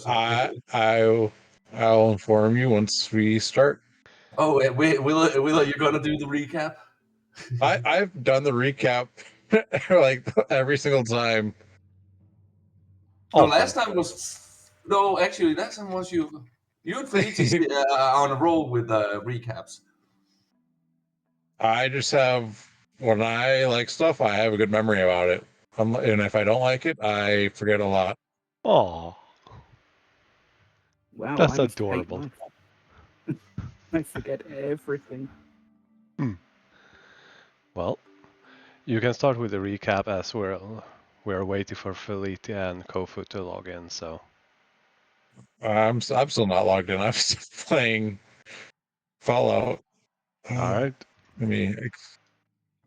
I'll inform you once we start. Oh, Will, you're gonna do the recap? I've done the recap like every single time. No, last time was last time was you. You and Felicitas on a roll with recaps. I just have, when I like stuff, I have a good memory about it. And if I don't like it, I forget a lot. Oh, Wow, that's I'm adorable. I forget everything. Well, you can start with the recap as we're waiting for Felicia and Kofu to log in. So I'm still not logged in. I'm still playing Fallout. all right.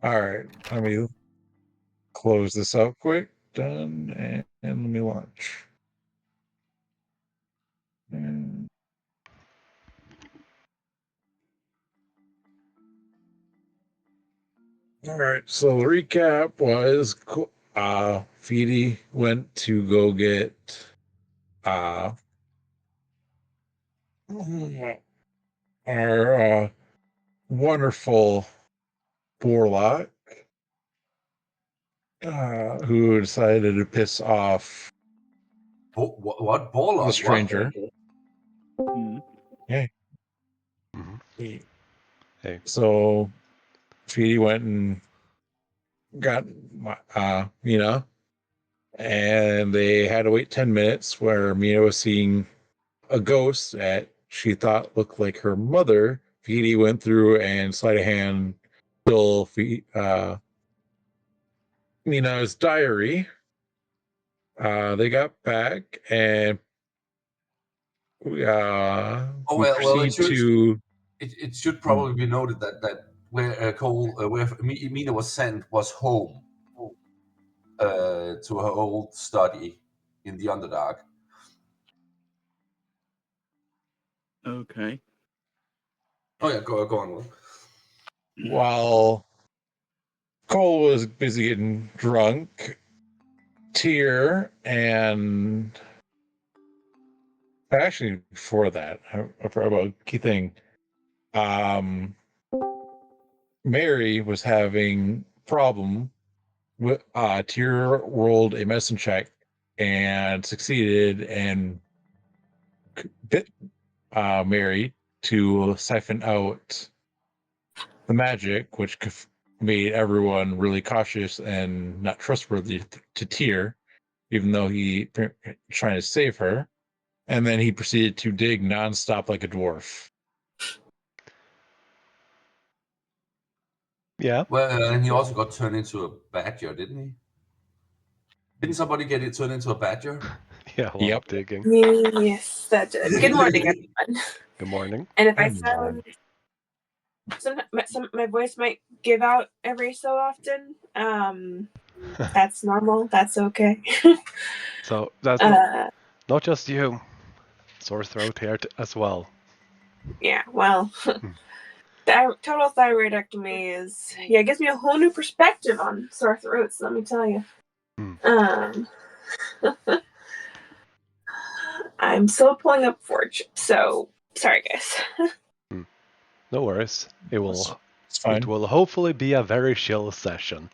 All right. Let me close this out quick. Done, and let me launch. And... All right. So the recap was, Feedy went to go get our wonderful Borlock, who decided to piss off What Borlock? the stranger. Yeah. Mm-hmm. Hey. So Feedy went and got Mina, and they had to wait 10 minutes where Mina was seeing a ghost that she thought looked like her mother. Feedy went through and sleight of hand stole Mina's diary. They got back and we proceed it should probably be noted that where where Mina was sent was home to her old study in the Underdark. Okay. Oh yeah, go on, Will. While Cole was busy getting drunk, Tyr and actually before that, about a key thing. Mary was having problem with Tyr rolled a medicine check and succeeded and bit Mary to siphon out the magic, which made everyone really cautious and not trustworthy to Tyr, even though he trying to save her. And then he proceeded to dig nonstop like a dwarf. Yeah. Well, and he also got turned into a badger, didn't he? Didn't somebody get it turned into a badger? Yeah, while digging. Yes, that did. Good morning, everyone. Good morning. And if I sound, my voice might give out every so often. That's normal. That's okay. So that's not just you. Sore throat here as well. Yeah, well, total thyroidectomy is, it gives me a whole new perspective on sore throats, let me tell you. I'm still pulling up Forge, so sorry, guys. No worries. It will hopefully be a very chill session.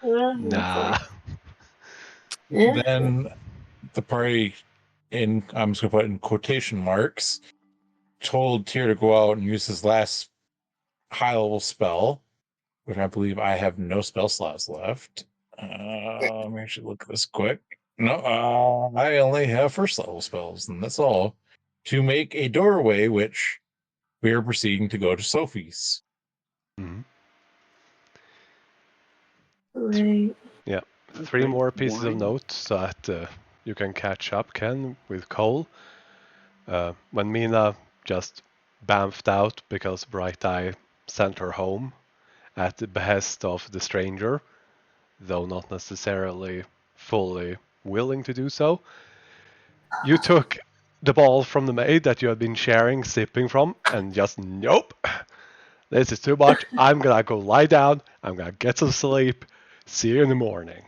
Nah. Then the party, I'm just gonna put in quotation marks, told Tyr to go out and use his last high level spell, which I believe I have no spell slots left. Let me actually look at this quick. No, I only have first level spells, and that's all. To make a doorway, which we are proceeding to go to Sophie's. Right. Yeah. 3 more pieces of notes that you can catch up, Ken, with Cole. When Mina just bamfed out because Bright Eye sent her home at the behest of the stranger, though not necessarily fully willing to do so, you took the ball from the maid that you had been sharing, sipping from, and just, nope, this is too much. I'm gonna go lie down. I'm gonna get some sleep. See you in the morning.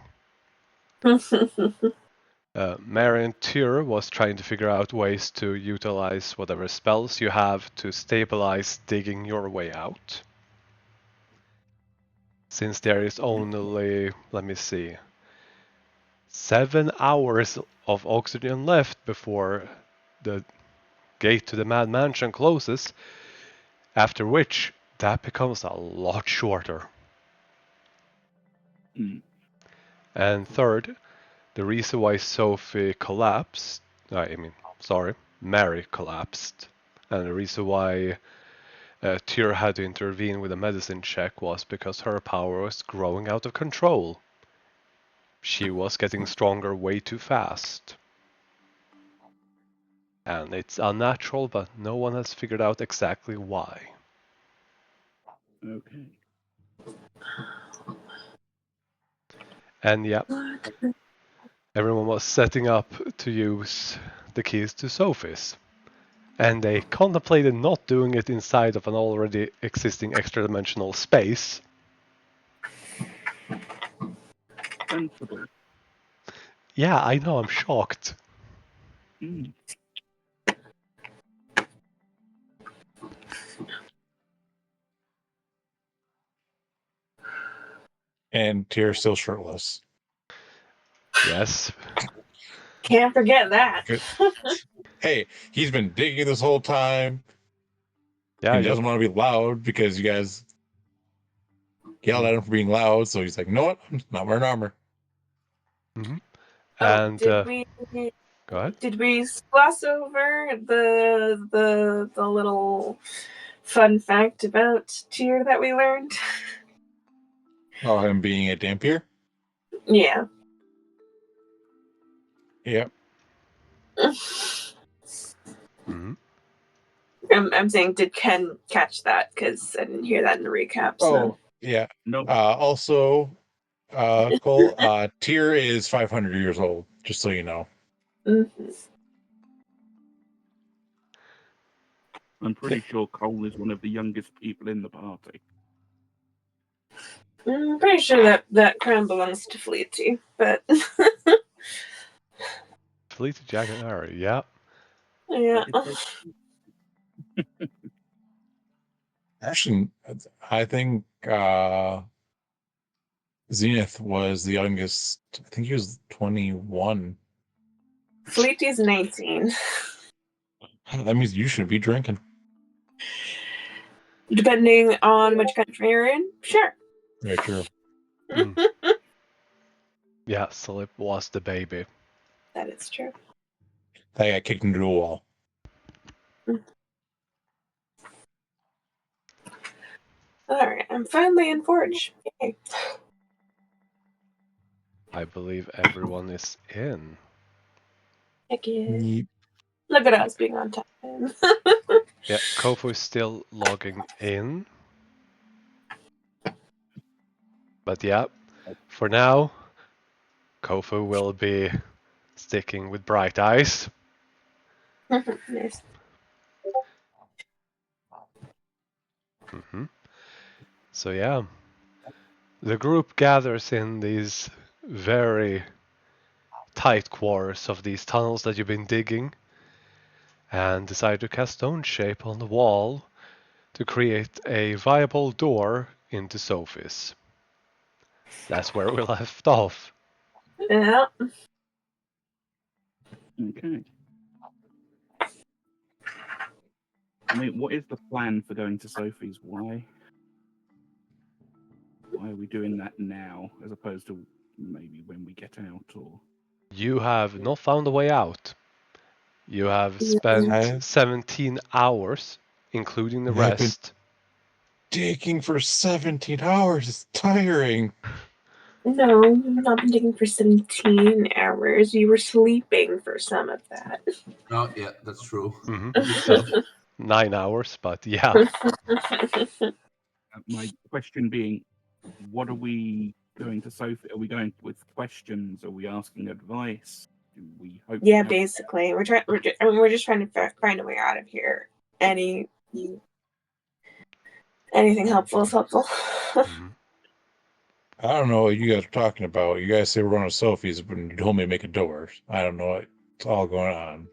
Mary and Tyr was trying to figure out ways to utilize whatever spells you have to stabilize digging your way out. Since there is only, let me see, 7 hours of oxygen left before the gate to the Mad Mansion closes, after which that becomes a lot shorter. And third, the reason why Mary collapsed, and the reason why Tyr had to intervene with a medicine check was because her power was growing out of control. She was getting stronger way too fast. And it's unnatural, but no one has figured out exactly why. Okay. And yeah, everyone was setting up to use the keys to Sophie's. And they contemplated not doing it inside of an already existing extra-dimensional space. Sensible. Yeah, I know, I'm shocked. And Tyr's still shirtless. Yes. Can't forget that. Hey, he's been digging this whole time. Yeah, He doesn't want to be loud because you guys yelled at him for being loud. So he's like, "You know what? I'm not wearing armor." Mm-hmm. Oh, And did we? go ahead. Did we gloss over the little fun fact about Tyr that we learned? Oh, him being a Dampier? Yeah. Yep. Mm-hmm. I'm saying, did Ken catch that? Because I didn't hear that in the recap. So. Oh, yeah. No. Also, Cole, Tyr is 500 years old, just so you know. Mm-hmm. I'm pretty sure Cole is one of the youngest people in the party. I'm pretty sure that crown belongs to Fleety, but Fleet Jack and Harry, yeah. yeah. Actually, I think Zenith was the youngest. I think he was 21. Fleety's 19. That means you should be drinking. Depending on which country you're in, sure. Very true. Yeah, Slip was the baby. That is true. I got kicked into a wall. Alright, I'm finally in Forge. Yay. I believe everyone is in. Heck yeah. Yeep. Look at us being on time. Yeah, Kofu is still logging in. But yeah, for now, Kofu will be sticking with Bright Eyes. Nice. Mm-hmm. So yeah, the group gathers in these very tight quarters of these tunnels that you've been digging and decide to cast stone shape on the wall to create a viable door into Sophie's. That's where we left off. Yeah. Okay. I mean, what is the plan for going to Sophie's? Why are we doing that now, as opposed to maybe when we get out? Or You have not found a way out. You have spent 17 hours, including the rest. Digging for 17 hours is tiring. No, you've not been digging for 17 hours. You were sleeping for some of that. Oh, yeah, that's true. Mm-hmm. So 9 hours, but yeah. my question being, what are we going to Sophie? Are we going with questions? Are we asking advice? Do we hope? Yeah, basically, we're just trying to find a way out of here. Anything helpful is helpful. Mm-hmm. I don't know what you guys are talking about. You guys say we're on Sophie's, but you told me to make a door. I don't know what's all going on.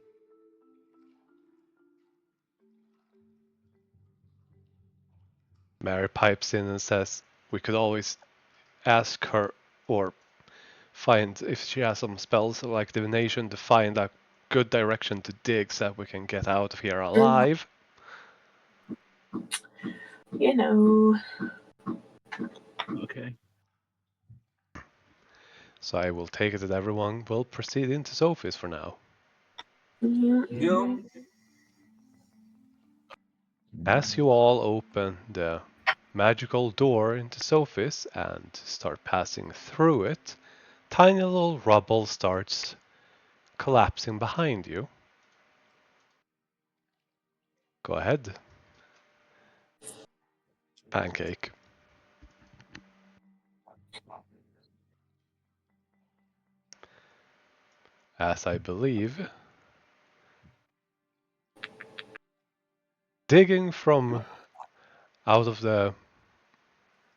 Mary pipes in and says, we could always ask her or find if she has some spells like divination to find a good direction to dig so that we can get out of here alive. You know. Okay. So I will take it that everyone will proceed into Sophie's for now. Yeah. As you all open the magical door into Sophie's and start passing through it, tiny little rubble starts collapsing behind you. Go ahead. Pancake. As I believe, digging from out of the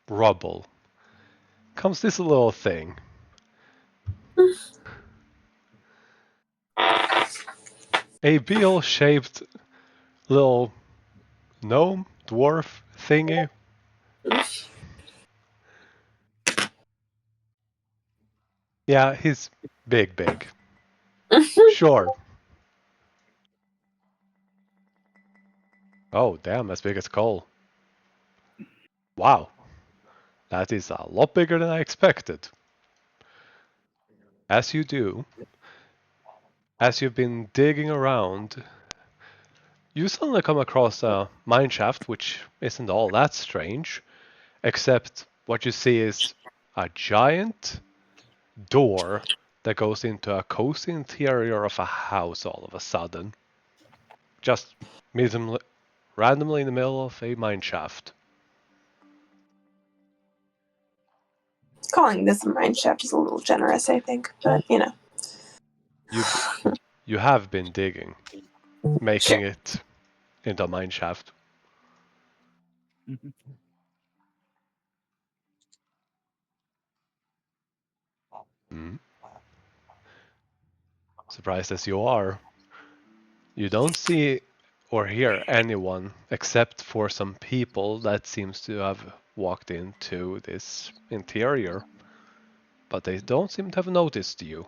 rubble comes this little thing. A beetle-shaped little gnome, dwarf thingy. Yeah, he's big. Sure. Oh, damn, as big as Cole. Wow. That is a lot bigger than I expected. As you do, as you've been digging around, you suddenly come across a mine shaft, which isn't all that strange, except what you see is a giant door that goes into a cozy interior of a house all of a sudden. Just randomly in the middle of a mine shaft. Calling this a mine shaft is a little generous, I think, but you know. You have been digging, making it into a mine shaft. Surprised as you are, you don't see or hear anyone except for some people that seems to have walked into this interior, but they don't seem to have noticed you.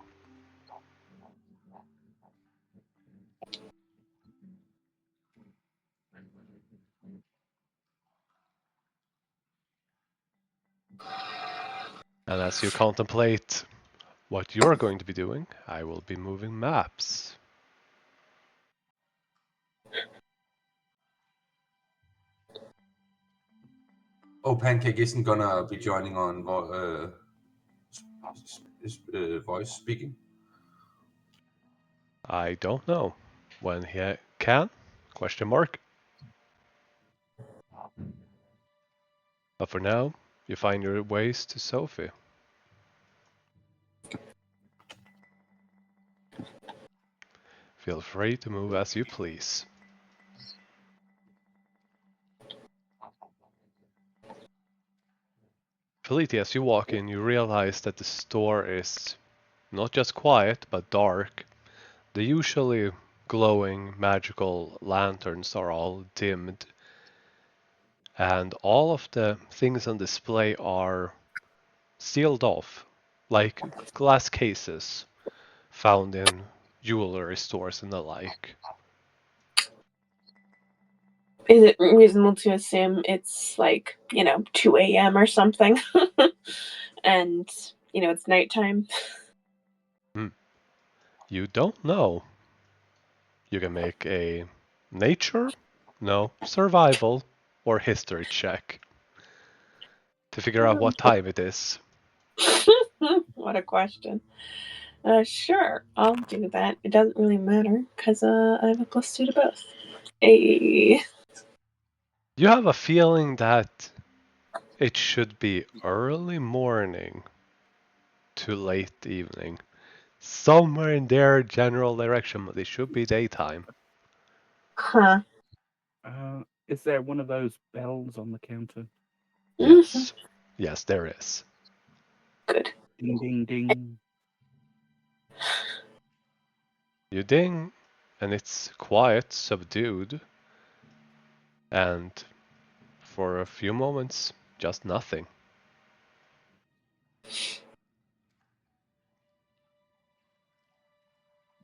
And as you contemplate what you're going to be doing, I will be moving maps. Oh, Pancake isn't gonna be joining on voice speaking. I don't know. When he can? Question mark. But for now, you find your ways to Sophie. Feel free to move as you please. Felicia, as you walk in, you realize that the store is not just quiet, but dark. The usually glowing magical lanterns are all dimmed, and all of the things on display are sealed off, like glass cases found in jewelry stores and the like. Is it reasonable to assume it's like, 2 a.m. or something? And, it's nighttime? You don't know. You can make a nature, no, survival, or history check to figure out what time it is. What a question. Sure, I'll do that. It doesn't really matter because I have a +2 to both. Hey. You have a feeling that it should be early morning to late evening. Somewhere in their general direction, but it should be daytime. Huh. Is there one of those bells on the counter? Yes. Yes, there is. Good. Ding, ding, ding. You ding, and it's quiet, subdued, and for a few moments, just nothing.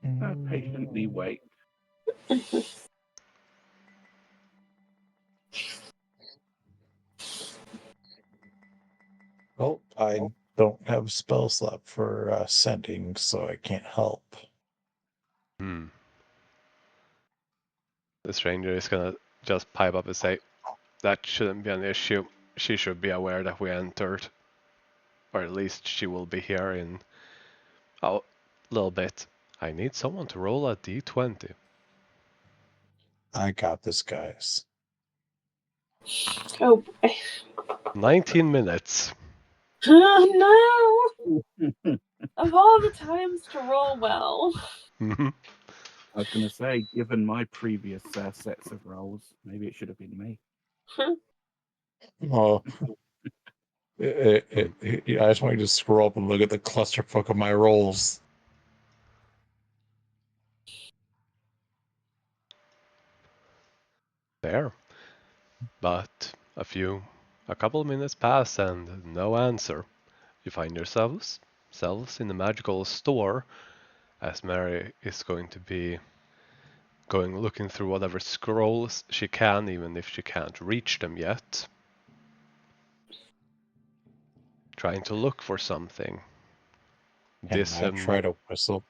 I patiently wait. Well, I don't have spell slot for sending, so I can't help. The stranger is gonna just pipe up and say, that shouldn't be an issue. She should be aware that we entered. Or at least she will be here in a little bit. I need someone to roll a d20. I got this, guys. Oh boy. 19 minutes. Oh no! Of all the times to roll well. Mhm. I was going to say, given my previous sets of rolls, maybe it should have been me. Oh, I just want you to scroll up and look at the clusterfuck of my rolls. There. But a couple of minutes pass and no answer. You find yourselves in the magical store, as Mary is going to be looking through whatever scrolls she can, even if she can't reach them yet. Trying to look for something. And I try to whistle.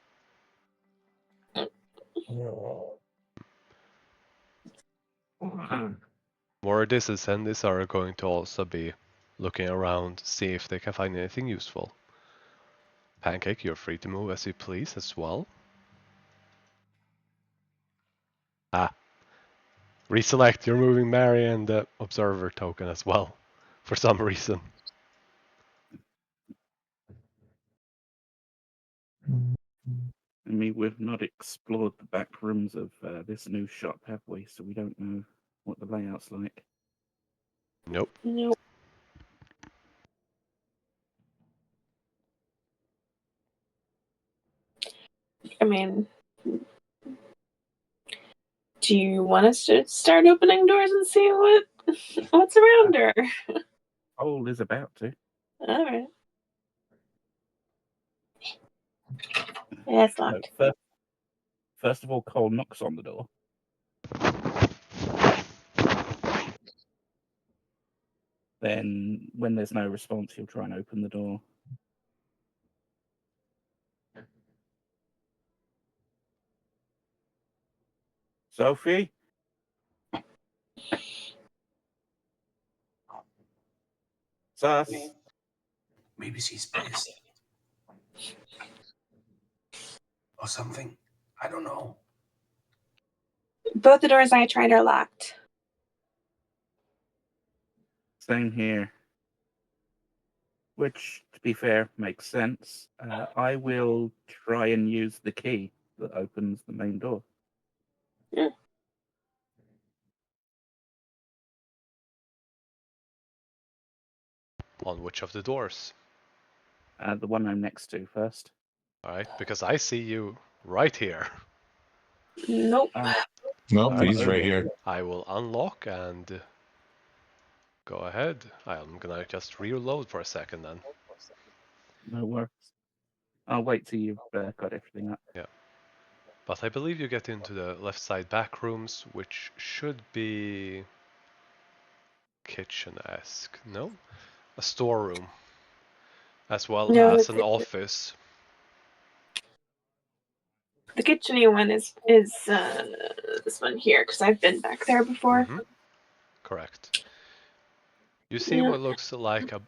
More Disascendis are going to also be looking around, see if they can find anything useful. Pancake, you're free to move as you please as well. Reselect, you're moving Mary and the Observer token as well, for some reason. I mean, we've not explored the back rooms of this new shop, have we? So we don't know what the layout's like. Nope. Nope. I mean, do you want us to start opening doors and see what's around her? Cole is about to. All right. Yeah, it's locked. No, first of all, Cole knocks on the door. Then, when there's no response, he'll try and open the door. Sophie? Sus? Maybe she's pissed. Or something. I don't know. Both the doors I tried are locked. Same here. Which, to be fair, makes sense. I will try and use the key that opens the main door. Yeah. On which of the doors? The one I'm next to first. Alright, because I see you right here. Nope. Nope, Alright. he's right here. I will unlock and go ahead. I'm gonna just reload for a second then. No worries. I'll wait till you've got everything up. Yeah. But I believe you get into the left side back rooms, which should be kitchen-esque. No? A storeroom. As well No, as an office. the kitchen-y one is this one here, because I've been back there before. Mm-hmm. Correct. You see what looks like a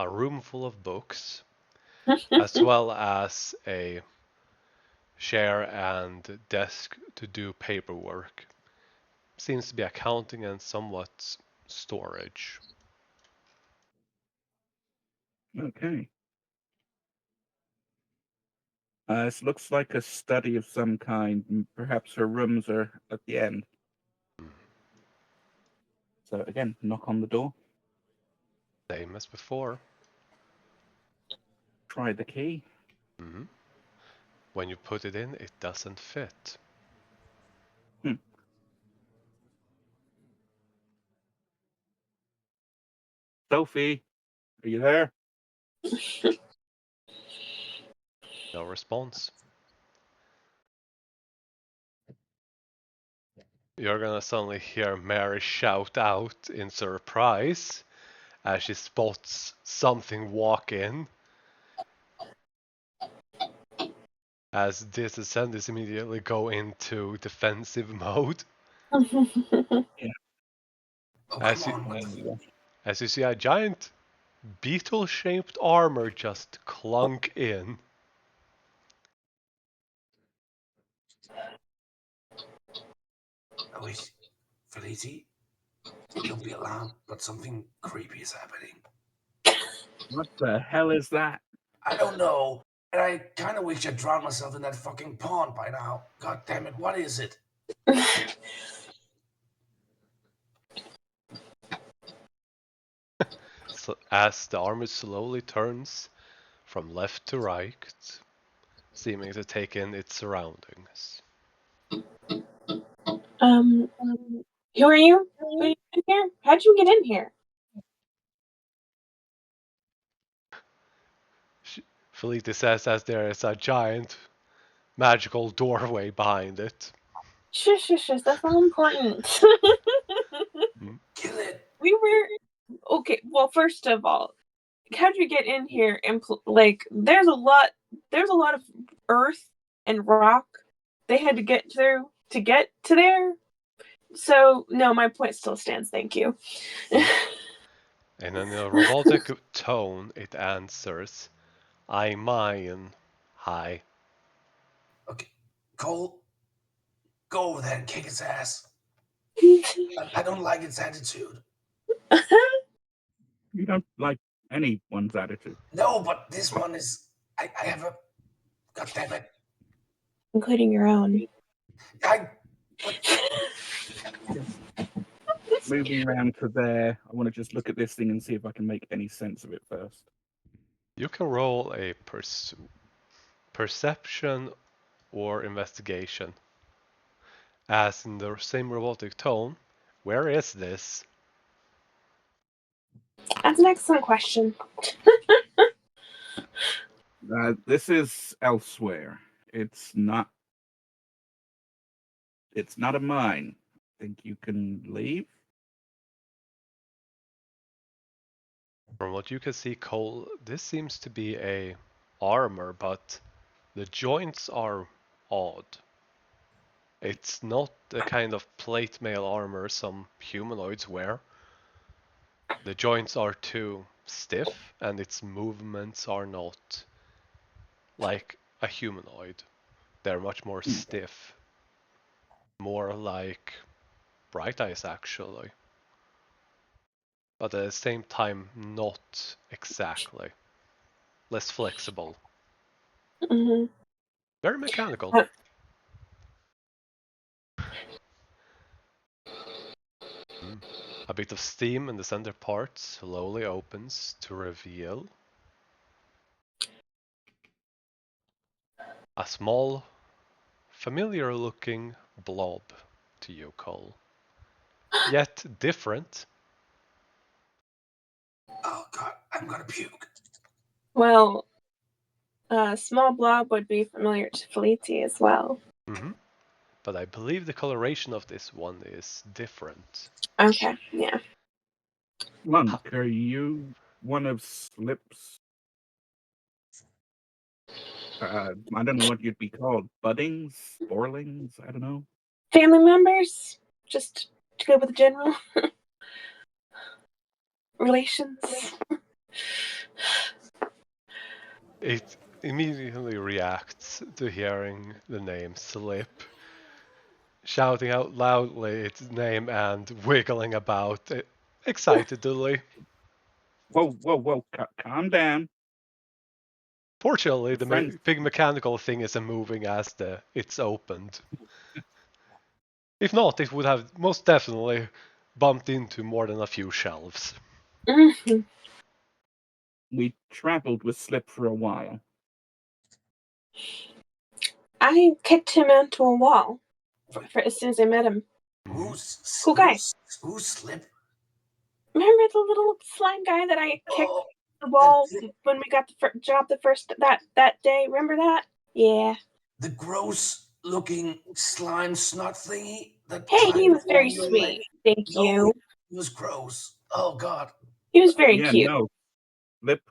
room full of books, as well as a chair and desk to do paperwork. Seems to be accounting and somewhat storage. Okay. This looks like a study of some kind. Perhaps her rooms are at the end. So again, knock on the door. Same as before. Try the key. Mm-hmm. When you put it in, it doesn't fit. Sophie, are you there? No response. You're gonna suddenly hear Mary shout out in surprise as she spots something walk in. As descendants immediately go into defensive mode. Oh, As come you, on. as you see a giant beetle-shaped armor just clunk in. Oh, wait. Felicity, don't be alarmed, but something creepy is happening. What the hell is that? I don't know. And I kind of wish I drowned myself in that fucking pond by now. God damn it, what is it? So as the armor slowly turns from left to right, seeming to take in its surroundings. Who are you? Who are you in here? How'd you get in here? Felipe says as there is a giant magical doorway behind it. Shush, shush, shush. That's not important. Kill it. We were okay. Well, first of all, how'd you get in here? And like, there's a lot of earth and rock they had to get through to get to there. So no, my point still stands. Thank you. And in a robotic tone, it answers, I mine. Hi. Okay, Cole, go over there and kick his ass. I don't like its attitude. You don't like anyone's attitude. No, but this one is. I have a. God damn it. Including your own. Moving around to there, I want to just look at this thing and see if I can make any sense of it first. You can roll a perception or investigation. As in the same robotic tone, where is this? That's an excellent question. This is elsewhere. It's not a mine. I think you can leave. From what you can see, Cole, this seems to be a armor, but the joints are odd. It's not the kind of plate mail armor some humanoids wear. The joints are too stiff, and its movements are not like a humanoid. They're much more stiff. More like Bright Eyes, actually. But at the same time, not exactly. Less flexible. Mm-hmm. Very mechanical. A bit of steam in the center part slowly opens to reveal a small, familiar-looking blob to you, Cole. Yet different. Oh god, I'm gonna puke. Well, a small blob would be familiar to Felici as well. Mm-hmm. But I believe the coloration of this one is different. Okay, yeah. Lunk, are you one of Slip's? I don't know what you'd be called. Buddings? Borlings? I don't know. Family members? Just to go with the general relations. It immediately reacts to hearing the name Slip, shouting out loudly its name and wiggling about excitedly. Whoa, calm down. Fortunately, the Friends. big mechanical thing isn't moving as it's opened. If not, it would have most definitely bumped into more than a few shelves. Mm-hmm. we traveled with Slip for a while. I kicked him into a wall as soon as I met him. Cool guy. Who's Slip? Remember the little slime guy that I kicked the wall when we got the job that day? Remember that? Yeah. The gross-looking slime snot thingy? Hey, he was very sweet. Thank you. He was gross. Oh, God. He was very cute. No. Slip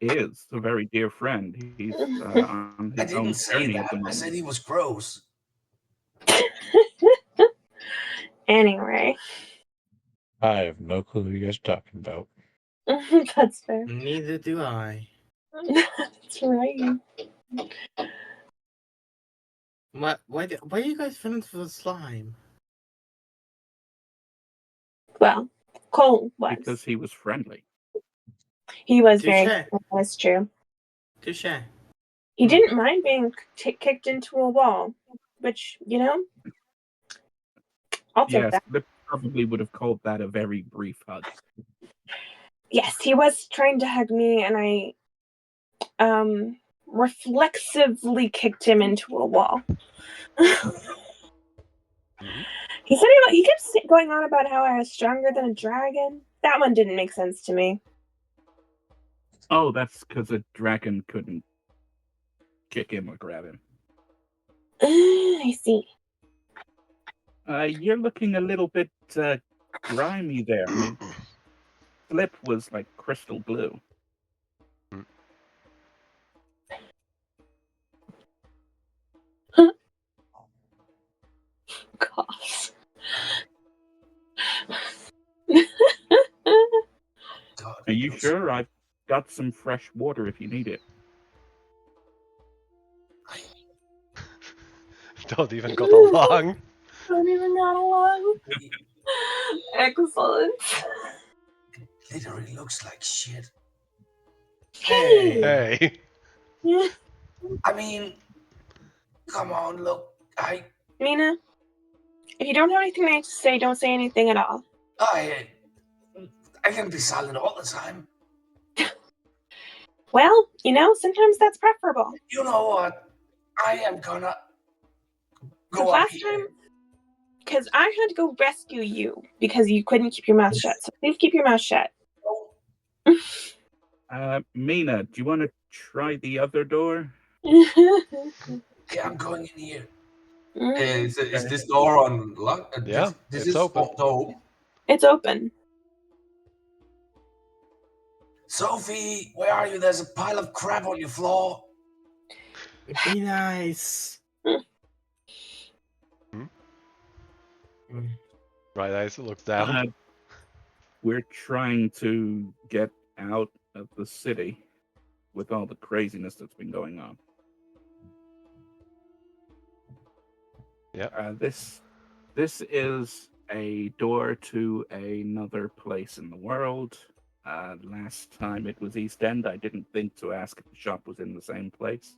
is a very dear friend. He's on his own journey at the moment. I said he was gross. Anyway. I have no clue who you guys are talking about. That's fair. Neither do I. That's right. Why are you guys friends with the slime? Well, Cole was. Because he was friendly. He was Touché. very. That's true. Touche. He didn't mind being kicked into a wall, which, I'll take that. Slip probably would have called that a very brief hug. Yes, he was trying to hug me, and I reflexively kicked him into a wall. He said he kept going on about how I was stronger than a dragon. That one didn't make sense to me. Oh, that's because a dragon couldn't kick him or grab him. I see. You're looking a little bit grimy there. I mean, Slip was like crystal blue. Gosh. Are you sure? I've got some fresh water if you need it. Don't even got along. Don't even got along. Excellent. Literally looks like shit. Hey. I mean, come on, look. Mina, if you don't have anything nice to say, don't say anything at all. I can be silent all the time. Well, sometimes that's preferable. You know what? I am gonna go Because up last here. time, because I had to go rescue you because you couldn't keep your mouth shut. So please keep your mouth shut. Mina, do you want to try the other door? Yeah, I'm going in here. Is this door unlocked? Yeah, it's open. It's open. Sophie, where are you? There's a pile of crap on your floor. Be nice. Right Eyes looks down. We're trying to get out of the city with all the craziness that's been going on. Yeah. This is a door to another place in the world. Last time it was East End. I didn't think to ask if the shop was in the same place.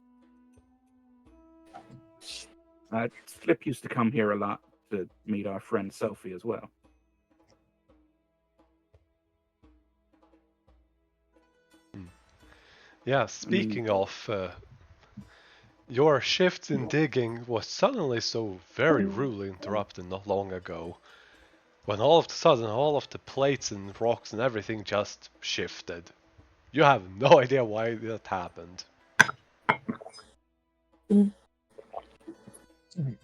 Flip used to come here a lot to meet our friend Sophie as well. Yeah, speaking of, your shift in digging was suddenly so very rudely interrupted not long ago. When all of a sudden all of the plates and rocks and everything just shifted. You have no idea why that happened. I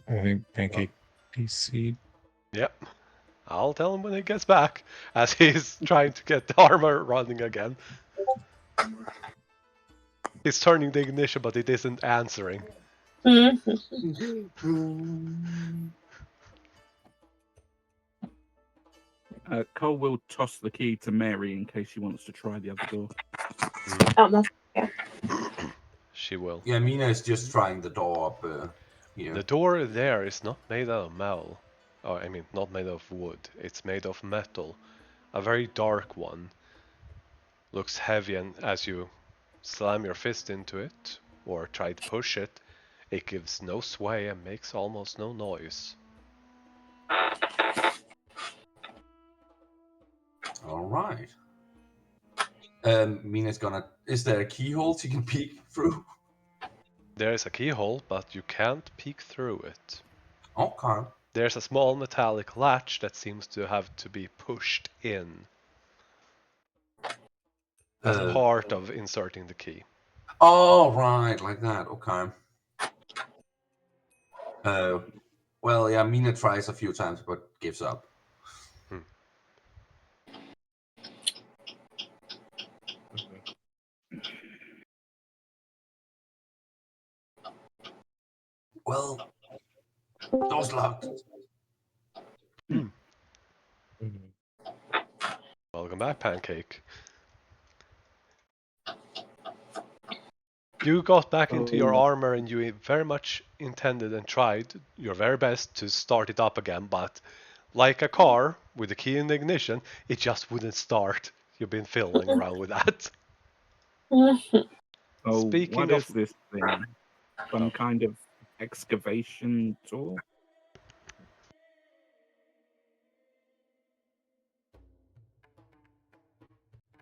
think Pancake PC. Yep. I'll tell him when he gets back, as he's trying to get the armor running again. He's turning the ignition, but it isn't answering. Cole will toss the key to Mary in case she wants to try the other door. Oh, that's yeah. She will. Yeah, Mina is just trying the door up here. The door there is not made out of metal. Oh, I mean, not made of wood. It's made of metal. A very dark one. Looks heavy, and as you slam your fist into it, or try to push it, it gives no sway and makes almost no noise. All right. Mina's gonna. Is there a keyhole she can peek through? There is a keyhole, but you can't peek through it. Okay. There's a small metallic latch that seems to have to be pushed in as part of inserting the key. Oh, right, like that. Okay. Well, yeah, Mina tries a few times but gives up. Well, door's locked. Welcome back, Pancake. You got back into your armor and you very much intended and tried your very best to start it up again, but like a car with the key in the ignition, it just wouldn't start. You've been fiddling around with that. Speaking what of... is this thing? Some kind of excavation tool?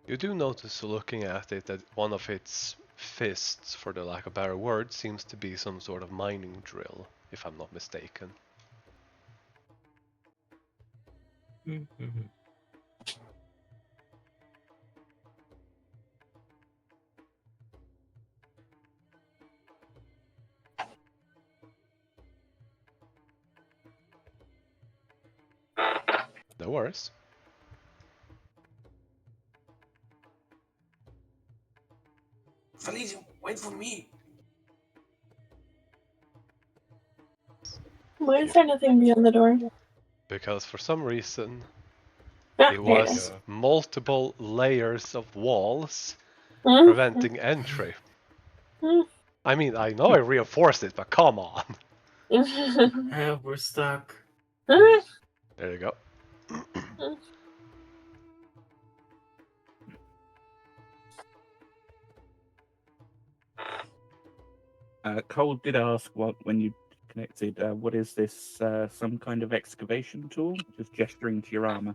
You do notice, looking at it, that one of its fists, for the lack of a better word, seems to be some sort of mining drill, if I'm not mistaken. No worries. Felicia, wait for me. Why is there nothing beyond the door? Because for some reason, Ah, it there was multiple layers of walls Mhm. preventing entry. I mean, I know I reinforced it, but come on. We're stuck. There you go. Cole did ask when you connected, what is this, some kind of excavation tool? Just gesturing to your armor.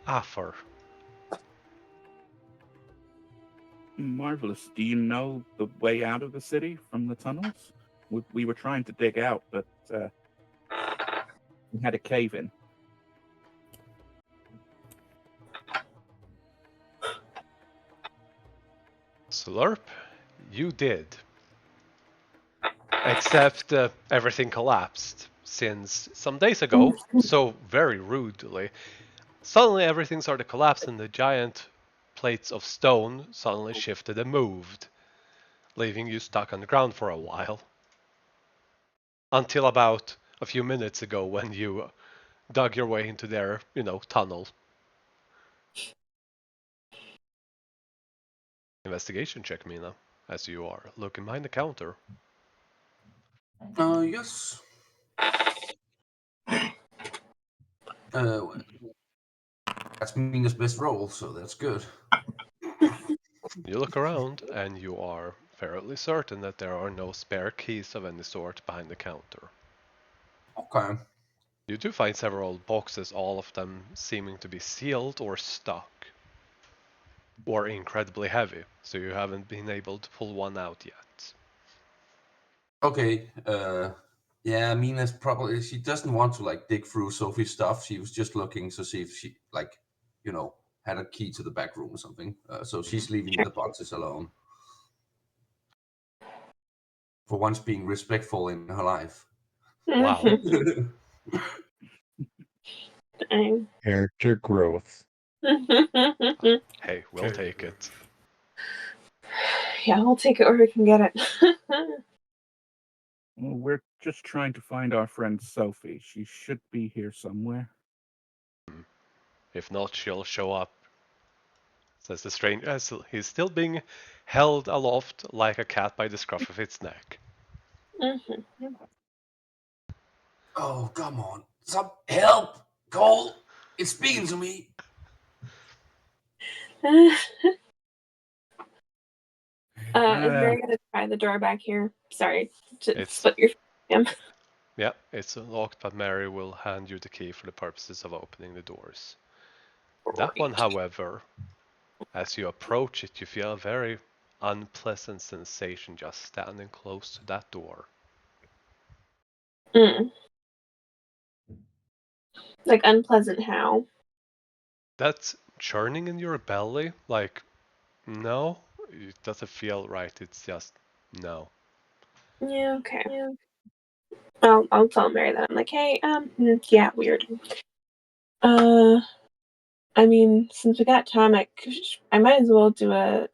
Affer. Marvelous. Do you know the way out of the city from the tunnels? We were trying to dig out, but we had a cave in. Slurp, you did. Except everything collapsed, since some days ago, so very rudely, suddenly everything started to collapse and the giant plates of stone suddenly shifted and moved, leaving you stuck on the ground for a while. Until about a few minutes ago when you dug your way into their, tunnel. Investigation check, Mina, as you are looking behind the counter. Yes. That's Mina's best roll, so that's good. You look around and you are fairly certain that there are no spare keys of any sort behind the counter. Okay. You do find several boxes, all of them seeming to be sealed or stuck. Or incredibly heavy, so you haven't been able to pull one out yet. Okay. Yeah, Mina's probably, she doesn't want to dig through Sophie's stuff. She was just looking to see if she had a key to the back room or something. So she's leaving the boxes alone. For once being respectful in her life. Wow. Character growth. Hey, we'll take it. Yeah, we'll take it where we can get it. Well, we're just trying to find our friend Sophie. She should be here somewhere. If not, she'll show up, says the stranger. He's still being held aloft like a cat by the scruff of its neck. Oh, come on. Some help! Cole! It's speaking to me! Is Mary gonna try the door back here? Sorry to It's split your. yeah, it's unlocked, but Mary will hand you the key for the purposes of opening the doors. That one, however, as you approach it, you feel a very unpleasant sensation just standing close to that door. Like unpleasant how? That churning in your belly, like, no, it doesn't feel right. It's just no. Yeah, okay. Yeah. I'll tell Mary that. I'm like, hey, yeah, weird. I mean, since we got Tomic, I might as well do a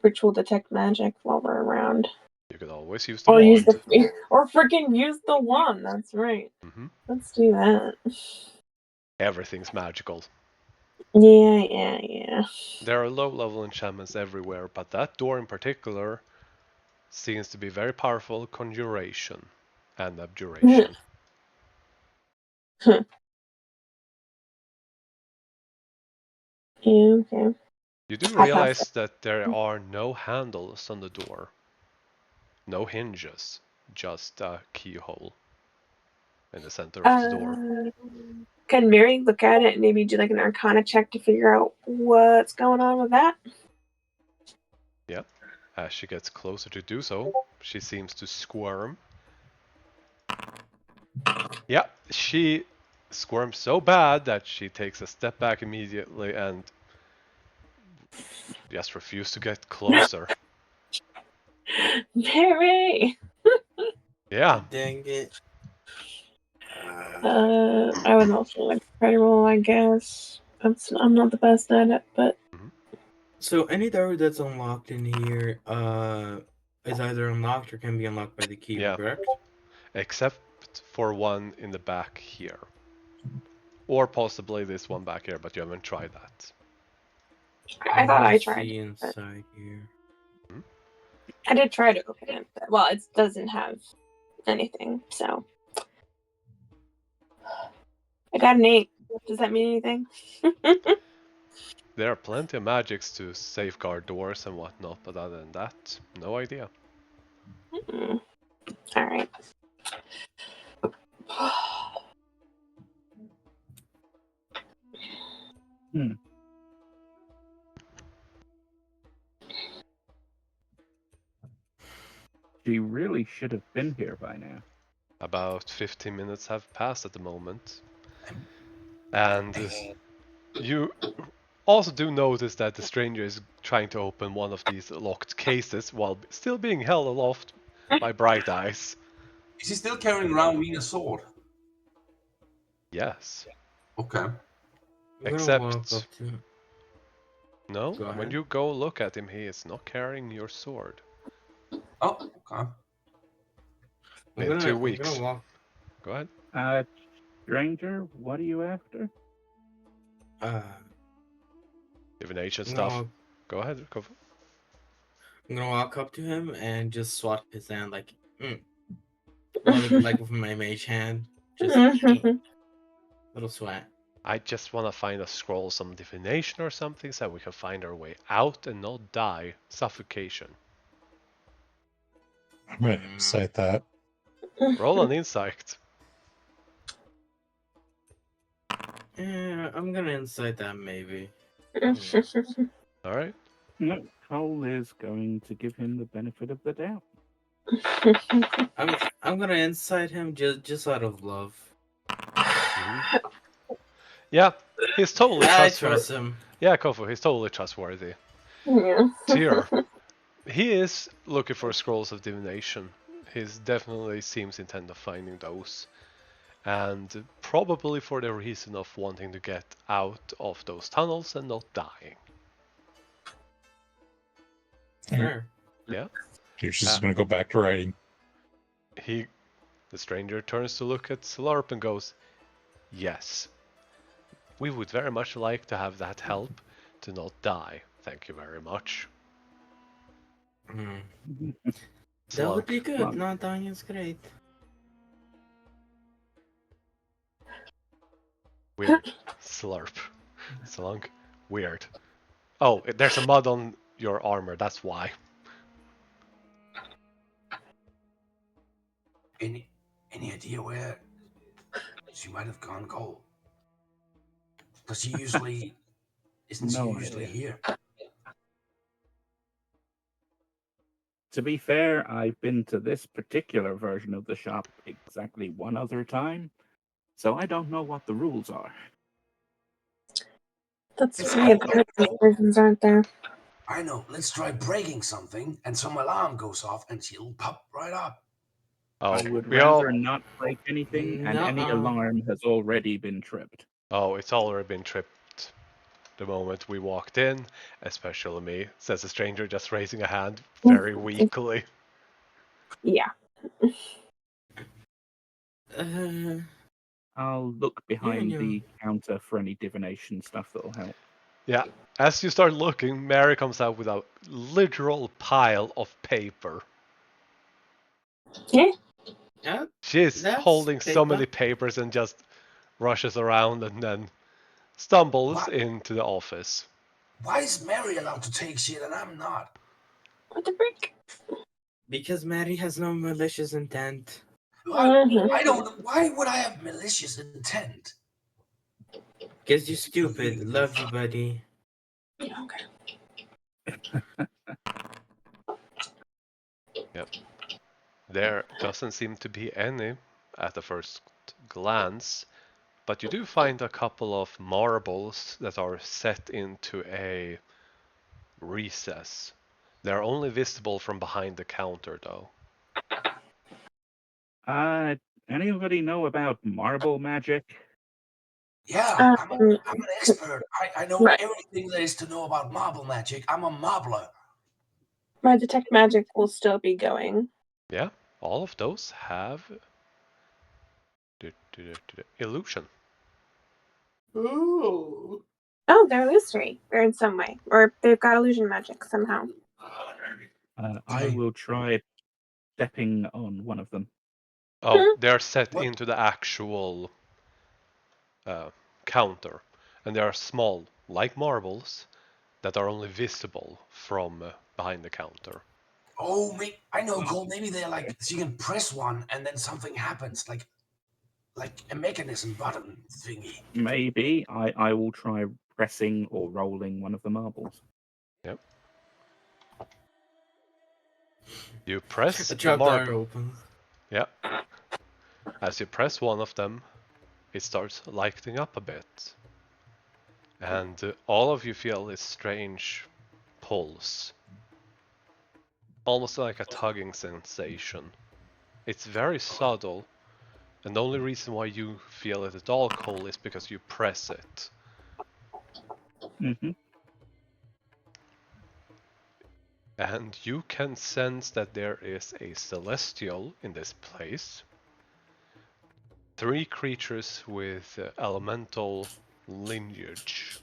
ritual detect magic while we're around. You could always use the Or wand. use the or freaking use the wand. That's right. Let's do that. Everything's magical. Yeah. There are low-level enchantments everywhere, but that door in particular seems to be very powerful conjuration and abjuration. Yeah, okay. You do realize that there are no handles on the door. No hinges, just a keyhole in the center of the door. Can Mary look at it and maybe do like an arcana check to figure out what's going on with that? Yep. As she gets closer to do so, she seems to squirm. Yeah, she squirms so bad that she takes a step back immediately and just refuses to get closer. Mary! Yeah. Dang it. I would also like to try to roll, I guess. I'm not the best at it, but So any door that's unlocked in here is either unlocked or can be unlocked by the key, Yeah. correct? Except for one in the back here. Or possibly this one back here, but you haven't tried that. I thought I tried. See inside here. I did try to open it, but well, it doesn't have anything, so I got an 8. Does that mean anything? There are plenty of magics to safeguard doors and whatnot, but other than that, no idea. Alright. She really should have been here by now. About 15 minutes have passed at the moment. And you also do notice that the stranger is trying to open one of these locked cases while still being held aloft by bright eyes. Is he still carrying around Mina's sword? Yes. Okay. I'm gonna Except, walk up to him. no, Go when ahead. you go look at him, he is not carrying your sword. Oh, okay. In 2 weeks. I'm gonna walk. Go ahead. Stranger, what are you after? Divination I'm stuff. gonna, Go ahead, go. I'm gonna walk up to him and just swat his hand like with my mage hand. Just little swat. I just want to find a scroll, some divination or something, so we can find our way out and not die suffocation. I'm going to cite that. Roll an insight. Yeah, I'm gonna incite that maybe. All right. No, Cole is going to give him the benefit of the doubt. I'm gonna incite him just out of love. Yeah, he's totally I trustworthy. trust him. Yeah, Kofu, he's totally trustworthy. Yeah. Tyr, he is looking for scrolls of divination. He definitely seems intent of finding those. And probably for the reason of wanting to get out of those tunnels and not dying. Sure. Yeah. You're just going to go back to writing. The stranger turns to look at Slarp and goes, yes. We would very much like to have that help to not die. Thank you very much. That would be good. Slug. Not dying is great. Weird. Slurp. Slunk. Weird. Oh, there's a mud on your armor, that's why. Any idea where she might have gone cold? Because she usually isn't she No usually idea. here? To be fair, I've been to this particular version of the shop exactly one other time, so I don't know what the rules are. That's weird. The versions aren't there. I know. Let's try breaking something, and some alarm goes off, and she'll pop right up. Oh, I would we all. rather not break anything, and any Nuh-uh. alarm has already been tripped. Oh, it's already been tripped the moment we walked in, especially me, says the stranger, just raising a hand very weakly. Yeah. I'll look behind Yeah. the counter for any divination stuff that'll help. Yeah, as you start looking, Mary comes out with a literal pile of paper. Yeah. Yeah, She's that's holding so paper. many papers and just rushes around and then stumbles into the office. Why is Mary allowed to take shit and I'm not? What the frick? Because Mary has no malicious intent. I don't. Why would I have malicious intent? Because you're stupid. Love you, buddy. Okay. Yep. There doesn't seem to be any at the first glance, but you do find a couple of marbles that are set into a recess. They're only visible from behind the counter, though. Anybody know about marble magic? Yeah, I'm an expert. I know Right. everything there is to know about marble magic. I'm a marbler. My detect magic will still be going. Yeah, all of those have illusion. Ooh. Oh, they're illusory. They're in some way. Or they've got illusion magic somehow. I will try stepping on one of them. Oh, they're set into the actual counter, and they are small, like marbles, that are only visible from behind the counter. Oh, I know, Cole. Maybe they're like so you can press one and then something happens, like a mechanism button thingy. Maybe I will try pressing or rolling one of the marbles. Yep. You press The the trap door marble. opens. Yeah. As you press one of them, it starts lighting up a bit. And all of you feel this strange pulse. Almost like a tugging sensation. It's very subtle, and the only reason why you feel it at all, Cole, is because you press it. Mm-hmm. And you can sense that there is a celestial in this place. 3 creatures with elemental lineage.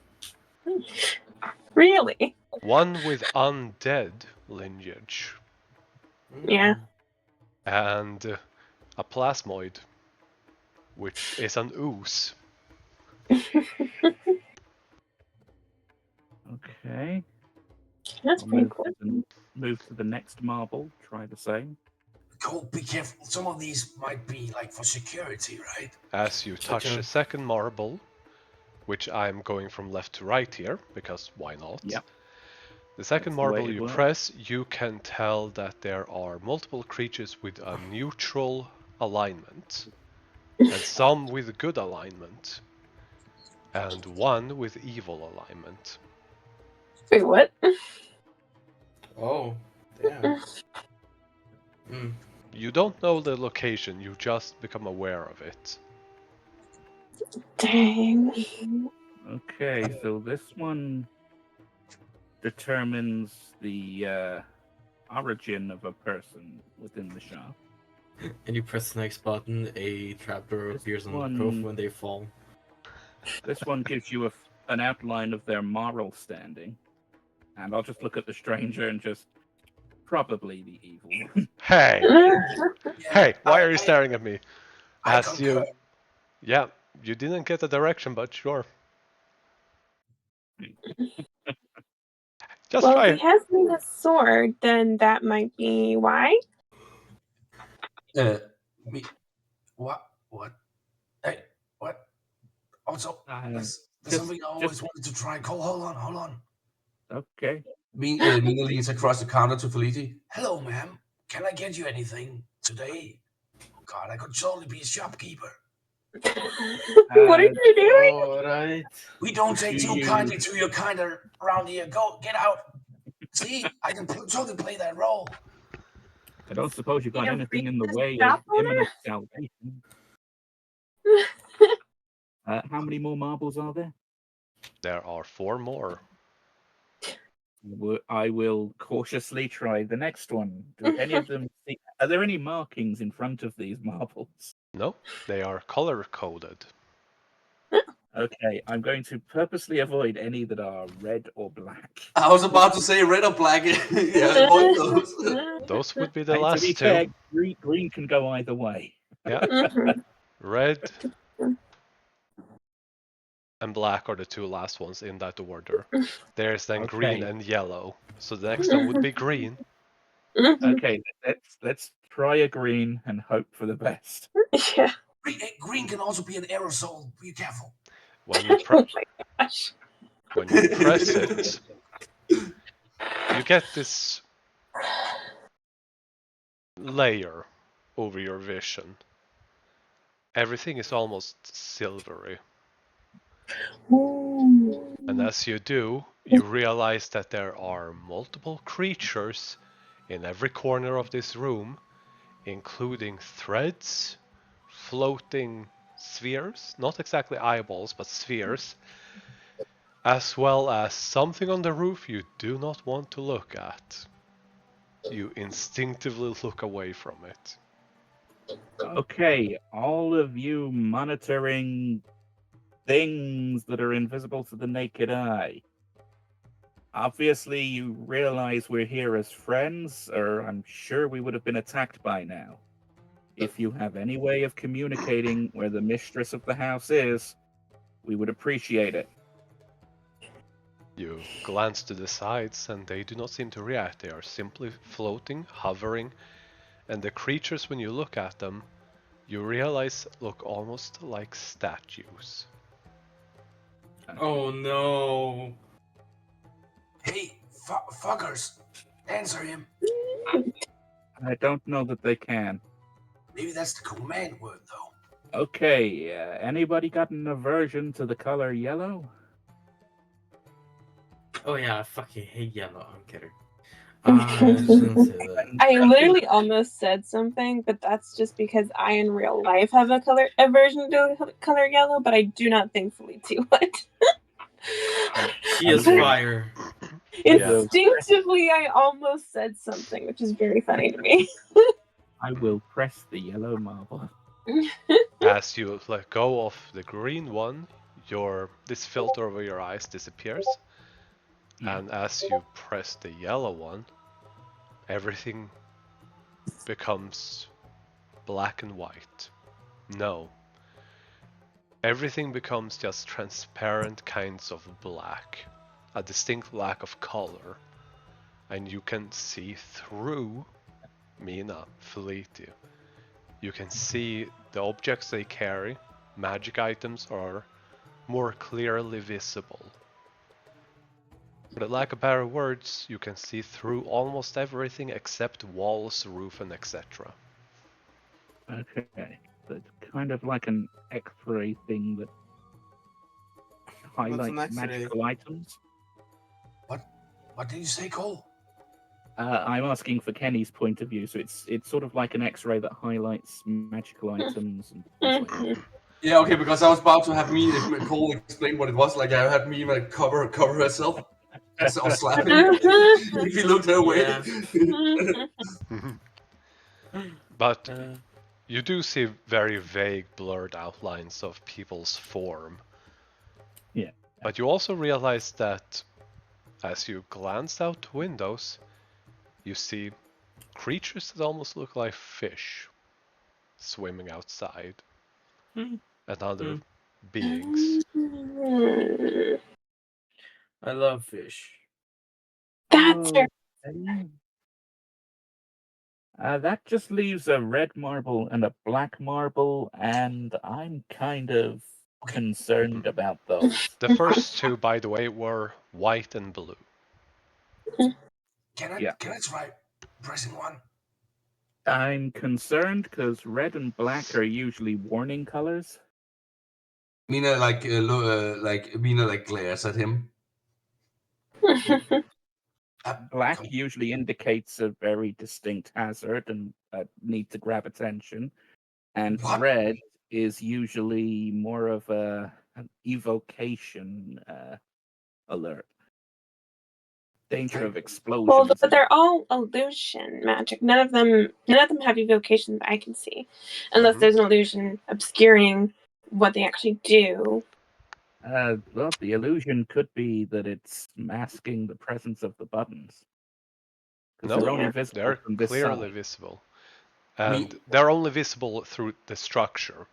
Really? One with undead lineage. Yeah. And a plasmoid, which is an ooze. Okay. That's I'll pretty cool. move to the next marble. Try the same. Cole, be careful. Some of these might be like for security, right? As you touch the second marble, which I'm going from left to right here, because why not? Yep. The second That's the way marble it you works. press, you can tell that there are multiple creatures with a neutral alignment, and some with good alignment, and one with evil alignment. Wait, what? Oh, damn. You don't know the location, you just become aware of it. Dang. Okay, so this one determines the origin of a person within the shop. And you press the next button, a trapdoor appears on the roof when they fall. This one gives you an outline of their moral standing. And I'll just look at the stranger and just probably the evil one. Hey! Hey, why are you staring at me? As you... Yeah, you didn't get the direction, but sure. Just Well, try if he has made a sword, then that might be why. Me? What? What? Hey, what? Also, there's something I always wanted to try. Cole, hold on. Okay. Mina leans across the counter to Felici. Hello, ma'am. Can I get you anything today? Oh, God, I could totally be a shopkeeper. What are you doing? All right. We don't take Do too you- kindly to your kind around here. Go, get out. See, I can totally play that role. I don't suppose you've got You anything in the beat way the of shop owner? imminent salvation. How many more marbles are there? There are 4 more. I will cautiously try the next one. Do any of them? Are there any markings in front of these marbles? No, they are color coded. Okay, I'm going to purposely avoid any that are red or black. I was about to say red or black. Yeah, avoid those. Those would be the To be last 2. fair, green can go either way. Yeah, Mhm. red and black are the 2 last ones in that order. There's then green Okay. and yellow. So the next one would be green. Mhm. Okay, let's try a green and hope for the best. Yeah. Green can also be an aerosol. Be careful. When you Oh my gosh. when you press it, you get this layer over your vision. Everything is almost silvery. Ooh. And as you do, you realize that there are multiple creatures in every corner of this room, including threads, floating spheres, not exactly eyeballs, but spheres, as well as something on the roof you do not want to look at. You instinctively look away from it. Okay, all of you monitoring things that are invisible to the naked eye. Obviously, you realize we're here as friends, or I'm sure we would have been attacked by now. If you have any way of communicating where the mistress of the house is, we would appreciate it. You glance to the sides and they do not seem to react. They are simply floating, hovering, and the creatures, when you look at them, you realize look almost like statues. Oh no. Hey, fuckers. Answer him. I don't know that they can. Maybe that's the command word, though. Okay, anybody got an aversion to the color yellow? Oh yeah, I fucking hate yellow. I'm kidding. I shouldn't say that. I literally almost said something, but that's just because I in real life have a color aversion to the color yellow, but I do not think Felici would. She is fire. Instinctively, I almost said something, which is very funny to me. I will press the yellow marble. As you let go of the green one, this filter over your eyes disappears. And as you press the yellow one, everything becomes black and white. No. Everything becomes just transparent kinds of black. A distinct lack of color. And you can see through Mina, Felici. You can see the objects they carry, magic items, are more clearly visible. For the lack of better words, you can see through almost everything except walls, roof, and etc. Okay, so it's kind of like an X-ray thing that highlights X-ray? magical items. What did you say, Cole? I'm asking for Kenny's point of view, so it's sort of like an X-ray that highlights magical items and things like that. Yeah, okay, because I was about to have me, Cole, explain what it was. Like, I had me like cover herself. That's all slapping. If you looked her way. But you do see very vague, blurred outlines of people's form. Yeah. But you also realize that as you glance out windows, you see creatures that almost look like fish swimming outside. And other beings. I love fish. That's very Okay. That just leaves a red marble and a black marble, and I'm kind of concerned about those. The first two, by the way, were white and blue. Can I Yeah. try pressing one? I'm concerned because red and black are usually warning colors. Mina Mina glares at him. Black Come. usually indicates a very distinct hazard and need to grab attention, and What? red is usually more of an evocation alert. Danger of well. explosions. They're all illusion magic. None of them have evocation that I can see, unless there's an illusion obscuring what they actually do. Well, the illusion could be that it's masking the presence of the buttons. Because No, they're only visible they're from this clearly side. visible. And they're only visible through the structure.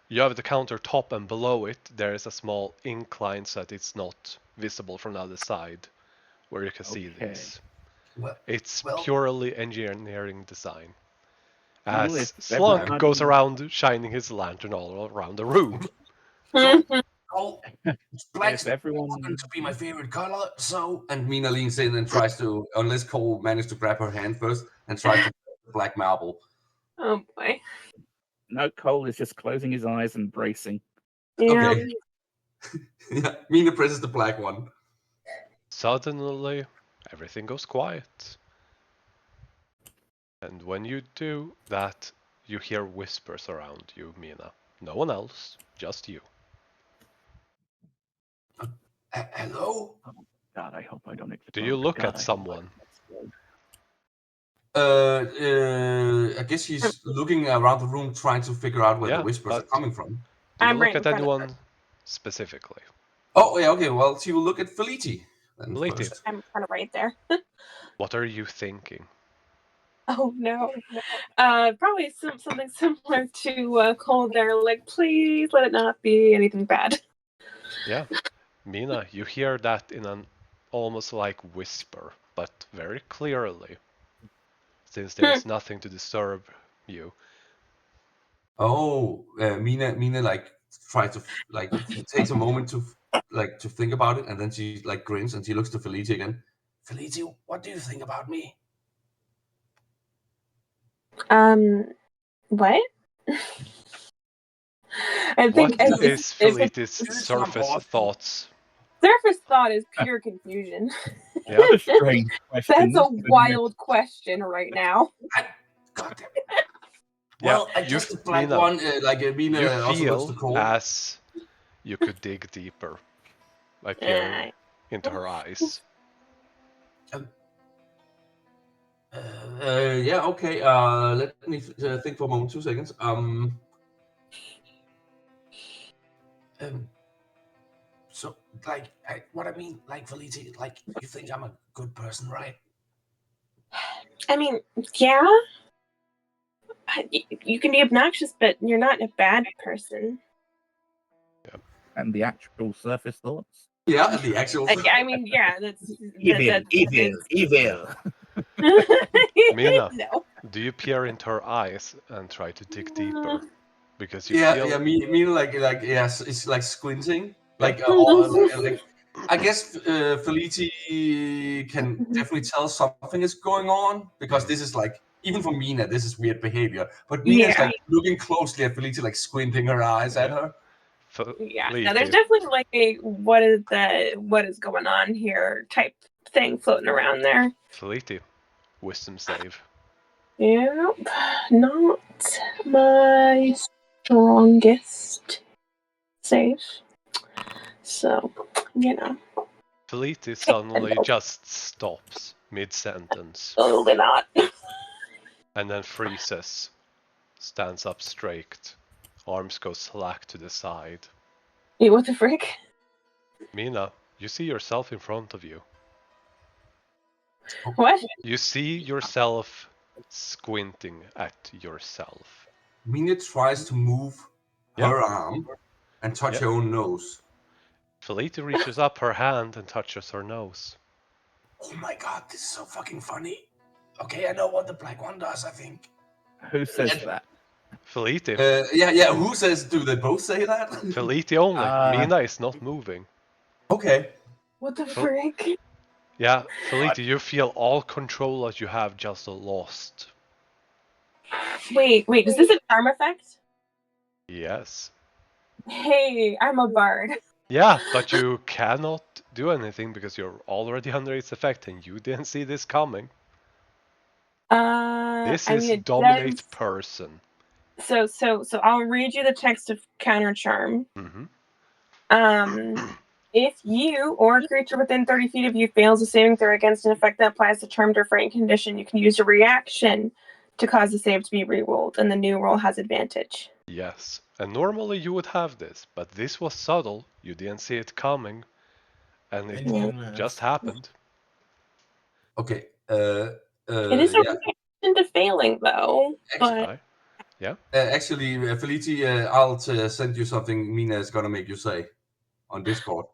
You have the counter top, and below it there is a small incline so that it's not visible from the other side, where you can see this. It's purely engineering design. Well, As if Slunk everybody- goes around shining his lantern all around the room. Black's If everyone- going to be my favorite color, so... And Mina leans in and tries to, unless Cole manages to grab her hand first, and tries to grab the black marble. Oh boy. No, Cole is just closing his eyes and bracing. Yeah. Okay. Yeah, Mina presses the black one. Suddenly, everything goes quiet. And when you do that, you hear whispers around you, Mina. No one else, just you. Hello? Oh, God, I hope I don't explode. Do you look God, at someone? I guess she's looking around the room trying to figure out where the whispers are but coming from. Do you I'm look right at in front of her. anyone specifically? Oh, yeah, okay, well, she will look at Feliti then Feliti. first. I'm kind of right there. What are you thinking? Oh no. Probably something similar to Cole there. Like, please let it not be anything bad. Yeah, Mina, you hear that in an almost like whisper, but very clearly, since there is nothing to disturb you. Oh, Mina like tries to like takes a moment to to think about it, and then she like grins and she looks to Feliti again. Feliti, what do you think about me? What? What is Feliti's surface thoughts? Surface thought is pure confusion. Yeah. What a strange question. That's a wild question right now. God damn. Yeah, Well, I just the black Mina, one, Mina you also looks to feel Cole. as you could dig deeper, like peering into her eyes. Yeah, okay. Let me think for a moment. 2 seconds. So, like, what I mean, like, Feliti, like, you think I'm a good person, right? I mean, yeah. You can be obnoxious, but you're not a bad person. Yeah. And the actual surface thoughts? Yeah, the actual. I mean, yeah, that's evil. Mina, No. do you peer into her eyes and try to dig deeper? Because you Yeah, feel... yeah, Mina like yes, it's like squinting, like I guess Feliti can definitely tell something is going on because this is like even for Mina, this is weird behavior. But Mina is like looking closely at Feliti, like squinting her eyes at her. Yeah, no, there's definitely like a what is going on here type thing floating around there. Feliti, wisdom save. Yep, not my strongest save. So, you know. Feliti suddenly just stops mid-sentence. Totally not. And then freezes, stands up straight, arms go slack to the side. Hey, what the frick? Mina, you see yourself in front of you. What? You see yourself squinting at yourself. Mina tries to move her arm and touch her own nose. Feliti reaches up her hand and touches her nose. Oh my god, this is so fucking funny. Okay, I know what the black one does, I think. Who says that? Feliti. Yeah, who says, do they both say that? Feliti only. Mina is not moving. Okay. What the frick? Yeah, Feliti, you feel all control that you have just lost. Wait, is this a charm effect? Yes. Hey, I'm a bard. Yeah, but you cannot do anything because you're already under its effect and you didn't see this coming. This is dominate person. So I'll read you the text of counter charm. Mm-hmm. If you or a creature within 30 feet of you fails a saving throw against an effect that applies to charmed or frightened condition, you can use a reaction to cause the save to be re-rolled, and the new roll has advantage. Yes, and normally you would have this, but this was subtle. You didn't see it coming, and it just happened. Okay. It is a reaction to failing, though. But yeah. Actually, Felici, I'll send you something Mina is gonna make you say on Discord.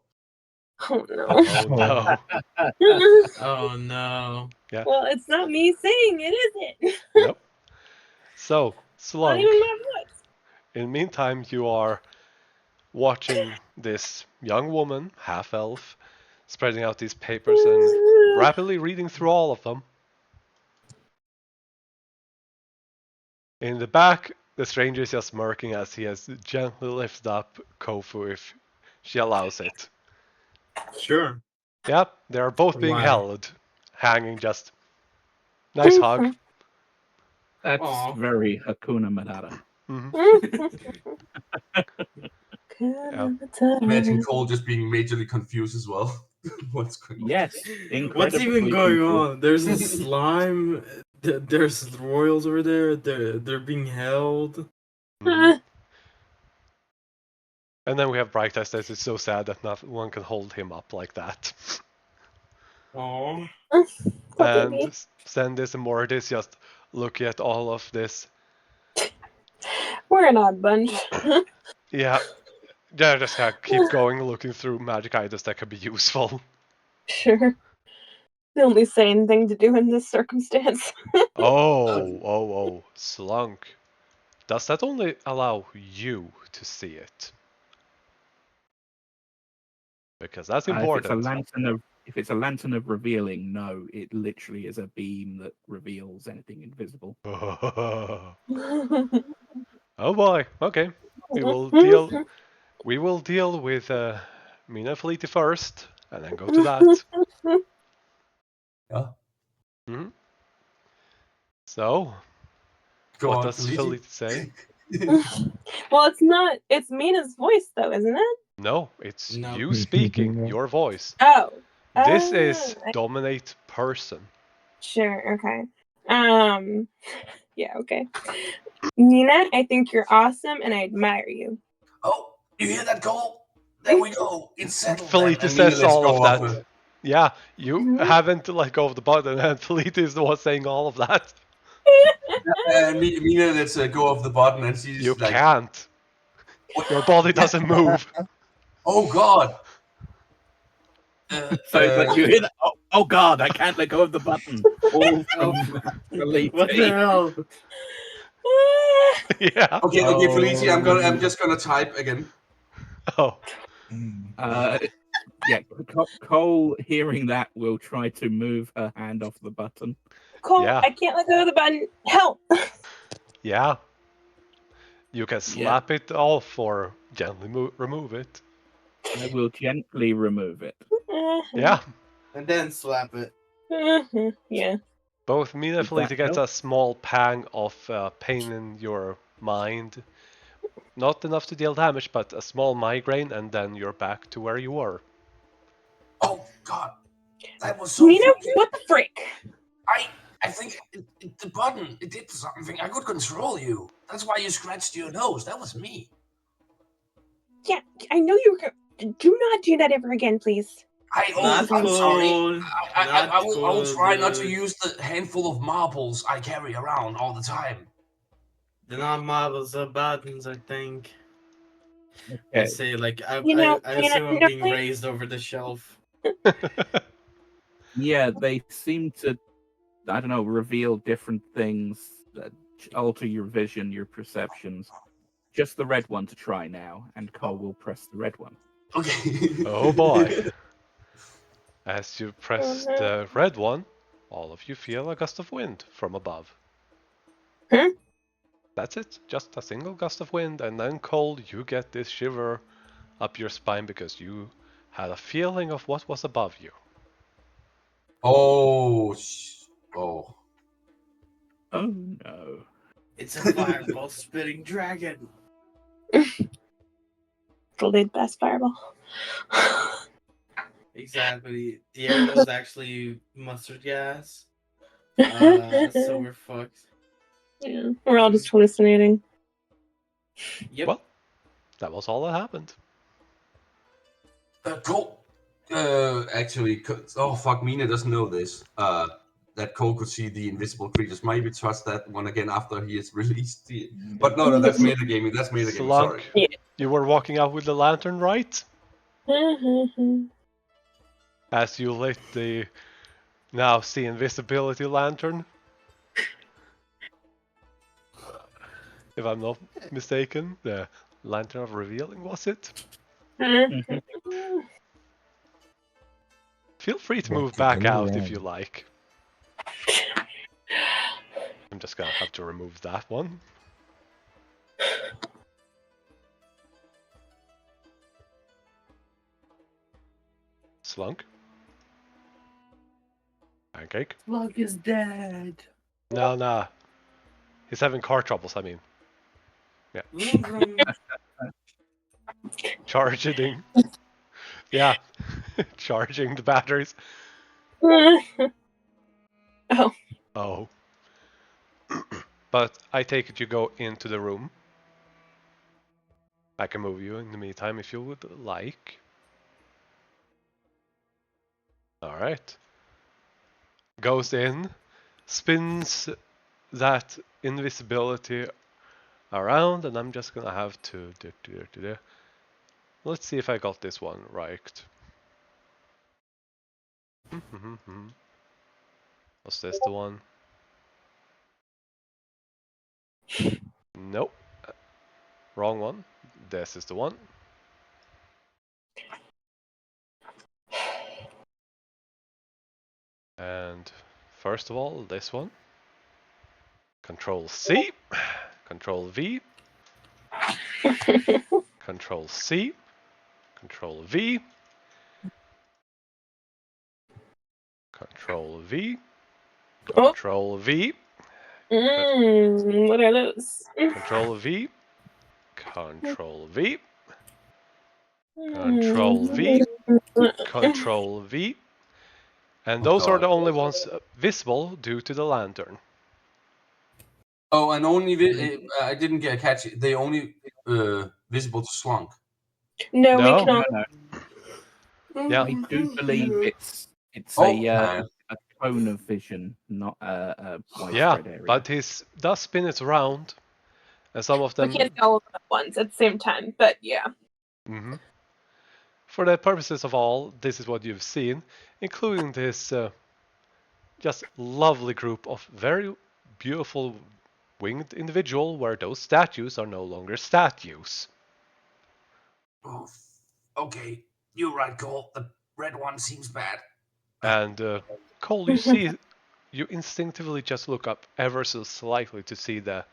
Oh no! Oh no! Oh no! Yeah. Well, it's not me saying it, is it? Nope. So, Slunk. Not even my voice. In the meantime, you are watching this young woman, half-elf, spreading out these papers and rapidly reading through all of them. In the back, the stranger is just smirking as he has gently lifted up Kofu if she allows it. Sure. Yep, they are both being Why? held, hanging just. Nice hug. That's Aw. very Hakuna Matata. Yeah. Imagine Cole just being majorly confused as well. What's going on? Yes, What's even going on? There's a slime. There's royals over there. They're being held. And then we have Bright Eyes that is so sad that not one can hold him up like that. Aww. And Sandis and Mortis just looking at all of this. We're an odd bunch. Yeah, they're just gonna keep going looking through magic items that could be useful. Sure. The only sane thing to do in this circumstance. Oh, Slunk. Does that only allow you to see it? Because that's important. If it's a lantern of revealing, no, it literally is a beam that reveals anything invisible. Oh boy. Okay. We will deal with Mina Fleety first, and then go to that. Yeah. Mm-hmm. So, what does Fleety say? Well, it's Mina's voice, though, isn't it? No, it's you speaking, your voice. Oh. This is dominate person. Sure, okay. Yeah, okay. Nina, I think you're awesome and I admire you. Oh, you hear that, Cole? There we go. It's settled. Felipe says all of that. Yeah, you haven't let go of the button, and Felipe is the one saying all of that. Mina lets go of the button, and she's you like, can't. Your body doesn't move. Oh God. So it's like you hear that. Oh God, I can't let go of the button. All from What the hell? Yeah. Okay, Felicia, I'm just gonna type again. Oh. Yeah, Cole, hearing that, will try to move her hand off the button. Cole, I can't let go of the button. Help! Yeah. You can slap it off or gently remove it. I will gently remove it. Yeah. And then slap it. Yeah. Both Mina and Felicia get a small pang of pain in your mind. Not enough to deal damage, but a small migraine, and then you're back to where you were. Oh God, that was so. Mina, what the frick? I think the button, it did something. I could control you. That's why you scratched your nose. That was me. Yeah, I know you were. Do not do that ever again, please. I'm sorry. I will try not to use the handful of marbles I carry around all the time. They're not marbles, they're buttons, I think. Okay. I say, like, I assume I'm being raised over the shelf. Yeah, they seem to, I don't know, reveal different things that alter your vision, your perceptions. Just the red one to try now, and Cole will press the red one. Okay. Oh boy. As you press no. the red one, all of you feel a gust of wind from above. Hmm? That's it, just a single gust of wind, and then Cole, you get this shiver up your spine because you had a feeling of what was above you. Oh. Oh. Oh no. It's a fireball spitting dragon. Delayed best fireball. Exactly. The arrow's actually mustard gas. So we're fucked. Yeah, we're all just hallucinating. Yep. Well, that was all that happened. Cole. Actually, oh fuck, Mina doesn't know this. That Cole could see the invisible creatures. Maybe trust that one again after he is released. But no, that's metagaming. That's metagaming. Sorry. Slunk, you were walking out with the lantern, right? As you lit the now see invisibility lantern. If I'm not mistaken, the lantern of revealing, was it? Feel free to move back out if you like. I'm just gonna have to remove that one. Slunk? Pancake? Slug is dead. No. He's having car troubles, I mean. Yeah. Vroom, vroom. Charging. Yeah. Charging the batteries. Oh. Oh. But I take it you go into the room. I can move you in the meantime if you would like. Alright. Goes in, spins that invisibility around, and I'm just gonna have to let's see if I got this one right. Was this the one? Nope. Wrong one. This is the one. And first of all, this one. Control C. Control V. Control C. Control V. Control V. Control V. What are those? Control V. Control V. Control V. Control V. And those are the only ones visible due to the lantern. Oh, and only I didn't catch it. They only visible to Slunk. No, we No. can all. Yeah. I do believe it's Oh, a cone of vision, not a widespread Yeah, area. but he does spin it around, and some of them. We can't see all of them at once at the same time, but yeah. For the purposes of all, this is what you've seen, including this just lovely group of very beautiful winged individual, where those statues are no longer statues. Oh, okay. You're right, Cole. The red one seems bad. And Cole, you see, you instinctively just look up ever so slightly to see the,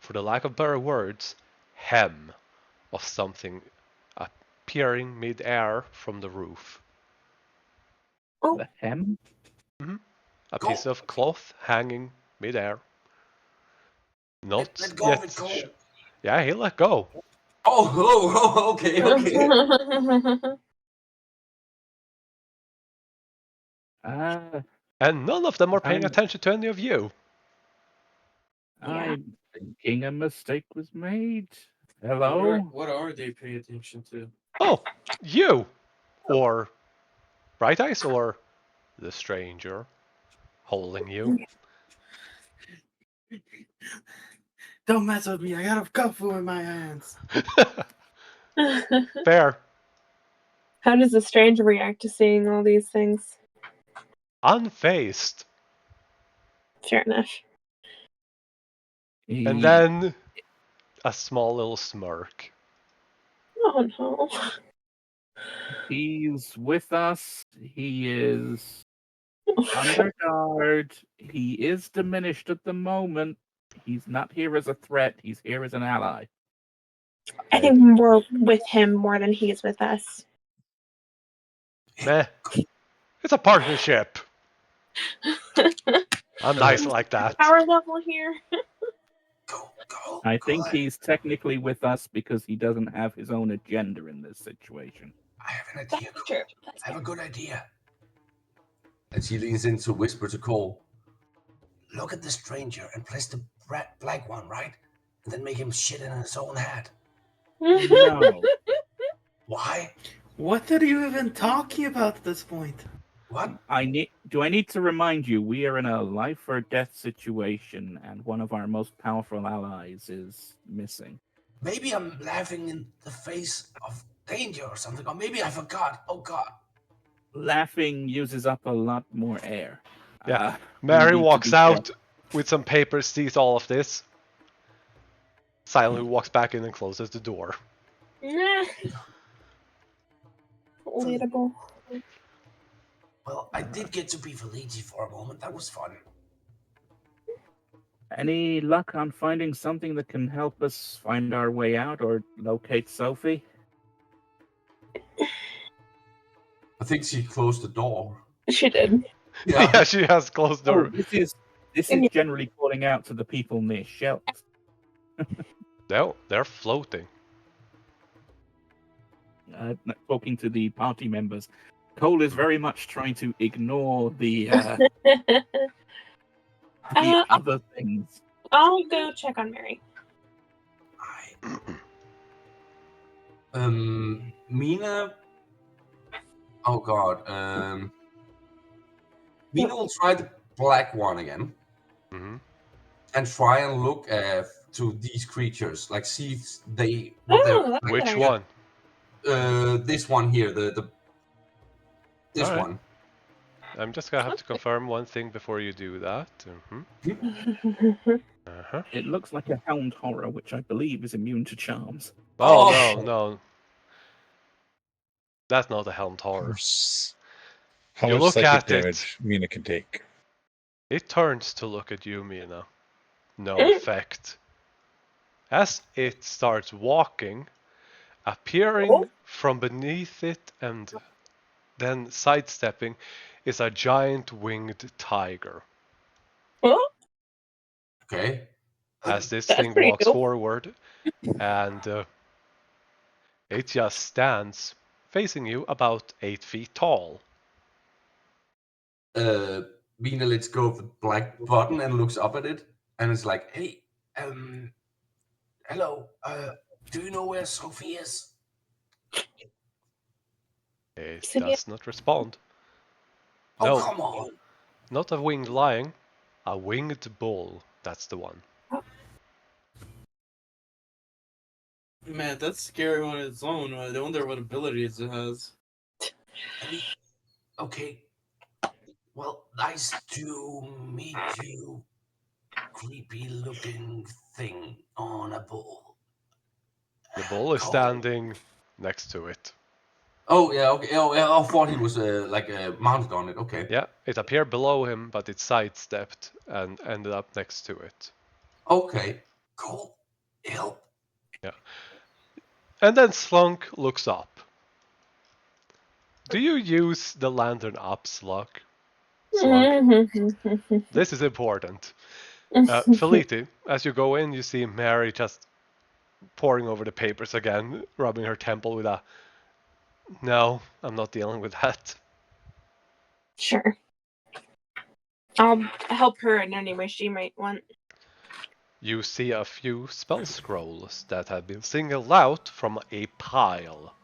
for the lack of better words, hem of something appearing mid-air from the roof. Oh. The hem? A piece of cloth hanging mid-air. Not let go yet. of it, Cole. Yeah, he let go. Oh, okay. And none of them are paying attention to any of you. I'm thinking a mistake was made. Hello? What are they paying attention to? Oh, you! Or Bright Eyes, or the stranger holding you. Don't mess with me. I got a cuffle in my hands. Fair. How does the stranger react to seeing all these things? unfazed. Fair enough. And then a small little smirk. Oh no. He's with us. He is under guard. He is diminished at the moment. He's not here as a threat. He's here as an ally. I think we're with him more than he's with us. Meh. It's a partnership. I'm nice like that. Power level here. Go. I go think ahead. he's technically with us because he doesn't have his own agenda in this situation. I have an idea. That's true. I have a good idea. And she leans in to whisper to Cole. Look at the stranger and place the black one, right? And then make him shit in his own hat. No. Why? What are you even talking about at this point? What? Do I need to remind you, we are in a life or death situation, and one of our most powerful allies is missing. Maybe I'm laughing in the face of danger or something, or maybe I forgot. Oh God. Laughing uses up a lot more air. Yeah. We Mary need to walks be out careful. with some papers, sees all of this. Silently walks back in and closes the door. Nah. Relatable. Well, I did get to be Felici for a moment. That was fun. Any luck on finding something that can help us find our way out or locate Sophie? I think she closed the door. She did. Yeah, she has closed the Oh, door. this is generally calling out to the people near shelves. They're floating. Talking to the party members. Cole is very much trying to ignore the other things. I'll go check on Mary. Mina. Oh God. Mina will try the black one again, and try and look to these creatures, like see if they. Which one? This one here. This Alright. one. I'm just gonna have to confirm one thing before you do that. It looks like a hound horror, which I believe is immune to charms. Oh, no. That's not a helmed horror. How You much look psychic at damage Mina can take? It turns to look at you, Mina. No effect. As it starts walking, appearing from beneath it and then sidestepping is a giant winged tiger. Okay. As this That's thing pretty walks dope. forward, and it just stands facing you about 8 feet tall. Mina lets go of the black button and looks up at it, and it's like, "Hey, hello. Do you know where Sophie is?" It So, does not respond. Oh, No, come on. not a winged lion, a winged bull. That's the one. Man, that's scary on its own. I wonder what abilities it has. Okay. Well, nice to meet you, creepy looking thing on a bull. The bull is Cole. standing next to it. Oh, yeah, okay. Oh, yeah, I thought he was mounted on it. Okay. Yeah, it appeared below him, but it sidestepped and ended up next to it. Okay. Cole, help. Yeah. And then Slunk looks up. Do you use the lantern up, Slunk? This is important. Felici, as you go in, you see Mary just poring over the papers again, rubbing her temple with a, "No, I'm not dealing with that." Sure. I'll help her in any way she might want. You see a few spell scrolls that have been singled out from a pile.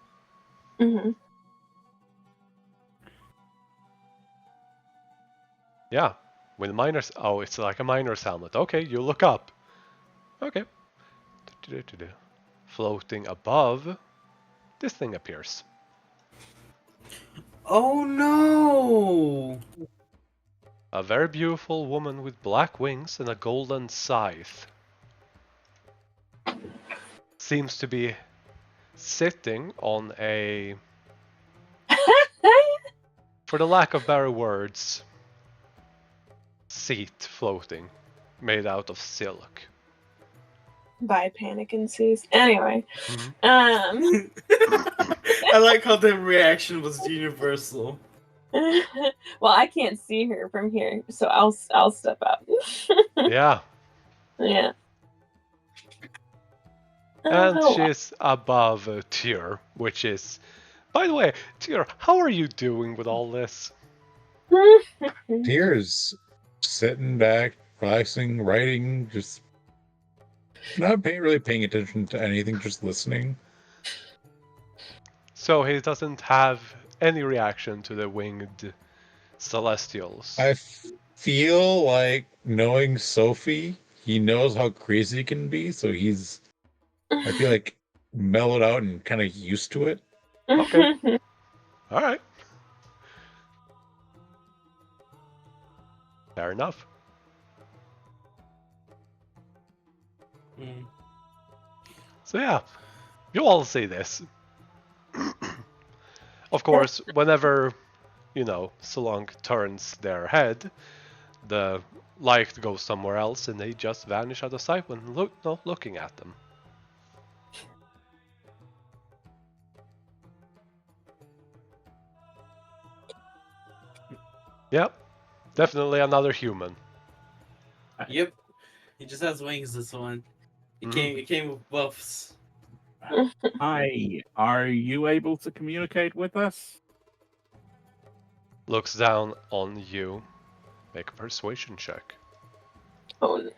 Yeah, with miners. Oh, it's like a miner's helmet. Okay, you look up. Okay. Floating above, this thing appears. Oh no! A very beautiful woman with black wings and a golden scythe seems to be sitting on a, for the lack of better words, seat floating, made out of silk. By panic ensues. Anyway, Mhm. I like how the reaction was universal. well, I can't see her from here, so I'll step up. Yeah, Yeah. and Oh, she's above Tyr, which is, by the way, Tyr, how are you doing with all this? Tears sitting back, relaxing, writing, just not really paying attention to anything, just listening. So he doesn't have any reaction to the winged celestials. I feel like knowing Sophie, he knows how crazy he can be, so I feel like mellowed out and kind of used to it. Okay. All right. Fair enough. Mm. So yeah, you all see this. Of course, whenever, Solong turns their head, the light goes somewhere else and they just vanish out of sight when looking at them. Yep, definitely another human. Yep. He just has wings, this one. It came with buffs. Hi, are you able to communicate with us? Looks down on you. Make a persuasion check. Oh,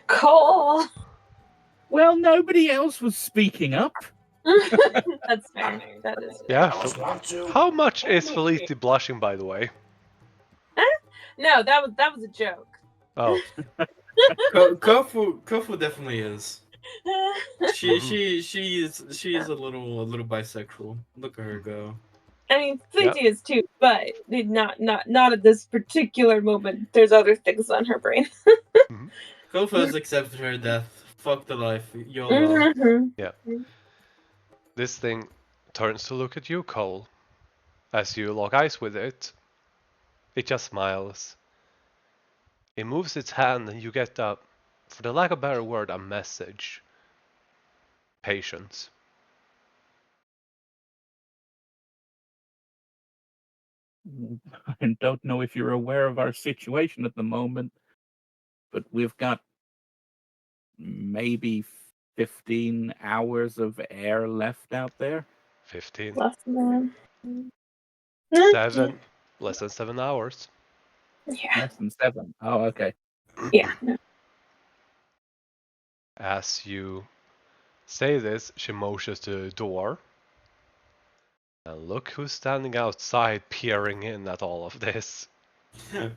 Cole. Well, nobody else was speaking up. That's fair. That is fair. Yeah. I was about to. How much is Felicity blushing, by the way? No, that was a joke. Oh. Kofu definitely is. She is a little bisexual. Look at her go. I mean, Fleety is too, but not at this particular moment. There's other things on her brain. Kofu has accepted her death. Fuck the life. YOLO. Yeah. This thing turns to look at you, Cole. As you lock eyes with it, it just smiles. It moves its hand and you get for the lack of a better word, a message. Patience. I don't know if you're aware of our situation at the moment, but we've got maybe 15 hours of air left out there. 15. Less than 7. Less than 7 hours. Yeah. Less than 7. Oh, okay. Yeah. As you say this, she motions to the door. And look who's standing outside peering in at all of this.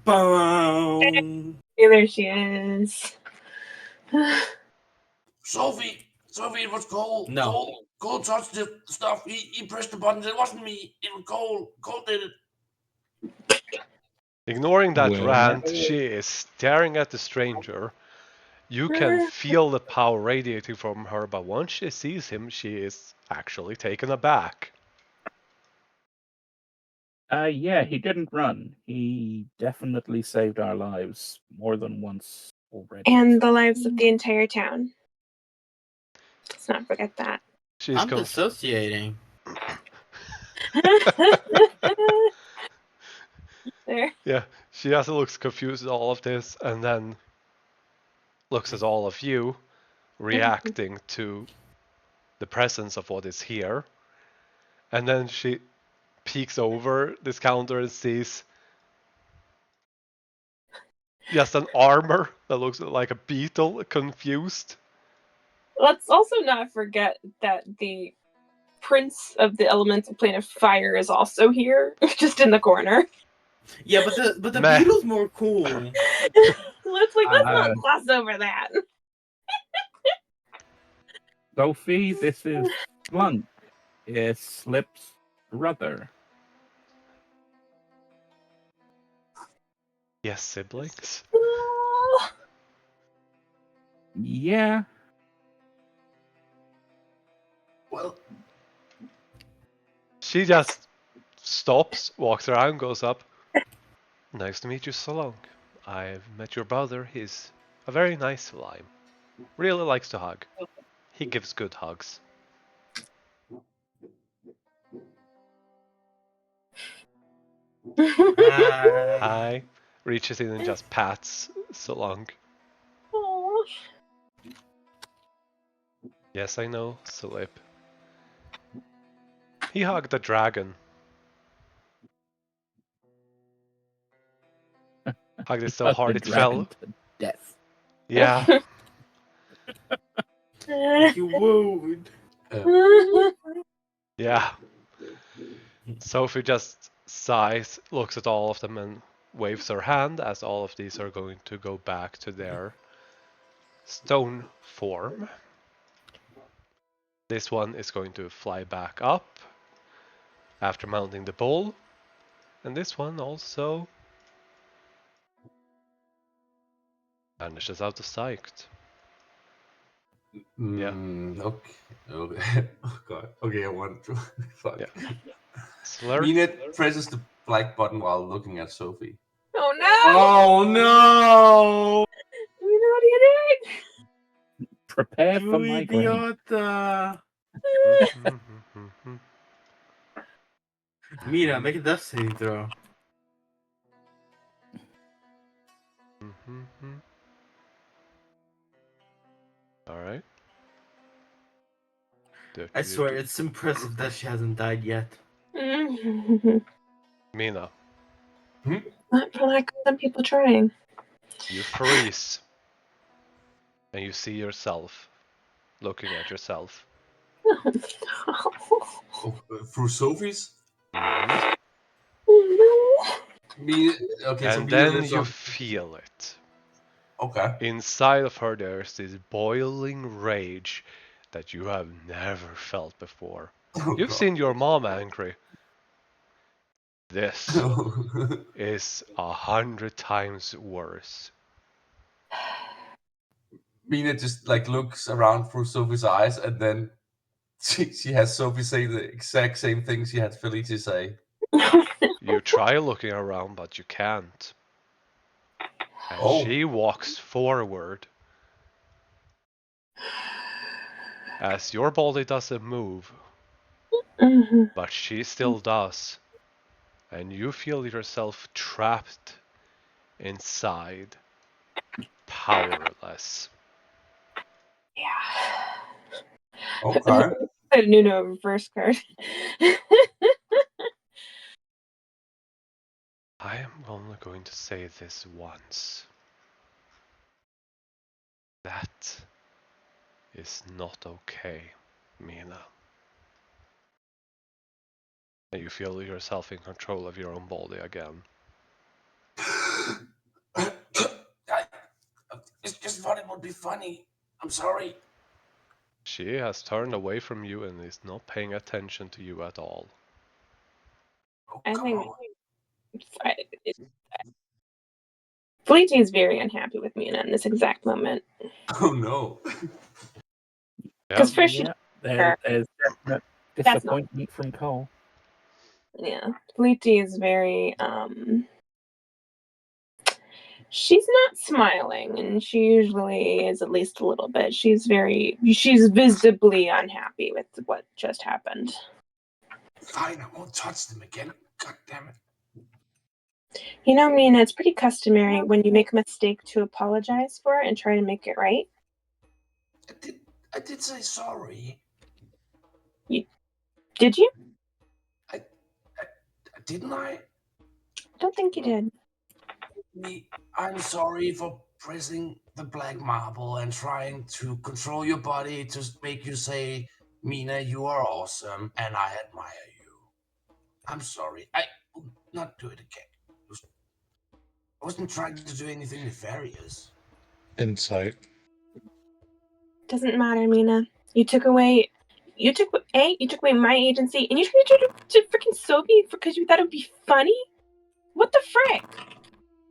Boom. Yeah, there she is. Sophie, it was Cole. No. Cole touched the stuff. He pressed the button. It wasn't me. It was Cole. Cole did it. Ignoring that Well, rant, she is staring at the stranger. You can feel the power radiating from her, but once she sees him, she is actually taken aback. Yeah, he didn't run. He definitely saved our lives more than once already. And the lives of the entire town. Let's not forget that. She's I'm dissociating. There. Yeah, she just looks confused at all of this, and then looks at all of you, reacting to the presence of what is here. And then she peeks over this counter and sees just an armor that looks like a beetle, confused. Let's also not forget that the prince of the elemental plane of fire is also here, just in the corner. Yeah, but the Meh. beetle's more cool. Let's not gloss over that. Sophie, this is Slunk. Is Slip's brother. He has siblings. Yeah. Well, She just stops, walks around, goes up. Nice to meet you, Solong. I've met your brother. He's a very nice slime. Really likes to hug. He gives good hugs. Hi. Reaches in and just pats Solong. Aw. Yes, I know, Slip. He hugged the dragon. Hugged it so hard The it dragon fell. to death. Yeah. You would. Yeah. Sophie just sighs, looks at all of them and waves her hand as all of these are going to go back to their stone form. This one is going to fly back up after mounting the bowl. And this one also vanishes out of sight. Yeah. Okay. Okay. Oh god. Okay, I want to. Fuck. Yeah. Slurp. Mina presses the like button while looking at Sophie. Oh no! Oh no! You know what are you doing? Prepare for Du migraine. idiota! Mira, make a death saving throw. Alright. I swear, it's impressive that she hasn't died yet. Mina, Not for lack of some people trying. you freeze. And you see yourself looking at yourself. Oh, through Sophie's? Mhm. Mina, okay, so And Mina then lives you up. feel it. Okay. Inside of her there's this boiling rage that you have never felt before. Oh, You've God. seen your mom angry. This is 100 times worse. Mina just like looks around through Sophie's eyes, and then she has Sophie say the exact same thing she had Felice say. You try looking around, but you can't. And she walks forward. As your body doesn't move, but she still does. And you feel yourself trapped inside, powerless. Yeah. Okay. A Nuno reverse card. I am only going to say this once. That is not okay, Mina. And you feel yourself in control of your own body again. It's just thought it would be funny. I'm sorry. She has turned away from you and is not paying attention to you at all. Oh, I come think on. Felice is very unhappy with Mina in this exact moment. Oh no. Because first she Yeah, there's definite That's not- disappointment from Cole. yeah, Felice is very she's not smiling, and she usually is at least a little bit. She's visibly unhappy with what just happened. Fine, I won't touch them again. God damn it. You know, Mina, it's pretty customary when you make a mistake to apologize for it and try to make it right. I did say sorry. Did you? Didn't I? I don't think you did. I'm sorry for pressing the black marble and trying to control your body to make you say, Mina, you are awesome and I admire you. I'm sorry. I will not do it again. I wasn't trying to do anything nefarious. Insight. Doesn't matter, Mina. You took away my agency, and you tried to freaking Sophie because you thought it would be funny? What the frick?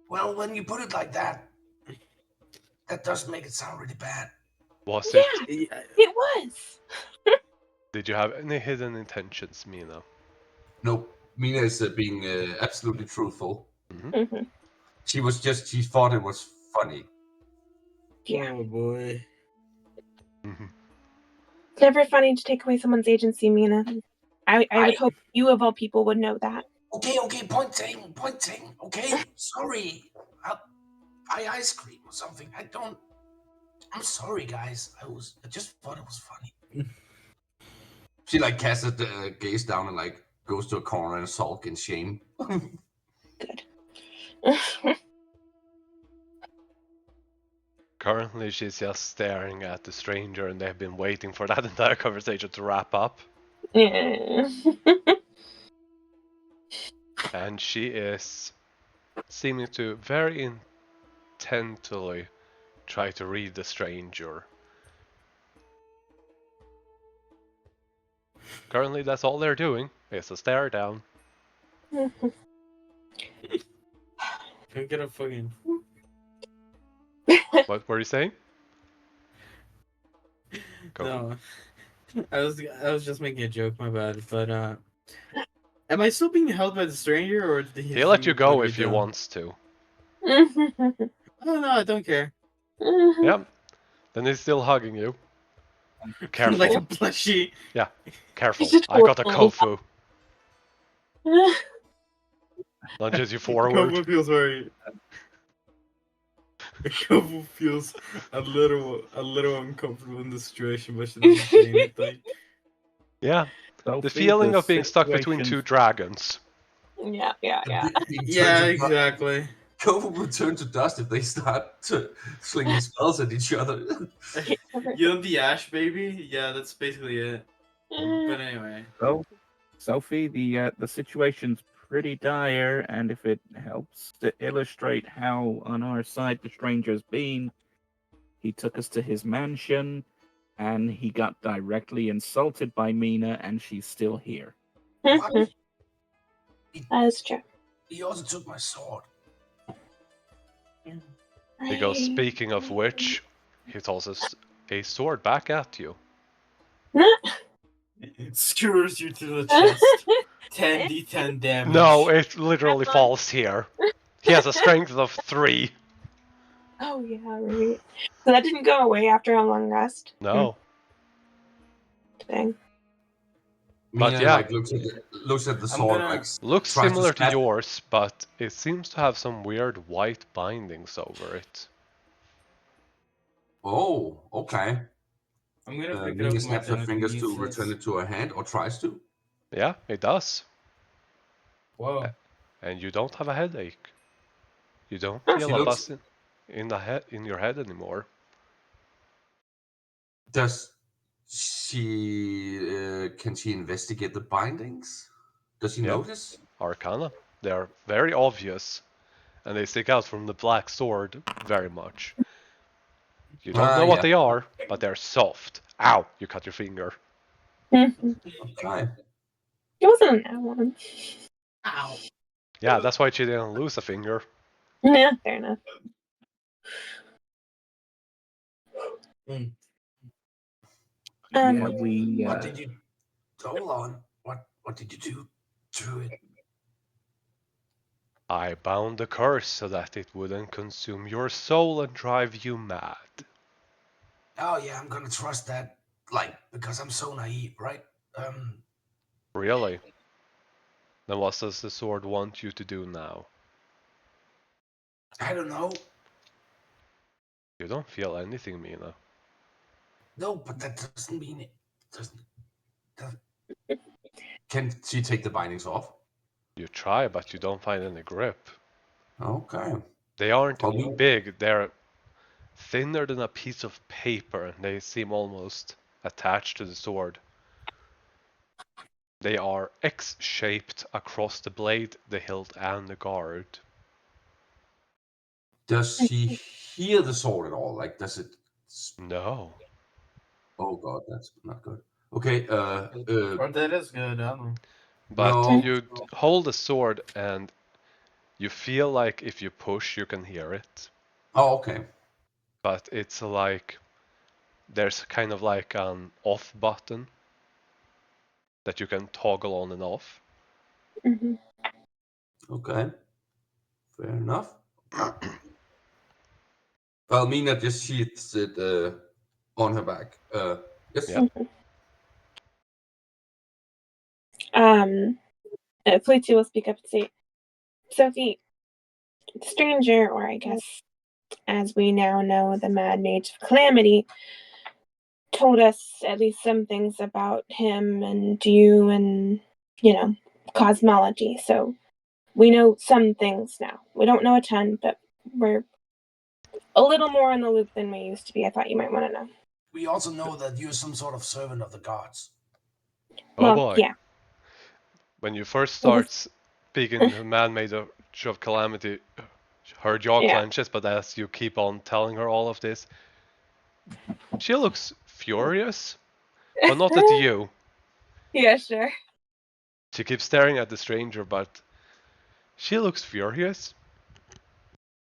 Well, when you put it like that, that does make it sound really bad. Was Yeah, it? it was. Did you have any hidden intentions, Mina? Nope. Mina is being absolutely truthful. Mm-hmm. She thought it was funny. Yeah. Oh boy. It's never funny to take away someone's agency, Mina. I would hope you of all people would know that. Okay, pointing. Okay, sorry. I'll buy ice cream or something. I'm sorry, guys. I just thought it was funny. She like casts a gaze down and like goes to a corner and sulk in shame. Good. Currently, she's just staring at the stranger, and they've been waiting for that entire conversation to wrap up. Yeah. And she is seeming to very intently try to read the stranger. Currently, that's all they're doing, is to stare down. Can we get a fucking... What were you saying? Go. No. I was just making a joke, my bad. But am I still being held by the stranger, or did He'll let you go if he wants to. Oh no, I don't care. Yeah. Then he's still hugging you. Careful. Like a plushie. Yeah. Careful. I got a kofu. Nudges you forward. Kofu feels very... Kofu feels a little uncomfortable in the situation, but she doesn't say anything. Yeah. Sophie, The feeling the of being stuck between situation- two dragons. Yeah. Yeah, exactly. Kofu will turn to dust if they start slinging spells at each other. You know the ash baby? Yeah, that's basically it. But anyway. So, Sophie, the situation's pretty dire, and if it helps to illustrate how on our side the stranger's been, he took us to his mansion, and he got directly insulted by Mina, and she's still here. What? That's true. He also took my sword. He goes, speaking of which, he tosses a sword back at you. It skewers you to the chest. 10d10 damage. No, it literally falls here. He has a strength of 3. Oh yeah, right. So that didn't go away after a long rest. No. Dang. But Mina yeah. like looks at the sword gonna- like Looks tries similar to stab- yours, but it seems to have some weird white bindings over it. Oh, okay. I'm gonna pick it Mina up with my snaps her fingers to telekinesis. return it to her hand, or tries to. Yeah, it does. Whoa. And you don't have a headache. You don't Oh. feel She a looks- buzz in your head anymore. Does she can she investigate the bindings? Does she Yeah. notice? Arcana. They are very obvious, and they stick out from the black sword very much. You don't know what Yeah. they are, but they're soft. Ow! You cut your finger. Okay. It wasn't that one. Ow. Yeah, that's why she didn't lose a finger. Yeah, fair enough. Yeah, we. What did you? Hold on. What did you do to it? I bound the curse so that it wouldn't consume your soul and drive you mad. Oh yeah, I'm gonna trust that. Like because I'm so naive, right? Really? Then what does the sword want you to do now? I don't know. You don't feel anything, Mina. No, but that doesn't mean it. Doesn't. Can she take the bindings off? You try, but you don't find any grip. Okay. They aren't Probably. big, they're thinner than a piece of paper, and they seem almost attached to the sword. They are X-shaped across the blade, the hilt, and the guard. Does she hear the sword at all? Like, does it? No. Oh god, that's not good. Okay. Or that is good, I don't know. But No. you hold the sword, and You feel like if you push, you can hear it, Oh, okay. but it's like there's kind of like an off button that you can toggle on and off. Hmm. Okay. Fair enough. Well, Mina just sheets it on her back. Yes. Yeah. Fleetzy will speak up and say, Sophie, the stranger, or I guess, as we now know, the Mad Mage of Calamity, told us at least some things about him and you and, cosmology. So we know some things now. We don't know a ton, but we're a little more in the loop than we used to be. I thought you might want to know. We also know that you're some sort of servant of the gods. Oh Well, boy. yeah. When you first start speaking to Man-Made of Calamity, her jaw Yeah. clenches, but as you keep on telling her all of this, she looks furious, but not at you. Yeah, sure. She keeps staring at the stranger, but she looks furious.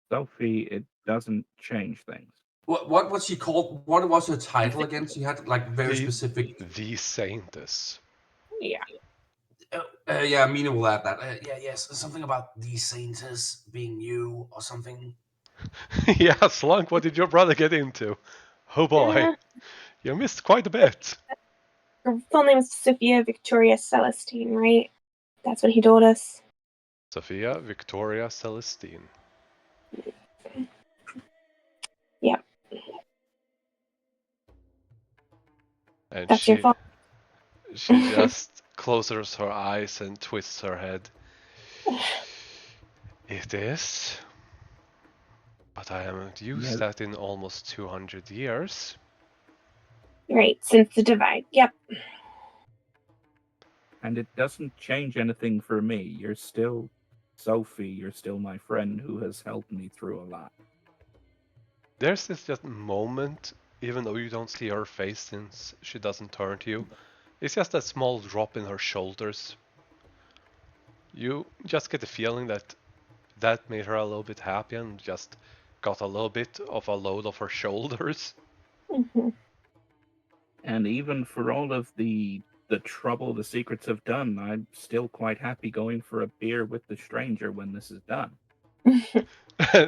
Sophie, it doesn't change things. What was she called? What was her title again? She had like very specific. The Saintess. Yeah. Yeah, Mina will add that. Yes, something about the saintess being you or something. Yeah, Slunk, what did your brother get into? Oh boy, you missed quite a bit. Her full name is Sophia Victoria Celestine, right? That's what he told us. Sophia Victoria Celestine. Yeah. And That's your fault. she just closes her eyes and twists her head. It is. But I haven't used that in almost 200 years. Right, since the divide. Yep. And it doesn't change anything for me. You're still Sophie. You're still my friend who has helped me through a lot. There's this just moment, even though you don't see her face since she doesn't turn to you. It's just a small drop in her shoulders. You just get the feeling that that made her a little bit happy and just got a little bit of a load off her shoulders. Mm-hmm. And even for all of the trouble the secrets have done, I'm still quite happy going for a beer with the stranger when this is done.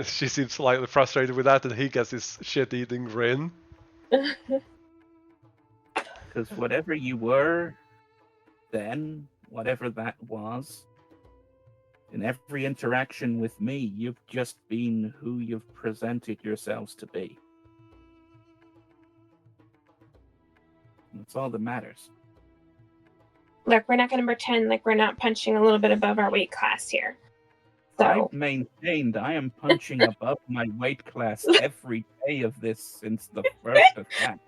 She seems slightly frustrated with that, and he gets his shit-eating grin. Because whatever you were then, whatever that was, in every interaction with me, you've just been who you've presented yourselves to be. That's all that matters. Look, we're not going to pretend like we're not punching a little bit above our weight class here. So I've maintained I am punching above my weight class every day of this since the first attack.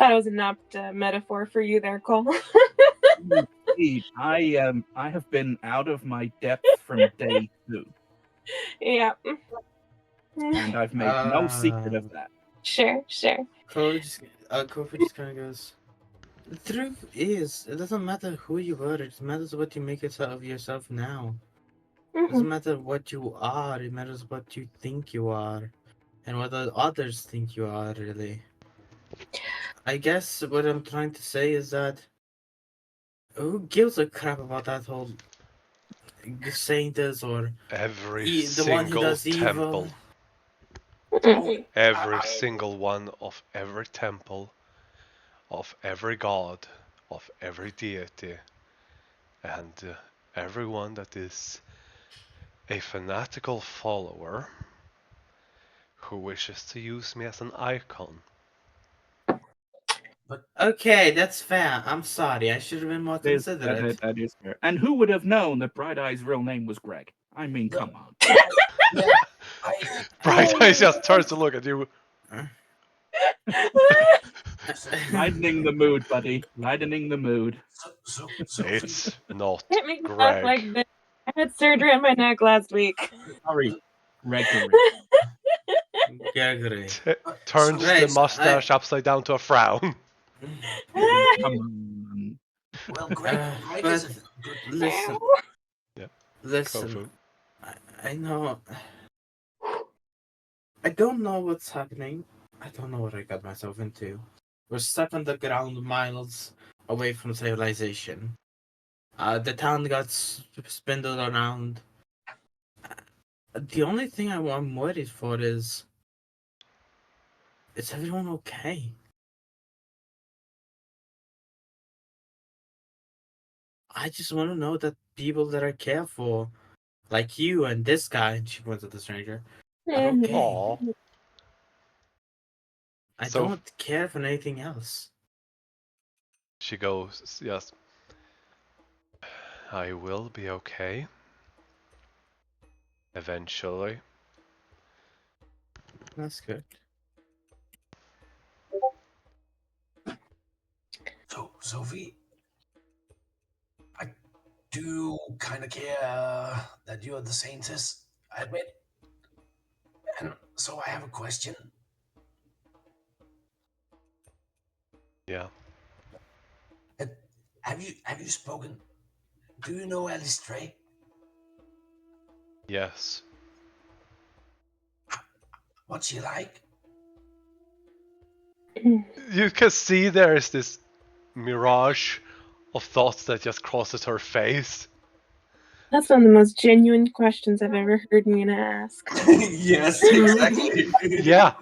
that was an apt metaphor for you there, Cole. Indeed, I have been out of my depth from day 2. Yeah. And I've made no secret of that. Sure. Kofi just kind of goes, the truth is, it doesn't matter who you were, it matters what you make of yourself now. It doesn't matter what you are, it matters what you think you are. And what others think you are, really. I guess what I'm trying to say is that who gives a crap about that whole saintess or Every the one who single does temple. evil? Every single one of every temple, of every god, of every deity, and everyone that is a fanatical follower who wishes to use me as an icon. Okay, that's fair. I'm sorry. I should have been more considerate. That is fair. And who would have known that Bright Eye's real name was Greg? I mean, come on. Yeah, Bright Eyes just turns to look at you. Lightening the mood, buddy. Lightening the mood. So It's not Can't make me laugh like Greg. this. I had surgery on my neck last week. Sorry, Gregory. Gregory. Turns the mustache upside down to a frown. Come on. well, Greg But is a good listen. Yeah. Listen. Kofu. I know. I don't know what's happening. I don't know what I got myself into. We're stuck on the ground miles away from civilization. The town got spindled around. The only thing I'm worried for is everyone okay? I just want to know that people that I care for, like you and this guy, and she points at the stranger, are okay. Aw. I So don't care for anything else. she goes, yes, I will be okay. Eventually. That's good. So, Sophie, I do kind of care that you're the saintess, I admit. And so I have a question. Yeah. Have you spoken? Do you know Alice Stray? Yes. What's she like? You can see there is this mirage of thoughts that just crosses her face. That's one of the most genuine questions I've ever heard Mina ask. Yes, exactly. Yeah.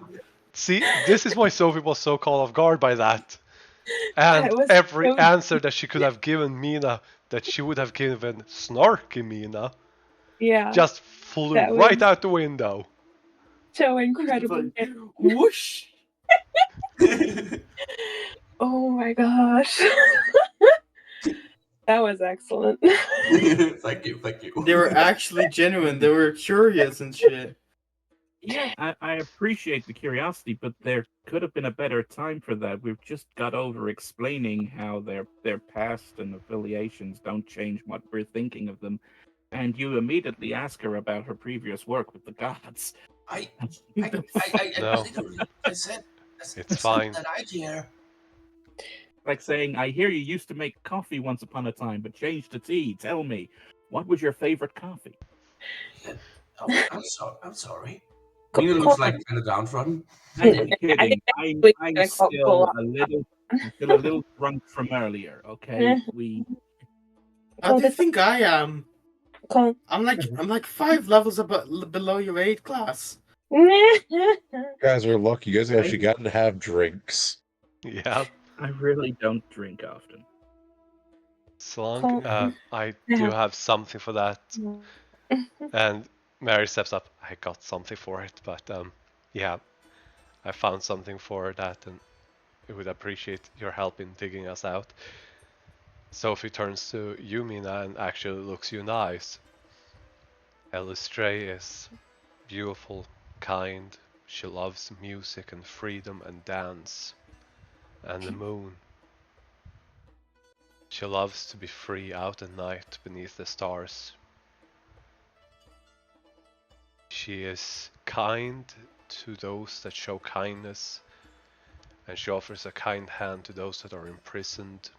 See, this is why Sophie was so caught off guard by that. And That was every so- answer that she could have given Mina, that she would have given snarky Mina, Yeah, just flew that right was- out the window. so incredible. Like, whoosh. Oh my gosh. That was excellent. Thank you. They were actually genuine. They were curious and shit. Yeah, I appreciate the curiosity, but there could have been a better time for that. We've just got over explaining how their past and affiliations don't change what we're thinking of them, and you immediately ask her about her previous work with the gods. I No. literally, I said, It's fine. that I care. Like saying, I hear you used to make coffee once upon a time, but changed to tea. Tell me, what was your favorite coffee? Oh, I'm sorry. Mina looks like kind of downtrodden. I'm kidding. I'm gonna call still Cole a little drunk from earlier. Okay, we. How do you think I am? Cole. I'm like 5 levels below your 8 class. You guys are lucky. You guys actually got to have drinks. Yeah. I really don't drink often. Slunk, I do have something for that. And Mary steps up. I got something for it, but yeah, I found something for that, and we would appreciate your help in digging us out. Sophie turns to you, Mina, and actually looks you in the eyes. Stray is beautiful, kind. She loves music and freedom and dance, and the moon. She loves to be free out at night beneath the stars. She is kind to those that show kindness, and she offers a kind hand to those that are imprisoned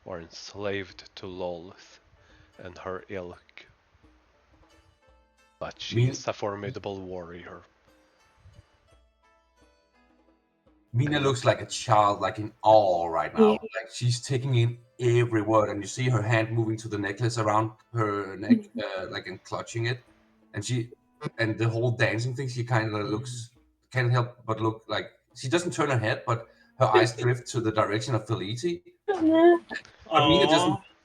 or enslaved to Lolth and her ilk. But she is a formidable warrior. Mina looks like a child, like in awe right now. Yeah. Like she's taking in every word, and you see her hand moving to the necklace around her neck, like and clutching it, and the whole dancing thing. She kind of can't help but look like she doesn't turn her head, but her eyes drift to the direction of Feliti. But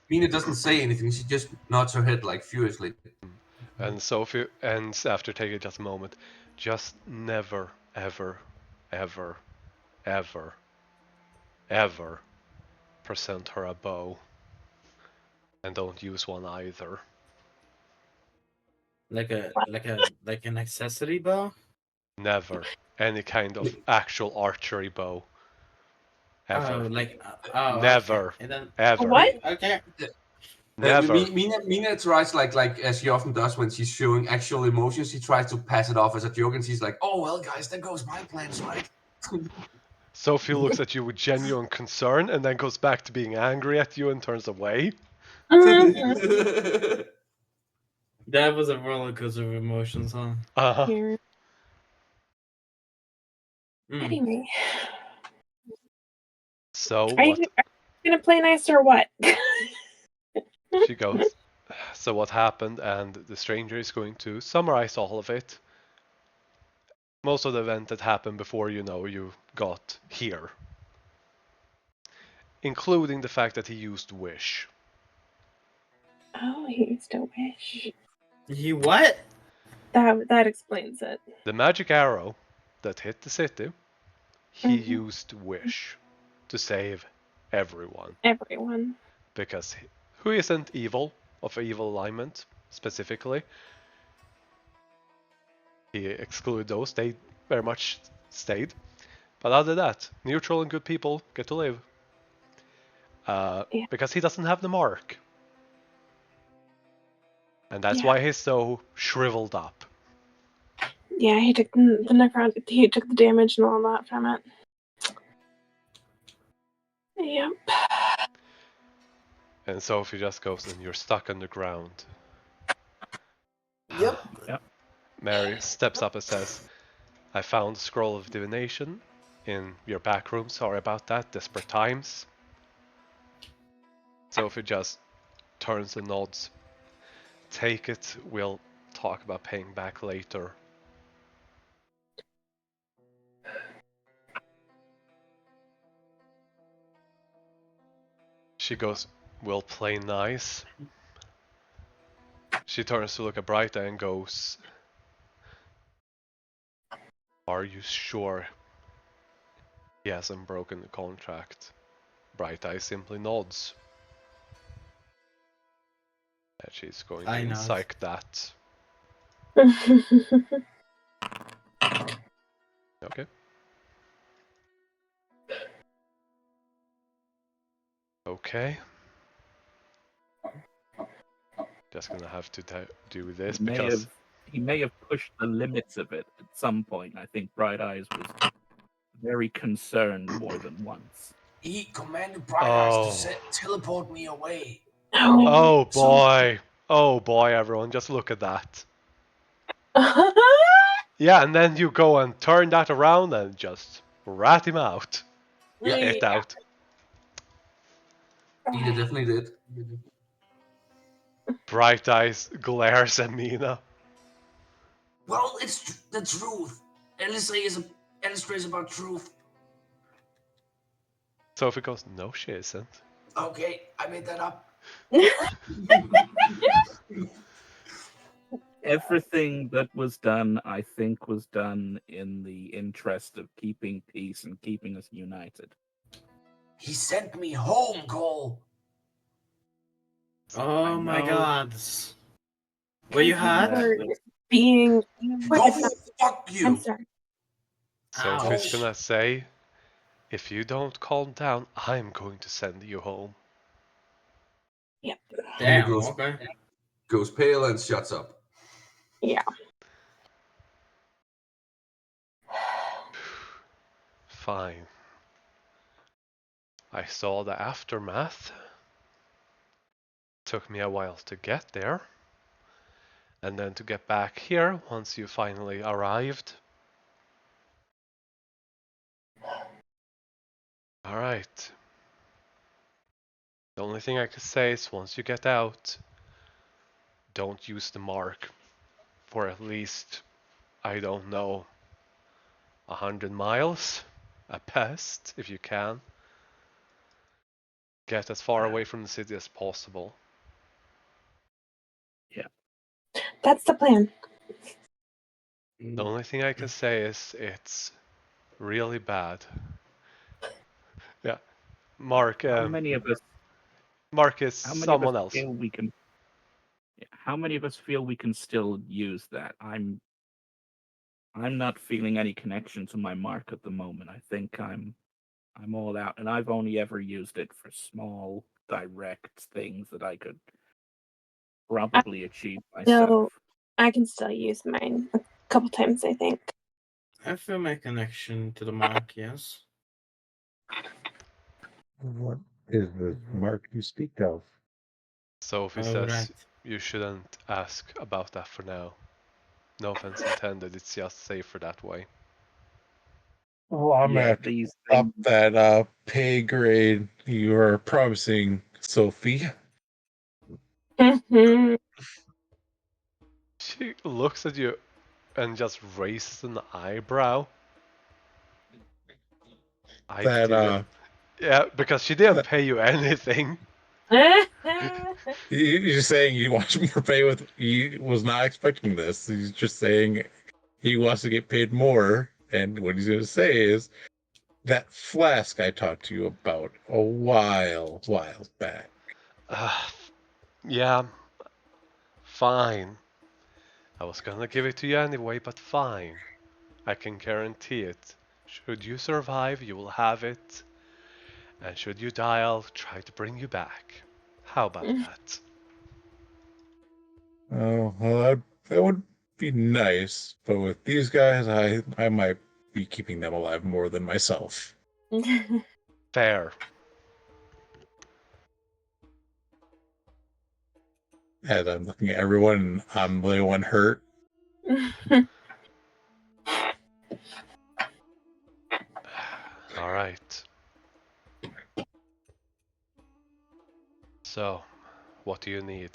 Mina doesn't say anything. She just nods her head like furiously. And Sophie ends after taking just a moment. Just never, ever, ever, ever, ever present her a bow. And don't use one either. Like an accessory bow? Never. Any kind of actual archery bow. Ever. Okay. Never. And then, Ever. What? Okay. Never. Mina tries like as she often does when she's showing actual emotions. She tries to pass it off as a joke, and she's like, Oh well, guys, there goes my plans, right? Sophie looks at you with genuine concern and then goes back to being angry at you and turns away. That was a roller coaster of emotions, huh? Here. Mm. Anyway, So are what? you gonna play nice or what? She goes. So what happened? And the stranger is going to summarize all of it. Most of the event that happened before you got here, including the fact that he used wish. Oh, he used to wish. He what? That explains it. The magic arrow that hit the city, he used wish to save everyone. Everyone. Because who isn't evil, of evil alignment specifically? He excluded those, they very much stayed. But other than that, neutral and good people get to live. Because he doesn't have the mark. And that's why he's so shriveled up. Yeah, he took the necron. He took the damage and all that from it. Yep. And Sophie just goes, and you're stuck underground. Yep. Mary steps up and says, I found the scroll of divination in your back room. Sorry about that. Desperate times. Sophie just turns and nods. Take it. We'll talk about paying back later. She goes, we'll play nice. She turns to look at Bright Eye and goes, are you sure he hasn't broken the contract? Bright Eye simply nods. And she's going to insight that. Okay. Okay. Just gonna have to do this because he may have pushed the limits of it at some point. I think Bright Eyes was very concerned more than once. He commanded Bright Eyes to teleport me away. Oh boy. Oh boy, everyone, just look at that. Yeah, and then you go and turn that around and just rat him out. Yeah. It out. He definitely did. Bright Eyes glares at Mina. Well, it's the truth. Alistair is about truth. Sophie goes, no she isn't. Okay, I made that up. Everything that was done, I think, was done in the interest of keeping peace and keeping us united. He sent me home, Cole. Oh my god. Were you hurt? Being. Go fuck you. I'm sorry. Sophie's gonna say, if you don't calm down, I'm going to send you home. Yep. Damn, goes pale and shuts up. Yeah. Fine. I saw the aftermath. Took me a while to get there. And then to get back here once you finally arrived. Alright. The only thing I can say is once you get out, don't use the mark for at least, I don't know, 100 miles at best, if you can. Get as far away from the city as possible. Yeah. That's the plan. The only thing I can say is it's really bad. Yeah. Mark, how many of us? Mark is someone else. How many of us feel we can still use that? I'm not feeling any connection to my mark at the moment. I think I'm all out, and I've only ever used it for small, direct things that I could probably achieve myself. So I can still use mine a couple times, I think. I feel my connection to the mark, yes. What is the mark you speak of? Sophie says you shouldn't ask about that for now. No offense intended, it's just safer that way. Well, I'm gonna Yeah, have to these up things. that pay grade you are promising, Sophie. She looks at you and just raises an eyebrow. I That didn't. Yeah, because she didn't pay you anything. you're saying you want more pay with. He was not expecting this. He's just saying he wants to get paid more, and what he's going to say is that flask I talked to you about a while back. Yeah, fine. I was gonna give it to you anyway, but fine. I can guarantee it. Should you survive, you will have it. And should you die, I'll try to bring you back. How about that? Oh, well, that would be nice, but with these guys, I might be keeping them alive more than myself. Fair. As I'm looking at everyone, and I'm the only one hurt. Alright. So, what do you need?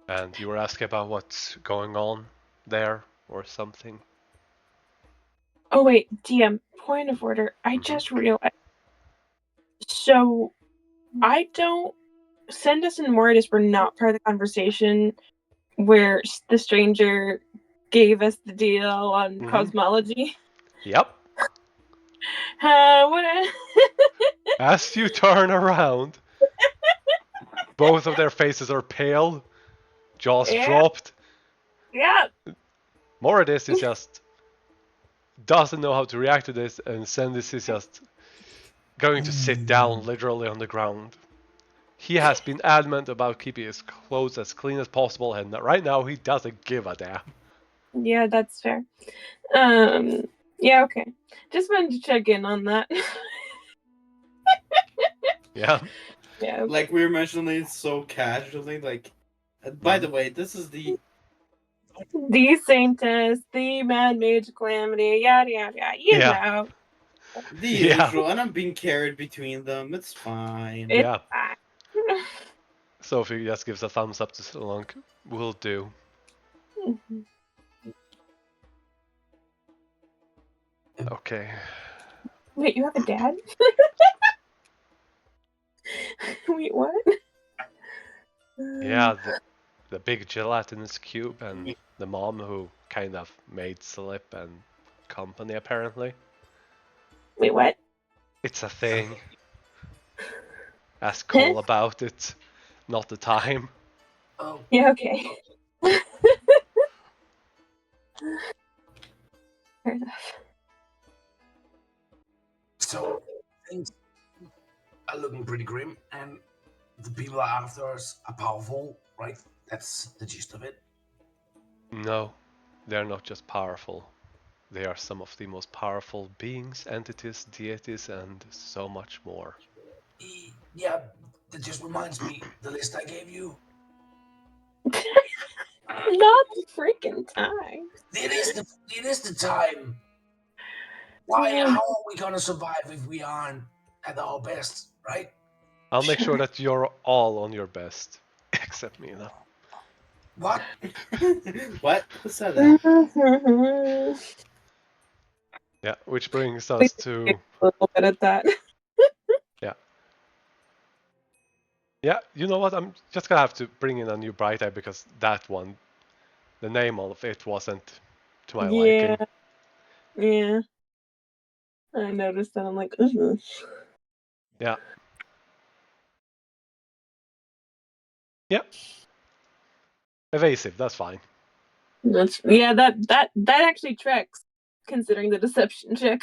And you were asking about what's going on there or something? Oh wait, DM, point of order. I just realized. So, I don't. Sendus and Mortis were not part of the conversation where the stranger gave us the deal on cosmology. Yep. What? As you turn around, both of their faces are pale, jaws dropped. Yeah. Moradis is just doesn't know how to react to this, and Sendis is just going to sit down literally on the ground. He has been adamant about keeping his clothes as clean as possible, and right now he doesn't give a damn. Yeah, that's fair. Yeah, okay. Just wanted to check in on that. Yeah. Yeah. Okay. Like we were mentioning it so casually, like. By the way, this is the Saintess, the Mad Mage Calamity, yada yada yada. You know. the usual, and I'm being carried between them. It's fine. It's Yeah. fine. Sophie just gives a thumbs up to Slunk. Will do. Okay. Wait, you have a dad? Wait, what? Yeah, the big gelatinous cube and the mom who kind of made Slip and company apparently. Wait, what? It's a thing. Ask Cole about it. Not the time. Oh, Yeah, okay. Fair enough. so things are looking pretty grim, and the people after us are powerful, right? That's the gist of it. No, they're not just powerful. They are some of the most powerful beings, entities, deities, and so much more. Yeah, that just reminds me the list I gave you. Not the freaking time. It is the time. Why? How are we gonna survive if we aren't at our best, right? I'll make sure that you're all on your best, except Mina. What? What? Who said that? Yeah, which brings us to a little bit at that. Yeah, you know what? I'm just gonna have to bring in a new Bright Eye because that one, the name of it wasn't to my liking. Yeah. I noticed that. I'm like, ugh. Yeah. Yep. Evasive, that's fine. That actually tracks, considering the deception check.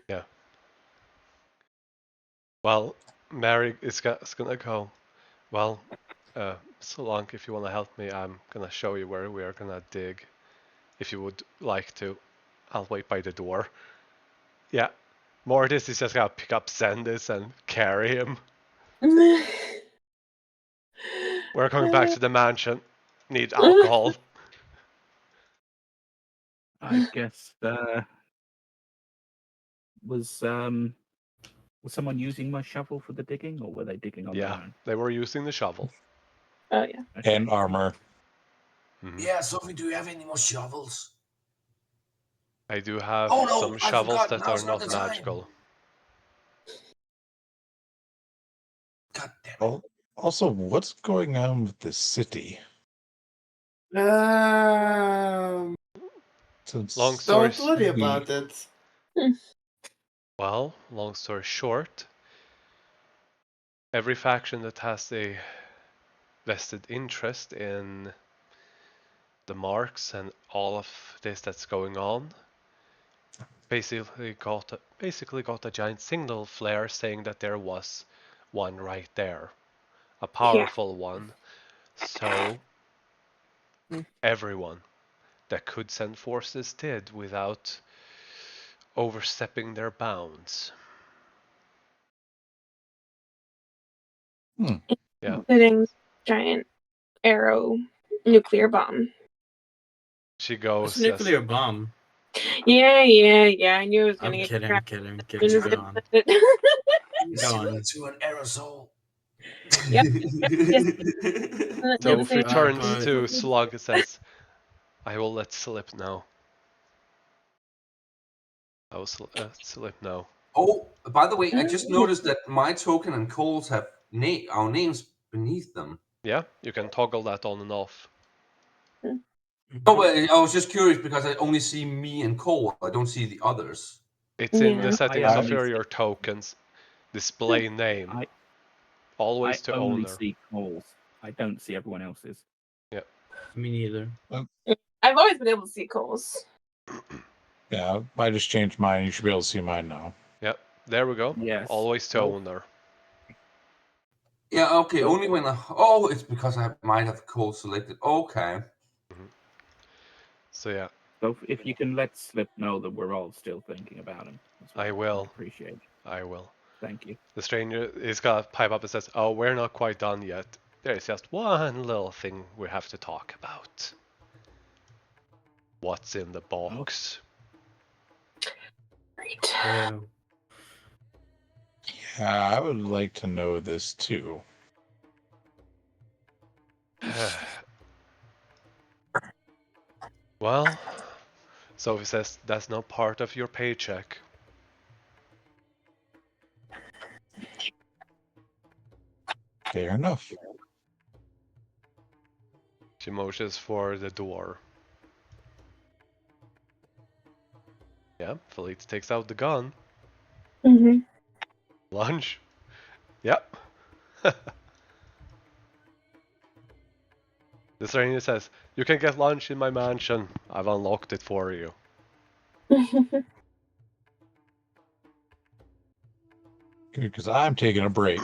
Yeah. Well, Mary is gonna go. Well, Solange, if you wanna help me, I'm gonna show you where we are gonna dig. If you would like to, I'll wait by the door. Yeah. Mortis is just gonna pick up Sandis and carry him. We're coming back to the mansion. Need alcohol. I guess was someone using my shovel for the digging, or were they digging on their Yeah, own? they were using the shovel. Oh yeah. Okay. And armor. Mhm. Yeah, Sophie, do you have any more shovels? I do have Oh no, some I shovels forgot. that Now's are not not the time. magical. God damn it. Also, what's going on with the city? Since Long story. Don't worry about it. Well, long story short, every faction that has a vested interest in the marks and all of this that's going on basically got a giant signal flare saying that there was one right there, a powerful one. So everyone that could send forces did without overstepping their bounds. Yeah. Including giant arrow nuclear bomb. She It's goes a nuclear bomb. Yeah. I knew it was gonna I'm get kidding, cracked. kidding. As Go soon on. as it- Go on. Similar to an aerosol. Yep. So Yep, if he turns but- to Slug and says, I will let slip now. I will slip now. Oh, by the way, I just noticed that my token and Cole's have our names beneath them. Yeah, you can toggle that on and off. No, but I was just curious because I only see me and Cole. I don't see the others. It's in Yeah. the I settings of only your tokens. Display name. I Always to only owner. see Cole's. I don't see everyone else's. Me neither. I've always been able to see Cole's. yeah, I just changed mine. You should be able to see mine now. Yep, there we go. Yes. Always to Oh. owner. Yeah, okay. Only when it's because I might have Cole selected. Okay. So yeah, So if you can let Slip know that we're all still thinking about him. I will. Appreciate it. I will. Thank you. The stranger is gonna pipe up and says, oh, we're not quite done yet. There's just one little thing we have to talk about. What's in the box? Great. Yeah. Yeah, I would like to know this too. Well, Sophie says that's not part of your paycheck. Fair enough. She motions for the door. Yeah, Felice takes out the gun. Mm-hmm. Lunch. Yep. The stranger says, you can get lunch in my mansion. I've unlocked it for you. Good, because I'm taking a break.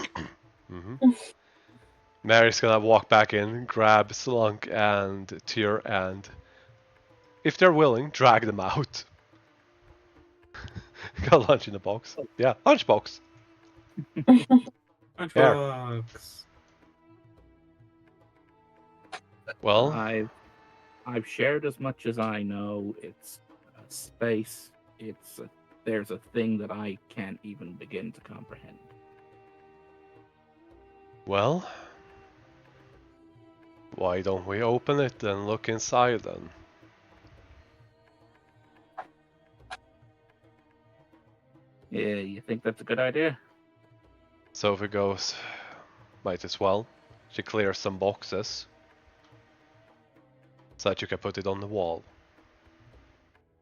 Mary's gonna walk back in, grab Slunk and Tyr, and if they're willing, drag them out. Got lunch in the box. Yeah, lunchbox. Lunchbox. Well, I've shared as much as I know. It's a space. There's a thing that I can't even begin to comprehend. well, why don't we open it and look inside then? Yeah, you think that's a good idea? Sophie goes, might as well. She clears some boxes so that you can put it on the wall.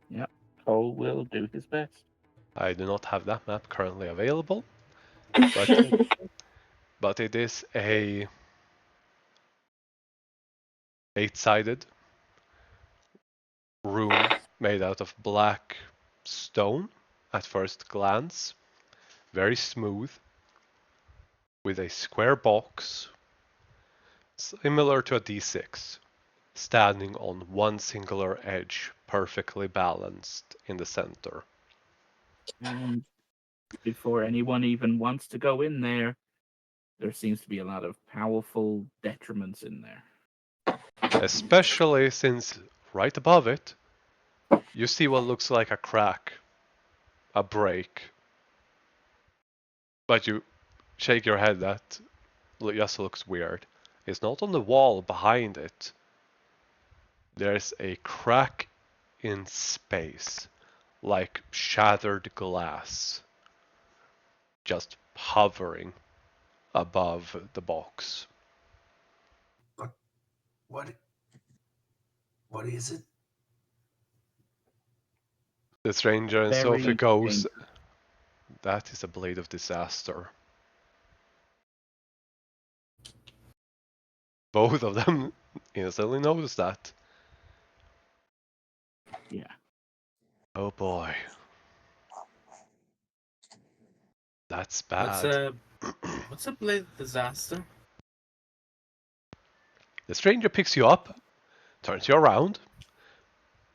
Yep. Cole will do his best. I do not have that map currently available, but it is a 8-sided room made out of black stone at first glance, very smooth, with a square box similar to a D6 standing on one singular edge, perfectly balanced in the center. And before anyone even wants to go in there, there seems to be a lot of powerful detriments in there. Especially since right above it, you see what looks like a crack, a break. But you shake your head, that just looks weird. It's not on the wall behind it. There's a crack in space, like shattered glass, just hovering above the box. But what is it? The stranger and Very Sophie goes, dangerous. that is a blade of disaster. Both of them instantly notice that. Yeah. Oh boy. That's bad. What's a blade disaster? The stranger picks you up, turns you around.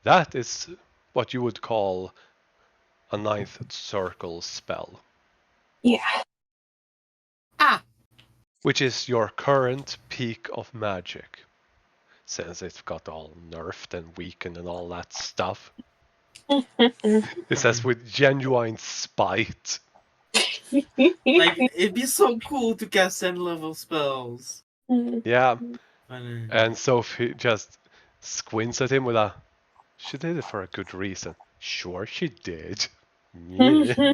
That is what you would call a ninth circle spell. Yeah. Which is your current peak of magic. Since it's got all nerfed and weakened and all that stuff. It says with genuine spite. Like, it'd be so cool to cast 10 level spells. Yeah, And and Sophie just squints at him with a, she did it for a good reason. Sure she did. Yeah.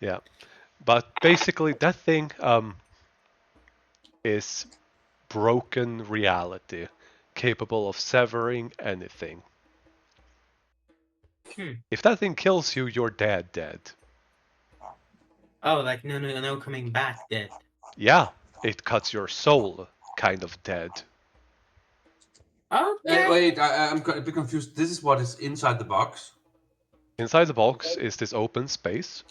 Yeah. But basically that thing is broken reality, capable of severing anything. If that thing kills you, you're dead. Oh, like no coming back dead. Yeah, it cuts your soul, kind of dead. Okay. Wait, I'm a bit confused. This is what is inside the box. Inside the box is this open space.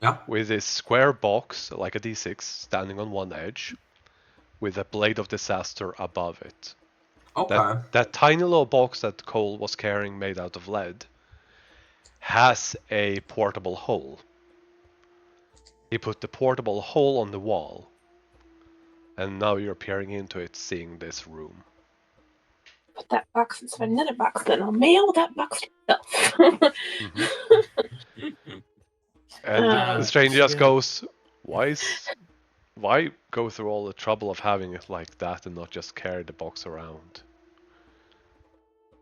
Yeah. With this square box, like a D6, standing on one edge, with a blade of disaster above it. Okay. That tiny little box that Cole was carrying, made out of lead, has a portable hole. He put the portable hole on the wall, and now you're peering into it, seeing this room. Put that box inside another box, then I'll mail that box to myself. And the stranger just yeah. goes, why go through all the trouble of having it like that and not just carry the box around?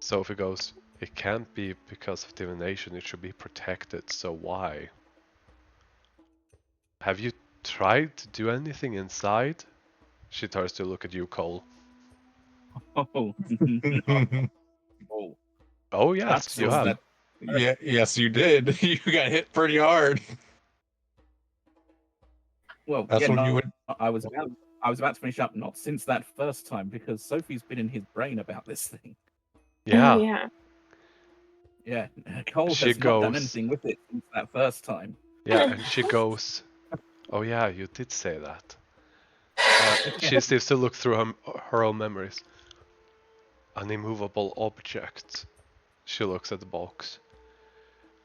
Sophie goes, it can't be because of divination, it should be protected, so why? Have you tried to do anything inside? She turns to look at you, Cole. Oh. Oh. Oh yes, That's you have. that. Yeah, yes, you did. You got hit pretty hard. Well, That's yeah, when no, you went. I was about to finish up, not since that first time, because Sophie's been in his brain about this thing. Yeah. Yeah. Yeah, Cole She has not done goes- anything with it since that first time. Yeah, and she goes, oh yeah, you did say that. She seems to look through her own memories. An immovable object. She looks at the box.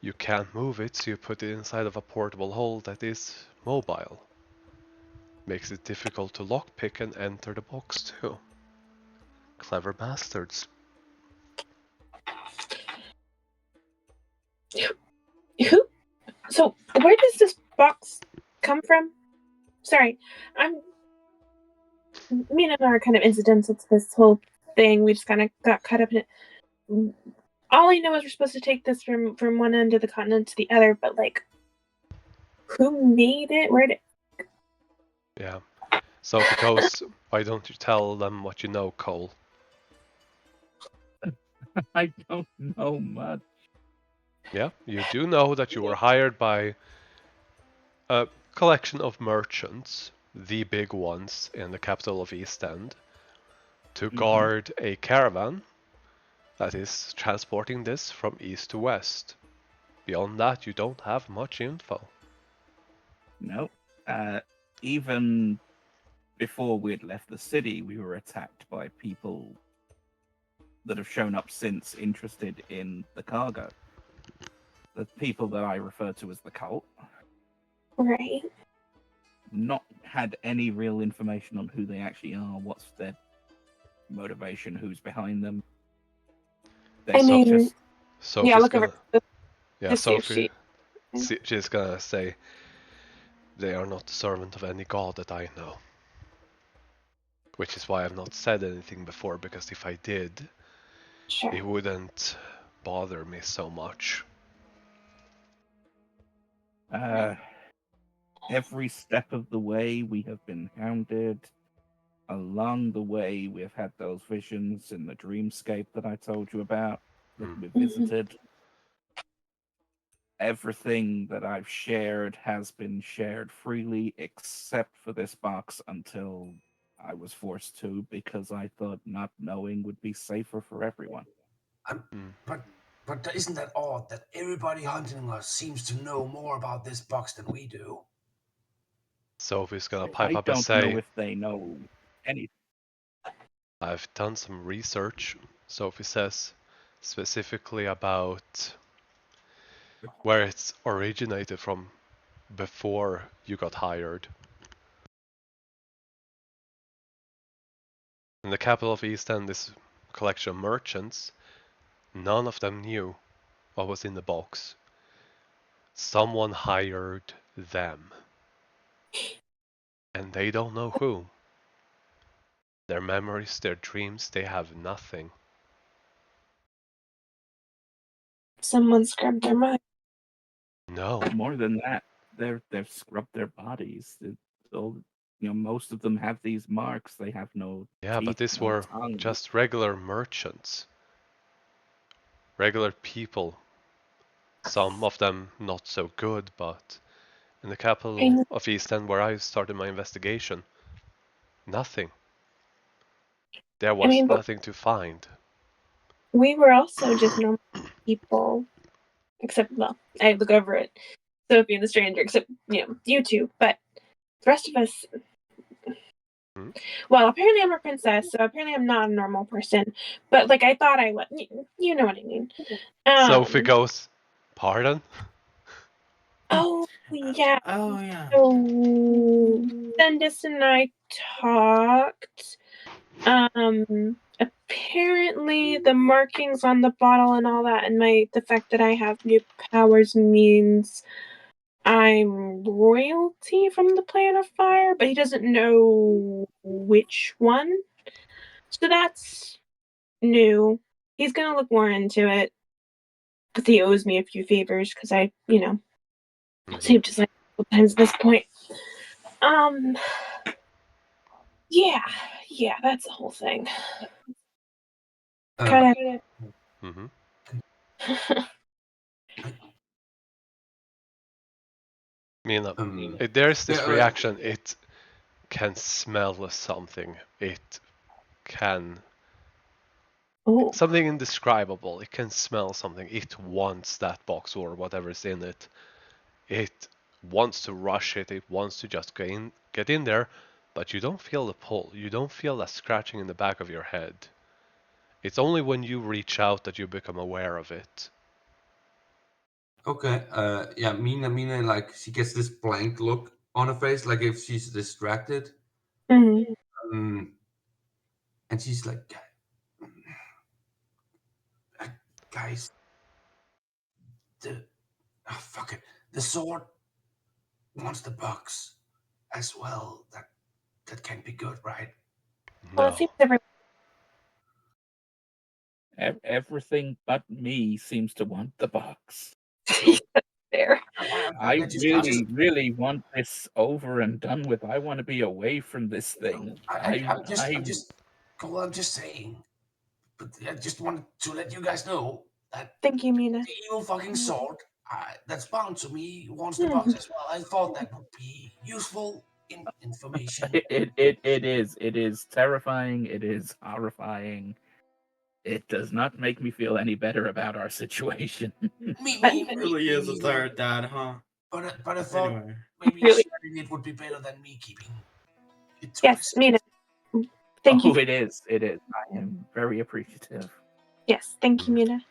You can't move it, so you put it inside of a portable hole that is mobile. Makes it difficult to lockpick and enter the box too. Clever bastards. Who? So, where does this box come from? Sorry, me and Anna are kind of incidental to this whole thing. We just kind of got caught up in it. All I know is we're supposed to take this from one end of the continent to the other, but like, who made it? Where did? Yeah. Sophie goes, why don't you tell them what you know, Cole? I don't know much. Yeah, you do know that you were hired by a collection of merchants, the big ones in the capital of East End, to guard a caravan that is transporting this from east to west. Beyond that, you don't have much info. No. Even before we'd left the city, we were attacked by people that have shown up since interested in the cargo. The people that I refer to as the cult. Right. not had any real information on who they actually are, what's their motivation, who's behind them. I mean, just... Sophie's yeah, look gonna, over to yeah, see if Sophie, she. she's gonna say, they are not the servant of any god that I know. Which is why I've not said anything before, because if I did, Sure. it wouldn't bother me so much. Every step of the way we have been hounded. Along the way, we have had those visions in the dreamscape that I told you about, that we visited. Everything that I've shared has been shared freely, except for this box, until I was forced to, because I thought not knowing would be safer for everyone. But isn't that odd that everybody hunting us seems to know more about this box than we do? Sophie's gonna pipe I up and don't say, know if they know anything. I've done some research, Sophie says, specifically about where it's originated from before you got hired. In the capital of East End, this collection of merchants, none of them knew what was in the box. Someone hired them. And they don't know who. Their memories, their dreams, they have nothing. Someone scrubbed their mind. No. More than that, they've scrubbed their bodies. Most of them have these marks. They have no Yeah, teeth, but these no were tongue. just regular merchants. Regular people. Some of them not so good, but in the capital of East End where I started my investigation, nothing. There was nothing to find. We were also just normal people. Except, well, I look over at Sophie and the stranger, except, you two. But the rest of us... Well, apparently I'm a princess, so apparently I'm not a normal person. But, I thought I was. You know what I mean. Sophie goes, pardon? Oh, yeah. Oh, yeah. So, Sendus and I talked. Apparently the markings on the bottle and all that, and the fact that I have new powers means I'm royalty from the Planet of Fire, but he doesn't know which one. So that's new. He's gonna look more into it. Because he owes me a few favors, because I, saved his life a couple times at this point. Yeah, that's the whole thing. Kinda. Mina, there's this reaction, it can smell something. It can... Something indescribable. It can smell something. It wants that box or whatever's in it. It wants to rush it. It wants to just get in there, but you don't feel the pull. You don't feel that scratching in the back of your head. It's only when you reach out that you become aware of it. Okay. Yeah. Mina, she gets this blank look on her face, like if she's distracted. Mm-hmm. And she's like, guys, fuck it. The sword wants the box as well. That can't be good, right? Well, it seems everything but me seems to want the box. there. I really want this over and done with. I want to be away from this thing. I'm just saying. But I just wanted to let you guys know that Thank you, Mina. the evil fucking sword that's bound to me wants the box as well. I thought that would be useful information. It is terrifying. It is horrifying. It does not make me feel any better about our situation. It really is a tired dad, huh? But I thought Anyway. maybe sharing it would be better than me keeping it to Yes, Mina. Thank you. It is. It is. I am very appreciative. Yes, thank you, Mina.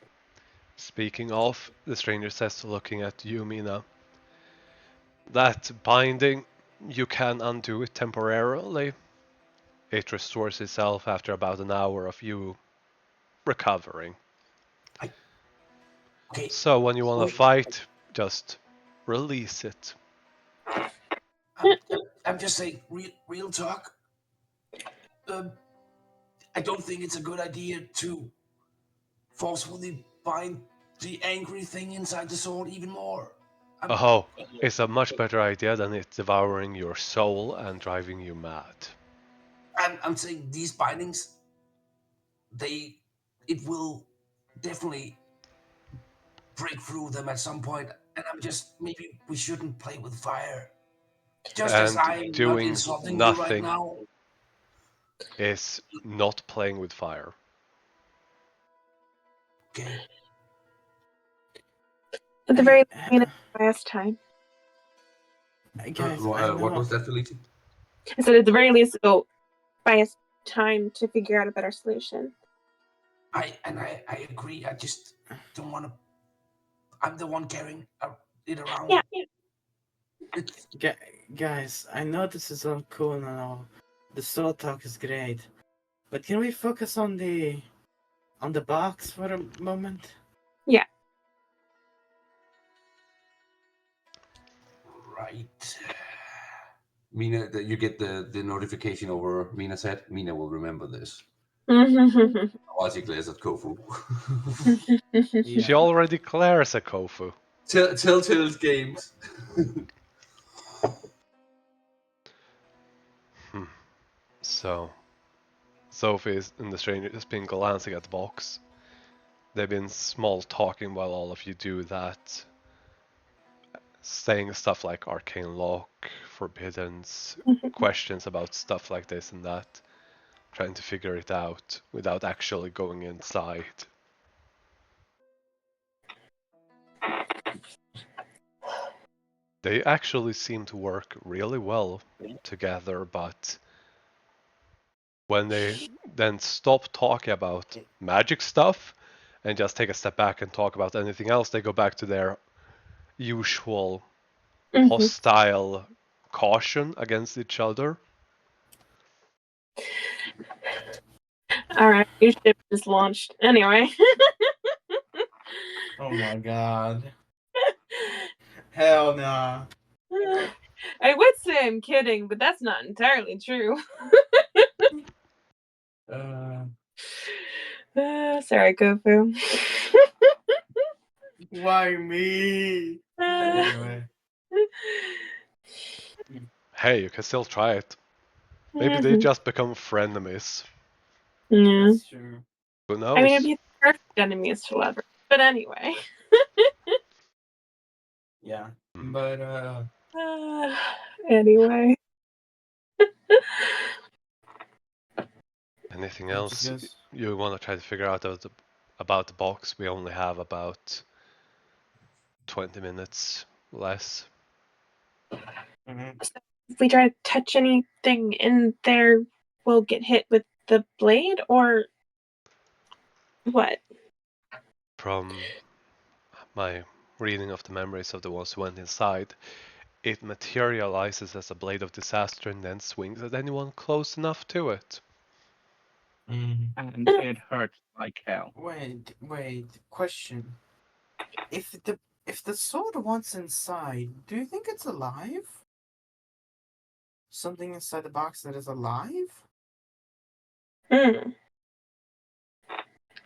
Speaking of, the stranger says, looking at you, Mina, that binding, you can undo it temporarily. It restores itself after about an hour of you recovering. Okay. So when you want to fight, just release it. I'm just saying, real talk. I don't think it's a good idea to forcefully bind the angry thing inside the sword even more. Oh, it's a much better idea than it devouring your soul and driving you mad. I'm saying these bindings, it will definitely break through them at some point, and maybe we shouldn't play with fire. Just as And I'm not doing insulting you right nothing now. is not playing with fire. Okay. At the very last time. Guys, What was that, Felicia? I said at the very least it'll buy us time to figure out a better solution. I agree. I just don't want to. I'm the one carrying it around. Yeah. Guys, I know this is all cool and all. The soul talk is great, but can we focus on the box for a moment? Yeah. Right. Mina, you get the notification over Mina's head. Mina will remember this. Otherwise, he glares at Kofu. Yeah. She already glares at Kofu. Telltale's games. So, Sophie and the stranger has been glancing at the box. They've been small talking while all of you do that. Saying stuff like arcane lock, forbiddens, questions about stuff like this and that. Trying to figure it out without actually going inside. They actually seem to work really well together, but when they then stop talking about magic stuff and just take a step back and talk about anything else, they go back to their usual hostile caution against each other. Alright, new ship just launched. Anyway. Oh my god. Hell nah. I would say I'm kidding, but that's not entirely true. Sorry, Kofu. Why me? Anyway. Hey, you can still try it. Maybe they just become frenemies. Yeah. That's true. Who knows? I mean, it'd be the perfect enemies to lever. But anyway. Yeah. But anyway. Anything else you want to try to figure out about the box? We only have about 20 minutes less. So if we try to touch anything in there, we'll get hit with the blade, or what? From my reading of the memories of the ones who went inside, it materializes as a blade of disaster and then swings at anyone close enough to it. And it hurts like hell. Wait. Question. If the sword wants inside, do you think it's alive? Something inside the box that is alive? That's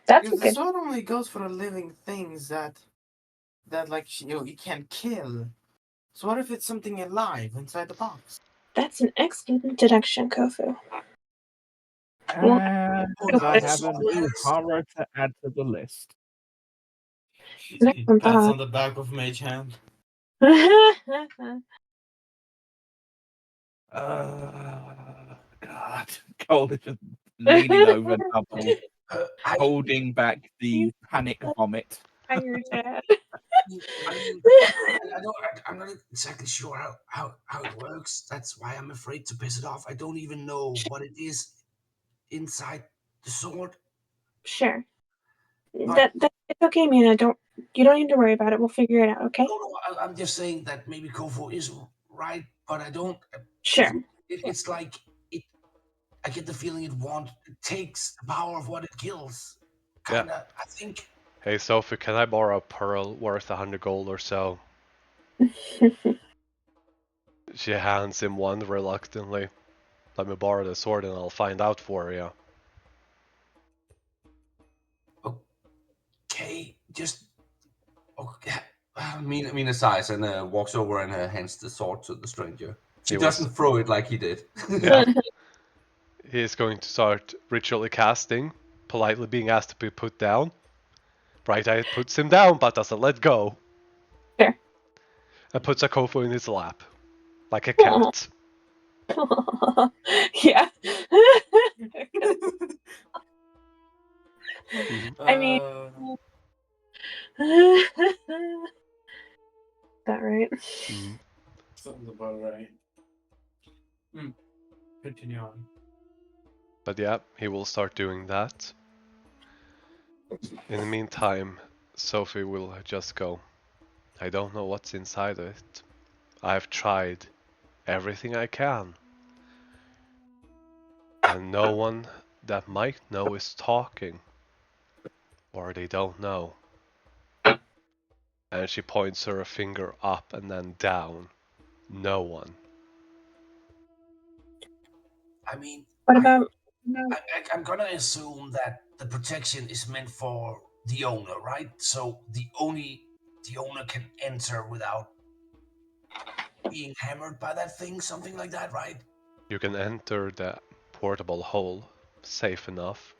because good. the sword only goes for living things that like you can't kill. So what if it's something alive inside the box? That's an excellent deduction, Kofu. And I have a new horror to add to the list. That's on the back of Mage Hand. God. Cole is just leaning over double, holding back the panic vomit. Your dad. I'm not exactly sure how it works. That's why I'm afraid to piss it off. I don't even know what it is inside the sword. Sure. It's okay, Mina. You don't need to worry about it. We'll figure it out, okay? No, I'm just saying that maybe Kofu is right. but I don't. Sure. It's like it. I get the feeling it takes the power of what it kills. Kinda. I think. Hey, Sophie, can I borrow a pearl worth 100 gold or so? She hands him one reluctantly. Let me borrow the sword and I'll find out for you. Okay, just. Okay. Mina sighs and walks over and hands the sword to the stranger. She doesn't throw it like he did. Yeah. He is going to start ritually casting, politely being asked to be put down. Bright Eye puts him down but doesn't let go. Sure. And puts a Kofu in his lap. Like a cat. Yeah. I mean, that right? Sounds about right. Continue on. But yeah, he will start doing that. In the meantime, Sophie will just go. I don't know what's inside of it. I've tried everything I can. And no one that might know is talking. Or they don't know. And she points her finger up and then down. No one. I mean, What about? I'm gonna assume that the protection is meant for the owner, right? So the owner can enter without being hammered by that thing, something like that, right? You can enter the portable hole safe enough.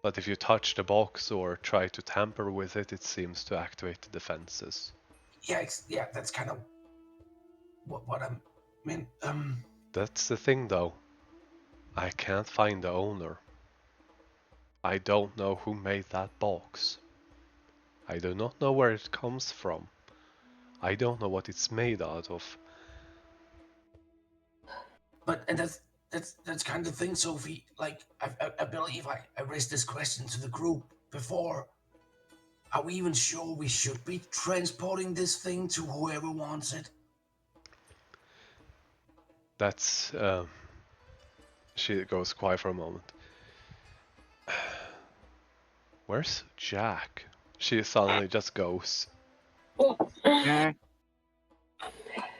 But if you touch the box or try to tamper with it, it seems to activate the defenses. Yeah, that's kind of what I meant. That's the thing though. I can't find the owner. I don't know who made that box. I do not know where it comes from. I don't know what it's made out of. And that's kind of thing, Sophie. Like I believe I raised this question to the group before. Are we even sure we should be transporting this thing to whoever wants it? That's she goes quiet for a moment. Where's Jack? She suddenly just goes.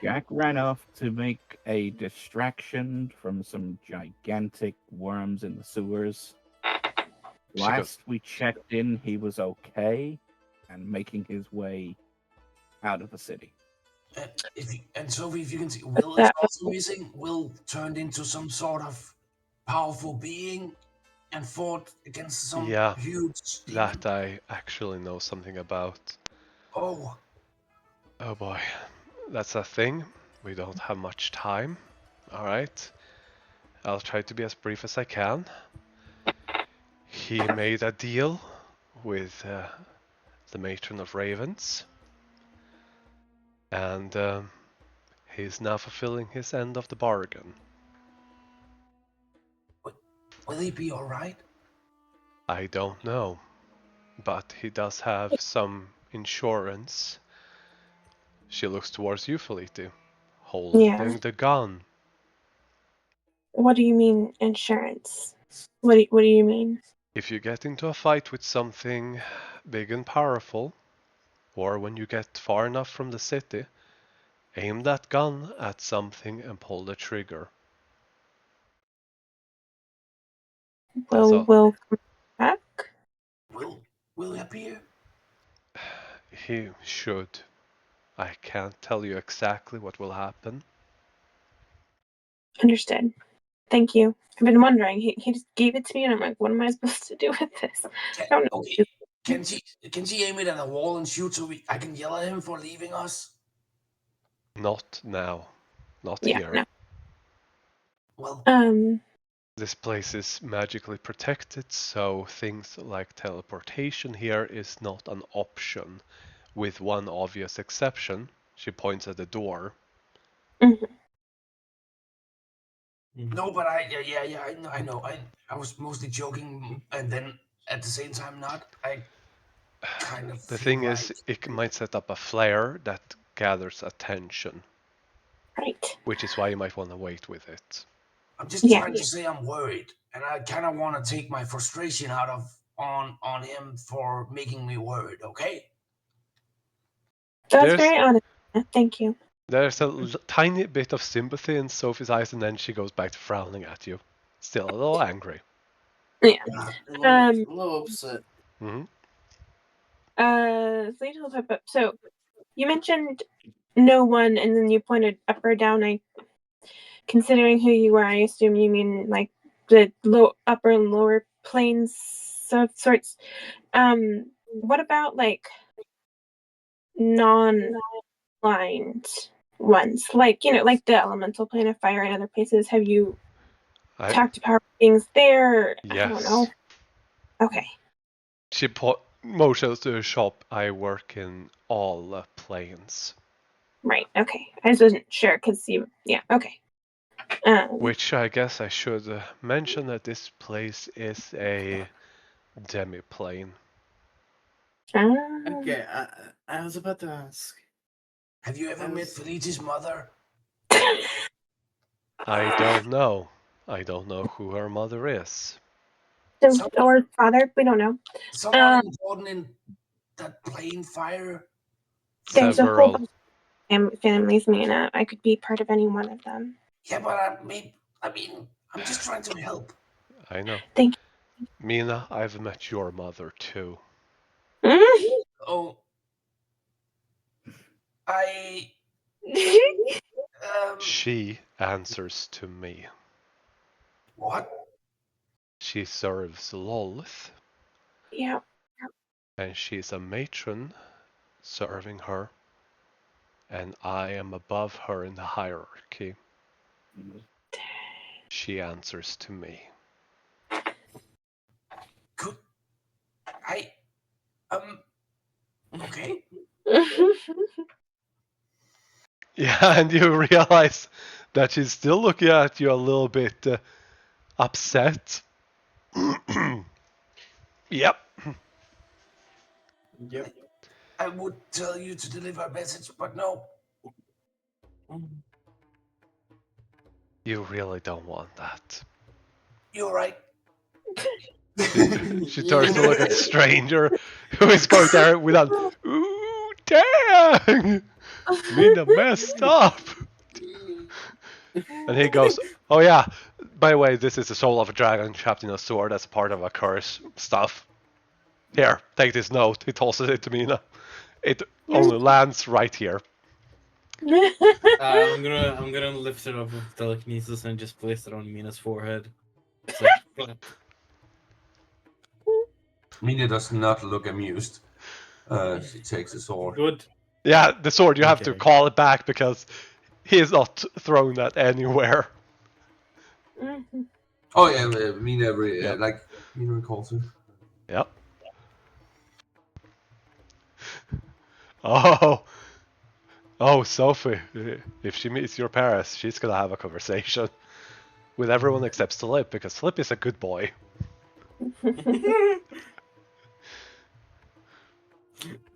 Jack ran off to make a distraction from some gigantic worms in the sewers. Last we checked in, he was okay and making his way out of the city. And Sophie, if you can see, Will is also missing. Will turned into some sort of powerful being and fought against some huge demon. That I actually know something about. Oh boy, that's a thing. We don't have much time. Alright, I'll try to be as brief as I can. He made a deal with the Matron of Ravens. And he's now fulfilling his end of the bargain. Will he be alright? I don't know. But he does have some insurance. She looks towards you, Felipe, holding the gun. What do you mean insurance? What do you mean? If you get into a fight with something big and powerful, or when you get far enough from the city, aim that gun at something and pull the trigger. Will come back? Will he appear? He should. I can't tell you exactly what will happen. Understood. Thank you. I've been wondering. He just gave it to me, and I'm like, what am I supposed to do with this? I don't know. Okay. Can she aim it at a wall and shoot so I can yell at him for leaving us? Not now. Not here. No. Well, this place is magically protected, so things like teleportation here is not an option, with one obvious exception. She points at the door. No, but I know. I was mostly joking, and then at the same time not. I kind of The feel thing like is, it might set up a flare that gathers attention. Right. which is why you might want to wait with it. I'm just Yeah. trying to say I'm worried, and I kind of want to take my frustration out of on him for making me worried. Okay. That's There's- very honest. Thank you. There's a tiny bit of sympathy in Sophie's eyes, and then she goes back to frowning at you. Still a little angry. Yeah. A little upset. Mm-hmm. So you mentioned no one, and then you pointed up or down. Considering who you are, I assume you mean like the upper and lower planes sorts. What about like non-blind ones, like like the elemental plane of fire and other places? Have you talked to power beings there? Yes. I don't know. Okay. She motions to a shop. I work in all planes. Right. Okay. I just wasn't sure because yeah. Okay. Which I guess I should mention that this place is a demi-plane. Okay, I was about to ask. Have you ever met Felicity's mother? I don't know. I don't know who her mother is. Or father, we don't know. Someone important in that plane fire? There's Several. a whole families, Mina. I could be part of any one of them. Yeah, but I'm just trying to help. I know. Thank you. Mina, I've met your mother too. Oh, She answers to me. What? She serves Lolth. Yeah. And she's a matron serving her. And I am above her in the hierarchy. She answers to me. Good. Okay. Yeah, and you realize that she's still looking at you a little bit upset. Yep. Yep. I would tell you to deliver a message, but no. You really don't want that. You're right. She turns to look at the stranger who is going there without, ooh, dang! Mina messed up! And he goes, oh yeah, by the way, this is the soul of a dragon trapped in a sword as part of a curse stuff. Here, take this note. He tosses it to Mina. It only lands right here. I'm gonna lift it up with telekinesis and just place it on Mina's forehead. It's like, Mina does not look amused. She takes a sword. Good. Yeah, the sword, you have to call it back because he is not throwing that anywhere. Oh yeah, Mina Mina recalls it. Yep. Oh, Sophie, if she meets your parents, she's gonna have a conversation with everyone except Slip, because Slip is a good boy.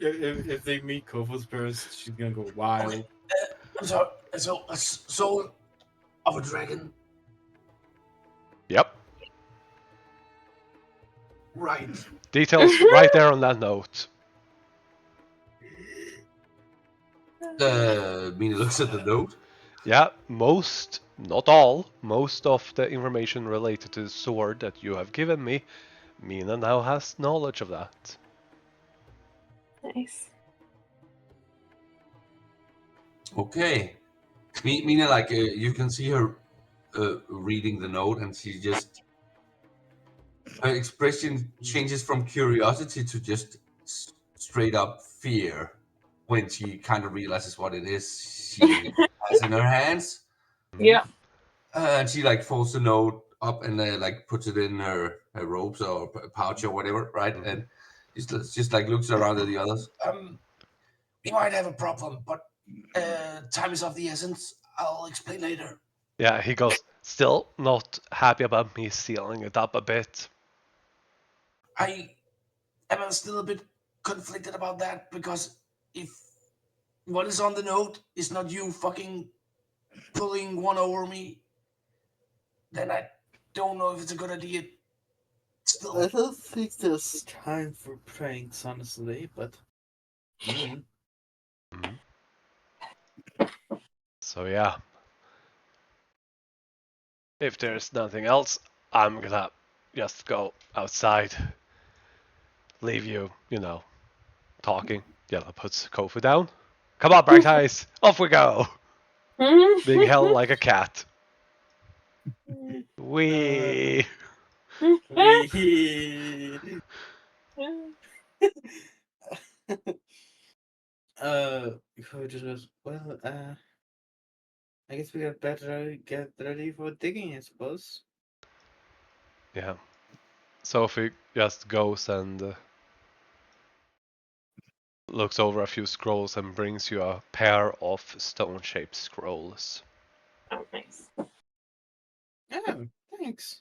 If they meet Kofo's parents, she's gonna go wild. Okay. I'm sorry. So, a soul of a dragon. Yep. Right. Details right there on that note. Mina looks at the note. Yeah, most, not all, most of the information related to the sword that you have given me, Mina now has knowledge of that. Nice. Okay. Mina, you can see her reading the note, and she just her expression changes from curiosity to just straight up fear when she kind of realizes what it is she has in her hands. Yeah. And she folds the note up and puts it in her robes or pouch or whatever, right? And just looks around at the others. We might have a problem, but time is of the essence. I'll explain later. Yeah, he goes, still not happy about me sealing it up a bit. I am still a bit conflicted about that because if what is on the note is not you fucking pulling one over me, then I don't know if it's a good idea. Still, I don't think there's time for pranks, honestly, but. Mhm. So yeah, if there's nothing else, I'm gonna just go outside, leave you, talking. Yeah, puts Kofu down. Come on, Bright Eyes, off we go. Being held like a cat. Wee. We. Who just goes, well, I guess we got better get ready for digging, I suppose. Yeah. Sophie just goes and looks over a few scrolls and brings you a pair of stone-shaped scrolls. Oh, nice. Yeah, thanks.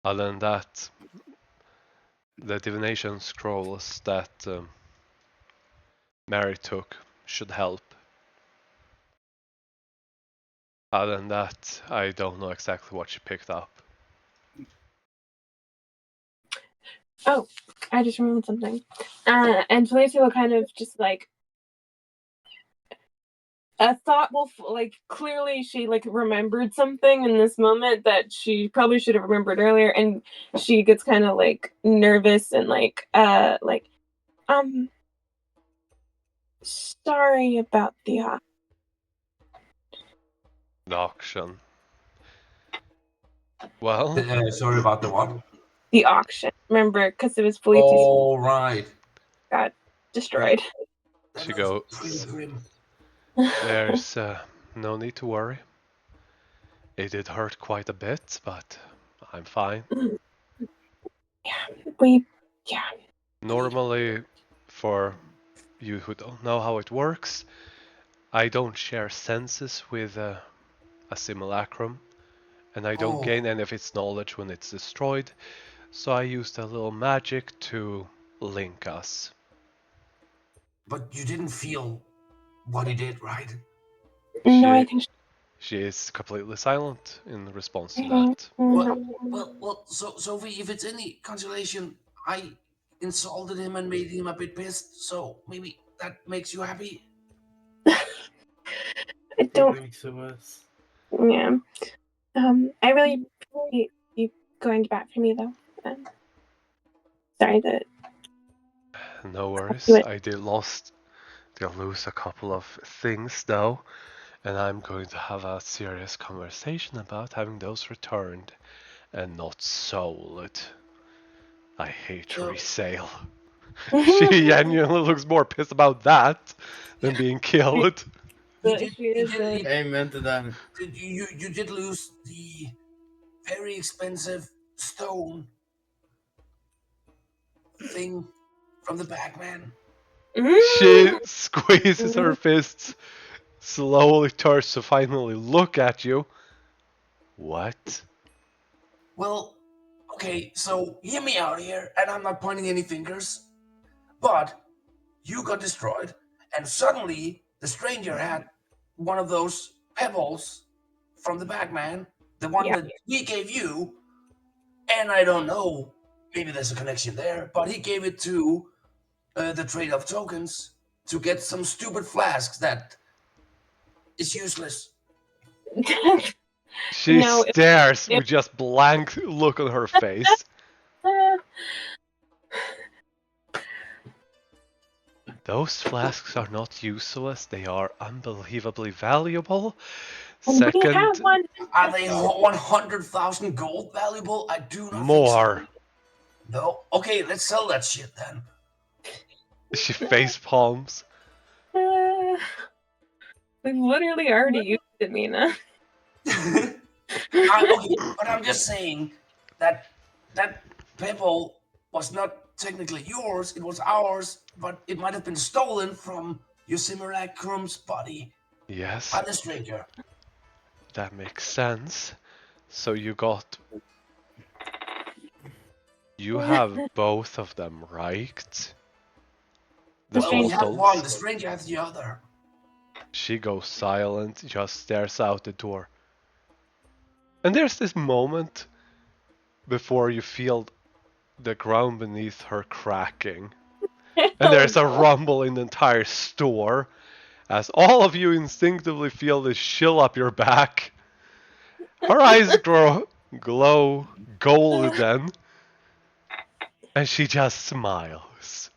Other than that, the divination scrolls that Mary took should help. Other than that, I don't know exactly what she picked up. Oh, I just remembered something. And Felicia will kind of just like a thought will like clearly she like remembered something in this moment that she probably should have remembered earlier, and she gets kind of like nervous and like sorry about the auction. Well, sorry about the what? The auction. Remember, because it was Felicia's Oh, right. got destroyed. She goes, there's no need to worry. It did hurt quite a bit, but I'm fine. Yeah. Normally, for you who don't know how it works, I don't share senses with a simulacrum, and I don't gain any of its knowledge when it's destroyed, so I used a little magic to link us. But you didn't feel what he did, right? No, I think she is completely silent in response to that. Well, so Sophie, if it's any consolation, I insulted him and made him a bit pissed, so maybe that makes you happy. I don't. It makes it worse. Yeah. I really appreciate you going to bat for me, though. Sorry that. No worries. I did lose a couple of things though, and I'm going to have a serious conversation about having those returned and not sold. I hate resale. She genuinely looks more pissed about that than being killed. Amen to that. You did lose the very expensive stone thing from the Pac-Man. She squeezes her fists, slowly turns to finally look at you. What? Well, okay, so hear me out here, and I'm not pointing any fingers, but you got destroyed, and suddenly the stranger had one of those pebbles from the Pac-Man, the one that he gave you, and I don't know, maybe there's a connection there, but he gave it to the trade of tokens to get some stupid flasks that is useless. She stares with just blank look on her face. Those flasks are not useless, they are unbelievably valuable. Second, are they 100,000 gold valuable? I do not more. think so. No? Okay, let's sell that shit then. She face palms. We've literally already used it, Mina. Okay, but I'm just saying that that pebble was not technically yours, it was ours, but it might have been stolen from your simulacrum's body. Yes. By the stranger. That makes sense. So you have both of them, right? Well, we have one, the stranger has the other. She goes silent, just stares out the door. And there's this moment before you feel the ground beneath her cracking. And there's a rumble in the entire store as all of you instinctively feel this chill up your back. Her eyes glow golden, and she just smiles.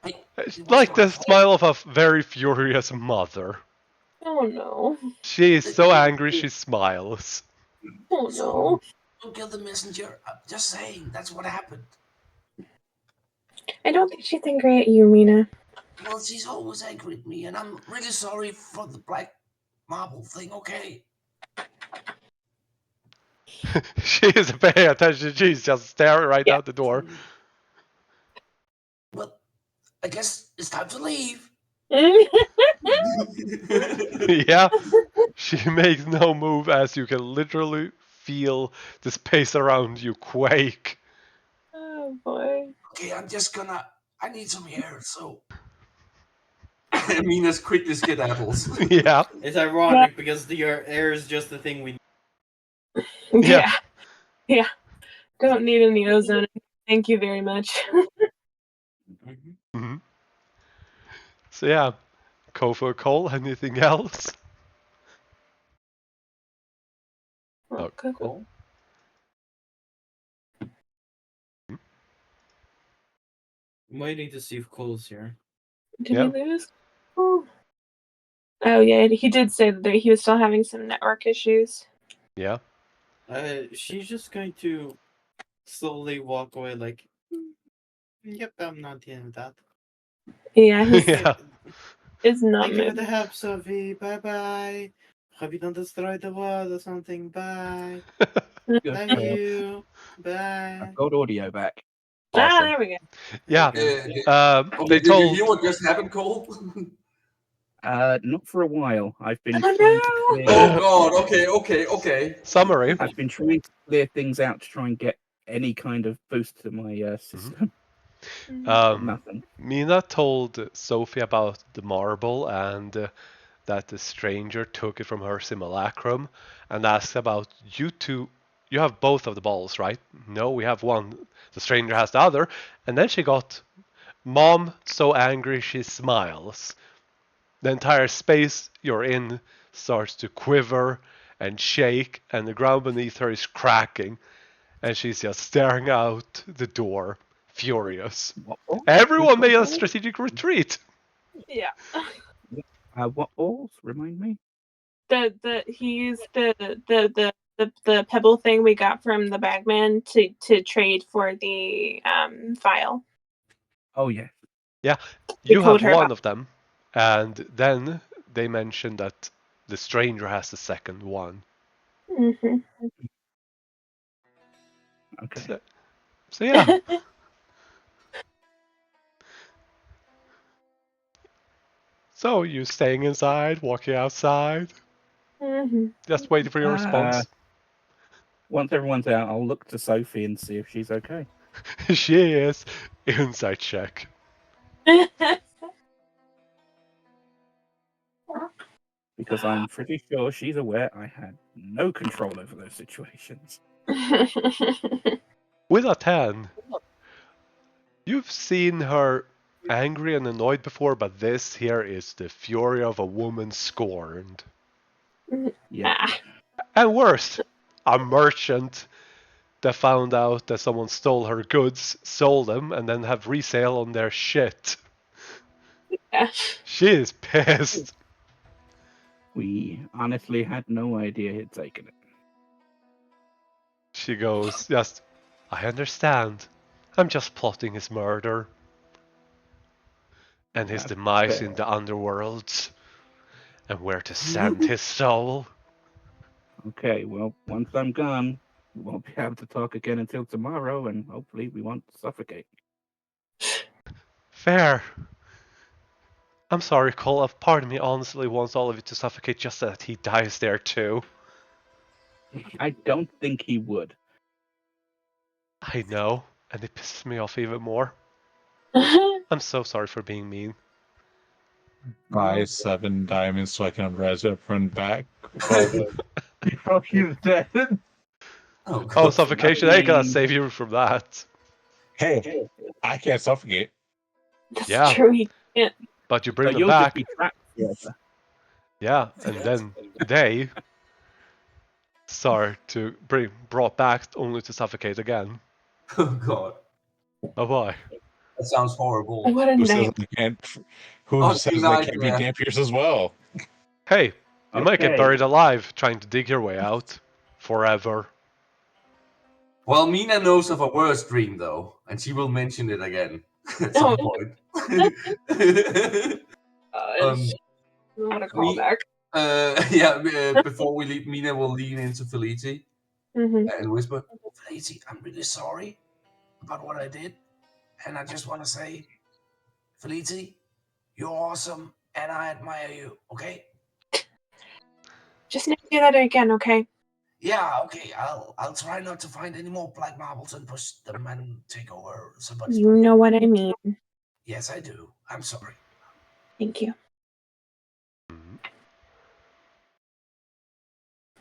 It was Like my the fault. smile of a very furious mother. Oh no. She is so angry she smiles. Oh So, no. don't kill the messenger. I'm just saying, that's what happened. I don't think she's angry at you, Mina. Well, she's always angry at me, and I'm really sorry for the black marble thing, okay? She isn't paying attention, she's just staring right out the door. Well, I guess it's time to leave. Yeah, she makes no move as you can literally feel the space around you quake. Oh boy. Okay, I need some air, so. Mina's quickly skedaddles. Yeah, It's ironic because your air is just the thing we. Yeah. Yeah. Don't need any ozone. Thank you very much. Mhm. So yeah, Kofa Cole, anything else? Oh, Cool. I'm waiting to see if Cole's here. Did Yeah. we lose? Oh yeah, he did say that he was still having some network issues. Yeah. She's just going to slowly walk away, like, yep, I'm not dealing with that. Yeah, Yeah. it's not Thank you for the moving. help, Sophie. Bye bye. Hope you don't destroy the world or something. Bye. Good. Love you. Bye. I've got audio back. Ah, Awesome. there we go. Yeah. Okay, They did you told. hear what just happened, Cole? Not for a while. I've been Oh, trying to no. clear. Oh God. Okay. Summary. I've been trying to clear things out to try and get any kind of boost to my system. But nothing. Mina told Sophie about the marble and that the stranger took it from her simulacrum and asked about you two. You have both of the balls, right? No, we have one. The stranger has the other. And then she got Mom so angry she smiles. The entire space you're in starts to quiver and shake, and the ground beneath her is cracking, and she's just staring out the door, furious. What balls? Everyone made a Balls? strategic retreat. Yeah. What balls? Remind me. He used the pebble thing we got from the bagman to trade for the file. Oh yeah. Yeah, We you told have her one about. of them, and then they mentioned that the stranger has the second one. Mm-hmm. Okay. So yeah. So you staying inside, walking outside, Mm-hmm. just waiting for your response. Once everyone's out, I'll look to Sophie and see if she's okay. She is. Insight check. Because I'm pretty sure she's aware I had no control over those situations. With a 10, you've seen her angry and annoyed before, but this here is the fury of a woman scorned. Yeah. And worse, a merchant that found out that someone stole her goods, sold them, and then have resale on their shit. She is pissed. We honestly had no idea he'd taken it. She goes, just, I understand. I'm just plotting his murder. And his That's demise fair. in the underworlds. And where to send his soul. Okay, well, once I'm gone, we won't be able to talk again until tomorrow, and hopefully we won't suffocate. Fair. I'm sorry, Cole. A part of me honestly wants all of you to suffocate just so that he dies there too. I don't think he would. I know, and it pisses me off even more. I'm so sorry for being mean. buy 7 diamonds so I can res it front and back. Oh, he's dead. Oh, Oh, God. suffocation ain't gonna save you from that. Hey, I can't suffocate. That's Yeah. true. He can't. But you So bring them you'll just back. be trapped forever. Yeah, and then they start to bring brought back only to suffocate again. Oh, God. Oh boy. That sounds horrible. What a Who says night. I can't? Who Oh, says I can't be nightmare. damn pierced as well? Hey, you might get Okay. buried alive trying to dig your way out. Forever. Well, Mina knows of a worse dream, though, and she will mention it again at some point. I want to call back. Before we leave, Mina will lean into Felici and whisper, Felici, I'm really sorry about what I did. And I just want to say, Felici, you're awesome and I admire you, okay? Just never do that again, okay? Yeah, okay. I'll try not to find any more black marbles and push them and take over somebody's You money. know what I mean. Yes, I do. I'm sorry. Thank you.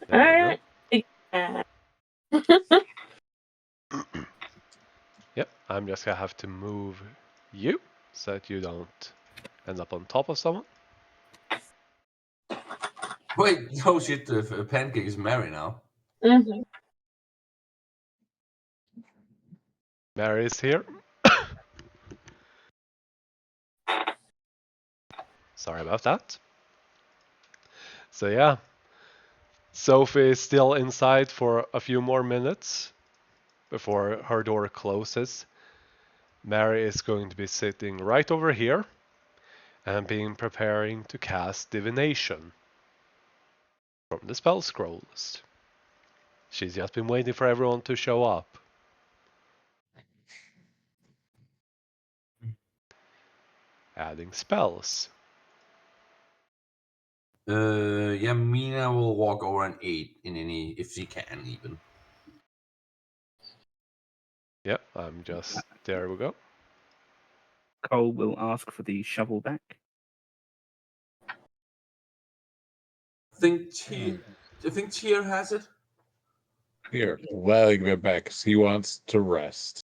There we Alright. Yep, I'm just gonna have to move you so that you don't end up on top of someone. wait, oh shit, Pancake is married now. Mary is here. Sorry about that. So yeah, Sophie is still inside for a few more minutes before her door closes. Mary is going to be sitting right over here and preparing to cast divination from the spell scroll list. She's just been waiting for everyone to show up. Adding spells. Mina will walk over and aid in any, if she can even. Yep, I'm just, there we go. Cole will ask for the shovel back. I think Cheer has it. Here, well, you get back because he wants to rest.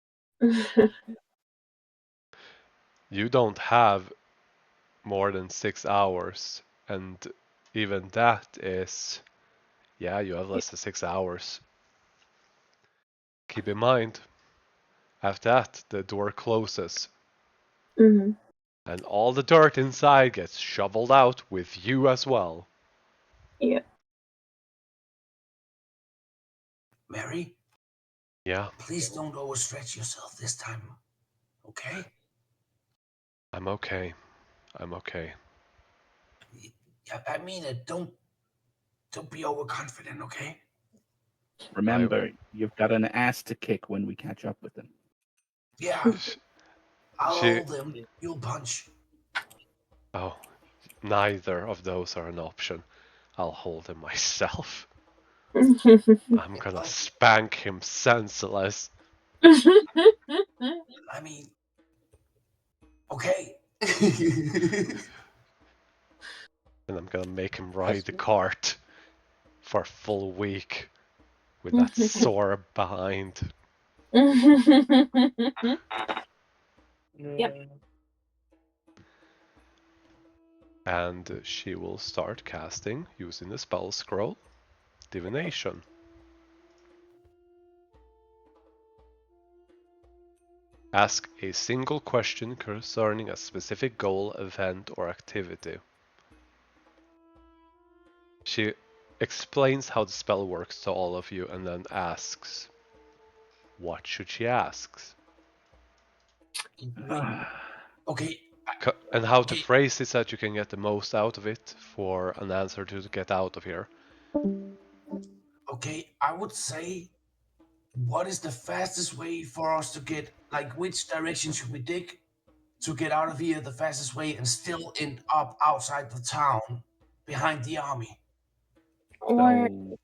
You don't have more than 6 hours, and even that is, yeah, you have less than 6 hours. Keep in mind, after that, the door closes, and all the dirt inside gets shoveled out with you as well. Yeah. Mary? Yeah. Please don't overstretch yourself this time, okay? I'm okay. I'm okay. I mean it. Don't be overconfident, okay? Remember, you've got an ass to kick when we catch up with them. Yeah. I'll hold them. You'll punch. Oh, neither of those are an option. I'll hold him myself. I'm gonna spank him senseless. I mean, okay. And I'm gonna make him ride the cart for a full week with that sore behind. Yep. And she will start casting using the spell scroll, divination. Ask a single question concerning a specific goal, event, or activity. She explains how the spell works to all of you and then asks, what should she ask? Okay. And how to phrase it so that you can get the most out of it for an answer to get out of here. Okay, I would say, what is the fastest way for us to get, like, which direction should we dig to get out of here the fastest way and still end up outside the town behind the army? So I would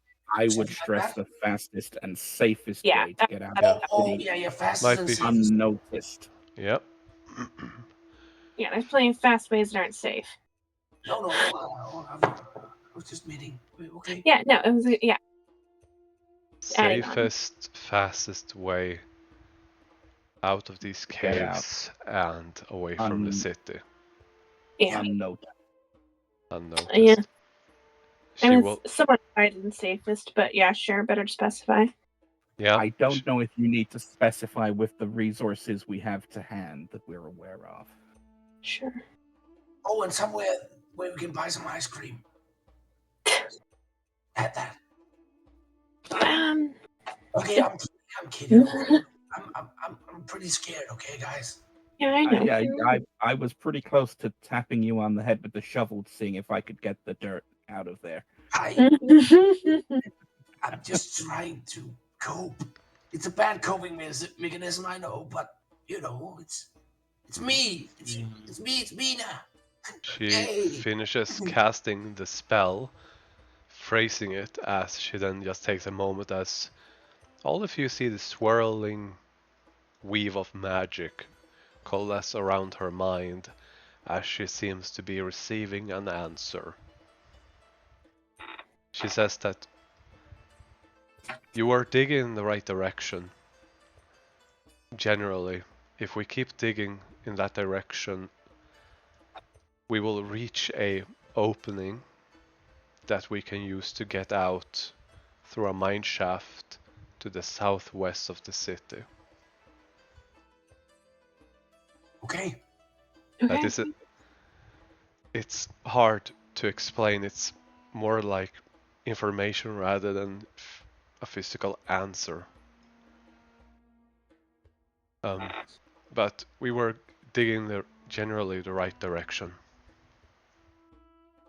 Something like stress that? the fastest and safest Yeah, way to get out yeah. of the city Yeah, fastest Might and be. safest. unnoticed. Yep. Yeah, there's plenty of fast ways that aren't safe. No. I was just meeting. Okay. Yeah, no, it was yeah. Adding on. Safest, fastest way out of these Get out. caves and away from the city. Yeah. Unnoticed. Unnoticed. Yeah. She I mean, will. it's somewhat higher than safest, but yeah, sure, better to specify. Yeah. I don't know if you need to specify with the resources we have to hand that we're aware of. Sure. Oh, and somewhere where we can buy some ice cream. At that. Okay, I'm kidding. Okay? I'm pretty scared. Okay, guys. Yeah, I know. I was pretty close to tapping you on the head with the shovel, seeing if I could get the dirt out of there. I'm just trying to cope. It's a bad coping mechanism, I know, but you know, it's me. It's me now. She finishes casting the spell, phrasing it as she then just takes a moment as all of you see the swirling weave of magic coalesce around her mind as she seems to be receiving an answer. She says that you are digging in the right direction. Generally, if we keep digging in that direction, we will reach a opening that we can use to get out through a mine shaft to the southwest of the city. Okay. That is it. It's hard to explain. It's more like information rather than a physical answer. But we were digging generally the right direction.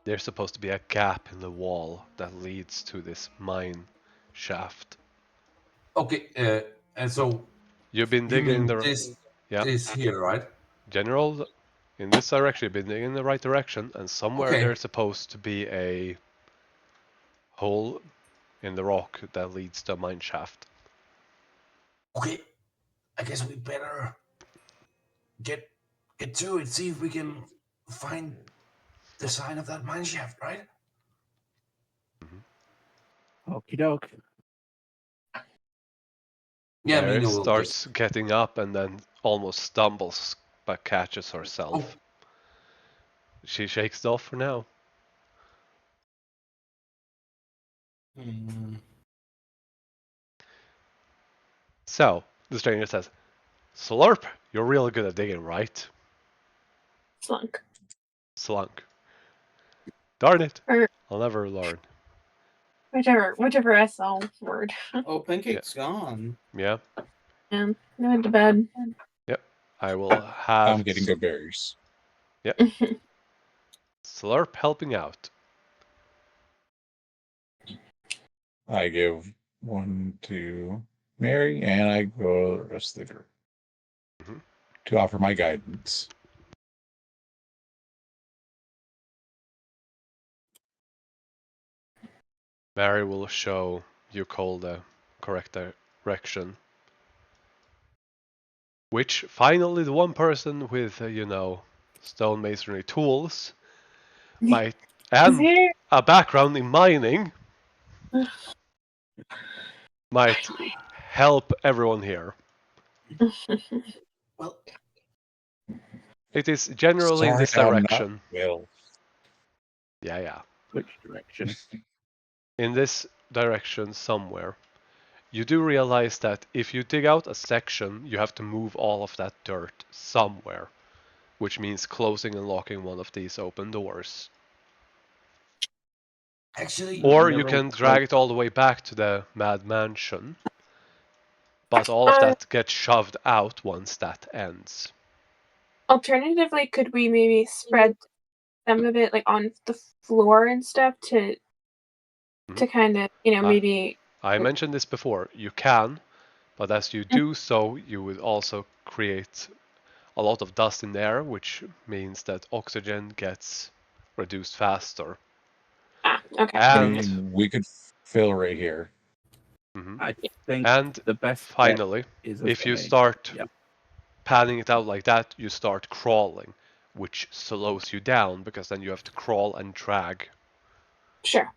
There's supposed to be a gap in the wall that leads to this mine shaft. Okay, and so You've been digging this here, right? General, in this direction, you've been digging in the right direction, and somewhere there's supposed to be a hole in the rock that leads to a mine shaft. Okay, I guess we better get to it. See if we can find the sign of that mine shaft, right? Okie doke. Yeah, Mary Mina will starts getting up and then almost stumbles but catches herself. She shakes it off for now. So, the stranger says, Slurp, you're really good at digging, right? Slunk. Slunk. Darn it. I'll never learn. Whichever SL word. Oh, Pancake's gone. Yeah. And I went to bed. Yep. I will have... I'm getting good berries. Yep. Slurp helping out. I give one to Mary, and I go the rest of the group to offer my guidance. Mary will show you Cole the correct direction. Which finally the one person with, stonemasonry tools might, and a background in mining might help everyone here. Well, it is generally in this direction. Well, yeah. Which direction? In this direction somewhere. You do realize that if you dig out a section, you have to move all of that dirt somewhere, which means closing and locking one of these open doors. Actually, or you can drag it all the way back to the Mad Mansion, but all of that gets shoved out once that ends. Alternatively, could we maybe spread some of it like on the floor and stuff to kind of, maybe... I mentioned this before. You can, but as you do so, you would also create a lot of dust in the air, which means that oxygen gets reduced faster. Okay. And we could fill right here. I think the best finally, is if you start panning it out like that, you start crawling, which slows you down because then you have to crawl and drag. Sure.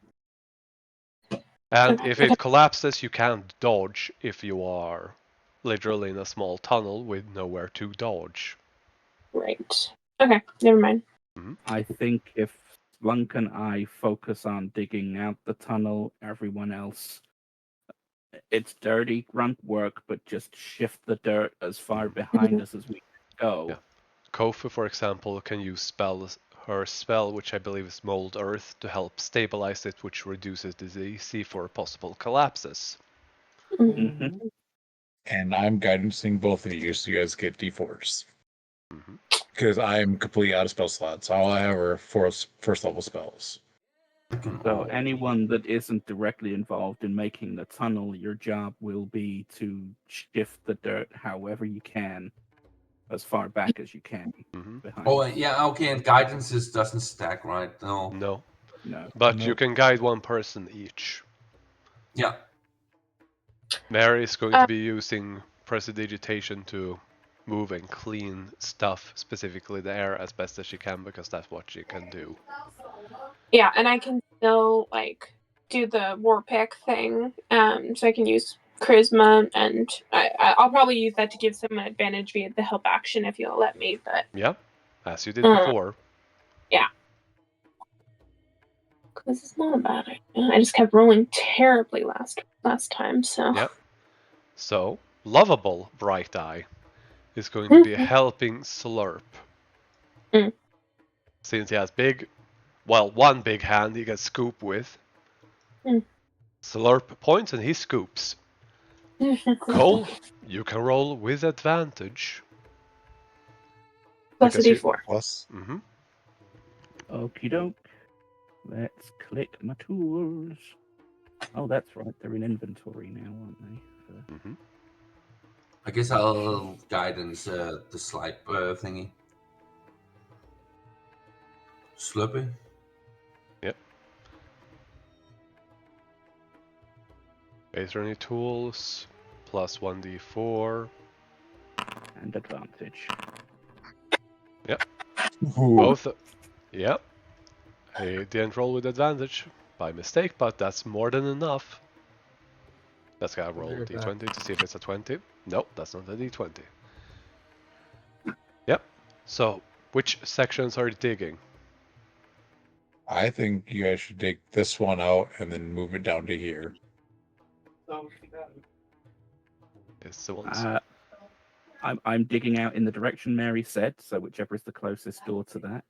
And Okay. if it collapses, you can't dodge if you are literally in a small tunnel with nowhere to dodge. Right. Okay, never mind. I think if Slunk and I focus on digging out the tunnel, everyone else, it's dirty grunt work, but just shift the dirt as far behind us as we can go. Yeah. Kofu, for example, can use her spell, which I believe is Mold Earth, to help stabilize it, which reduces the DC for possible collapses. Mhm. And I'm guidancing both of you so you guys get D4s. Because I'm completely out of spell slots. All I have are first level spells. So anyone that isn't directly involved in making the tunnel, your job will be to shift the dirt however you can, as far back as you can. Behind Oh, us. yeah, okay, and guidance doesn't stack, right? No. No. No. But you can guide one person each. Yeah. Mary is going to be using prestidigitation to move and clean stuff, specifically the air, as best as she can, because that's what she can do. Yeah, and I can still like do the war pick thing. So I can use charisma, and I'll probably use that to give some advantage via the help action if you'll let me. But yeah, as you did before. Yeah. Because it's not a bad idea. I just kept rolling terribly last time, so. Yep. So, lovable Bright Eye is going to be helping Slurp. Since he has one big hand he can scoop with. Slurp points and he scoops. Cole, you can roll with advantage. Plus a D4. Plus. Okie doke. Let's click my tools. Oh, that's right. They're in inventory now, aren't they? I guess I'll guidance the slipe thingy. Slurpy. Yep. Is there any tools? Plus 1d4. And advantage. Yep. Ooh. Both. Yep. He didn't roll with advantage by mistake, but that's more than enough. Let's go roll a d20 to see if it's a 20. Nope, that's not a d20. Yep. So, which sections are you digging? I think you guys should dig this one out and then move it down to here. It's the ones. I'm digging out in the direction Mary said, so whichever is the closest door to that.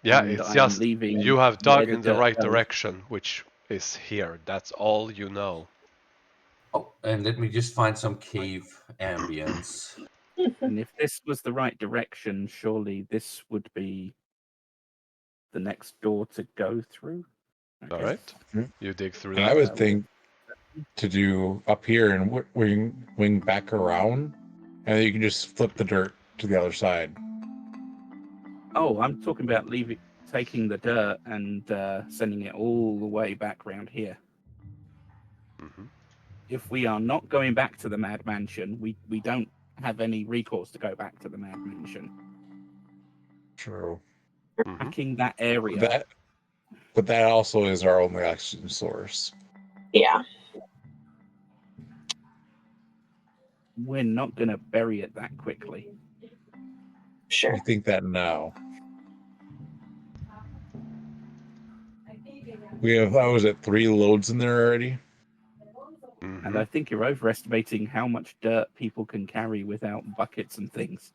Yeah, And it's I'm just leaving you have dug where in the dirt right goes. direction, which is here. That's all you know. Oh, and let me just find some cave ambience. And if this was the right direction, surely this would be the next door to go through. Okay. All right. You dig through And that. I would think to do up here and wing back around, and then you can just flip the dirt to the other side. Oh, I'm talking about taking the dirt and sending it all the way back around here. If we are not going back to the Mad Mansion, we don't have any recourse to go back to the Mad Mansion. True. Hacking that area. But that also is our only oxygen source. Yeah. We're not going to bury it that quickly. Sure. You think that now? We have, what was it, 3 loads in there already? And I think you're overestimating how much dirt people can carry without buckets and things.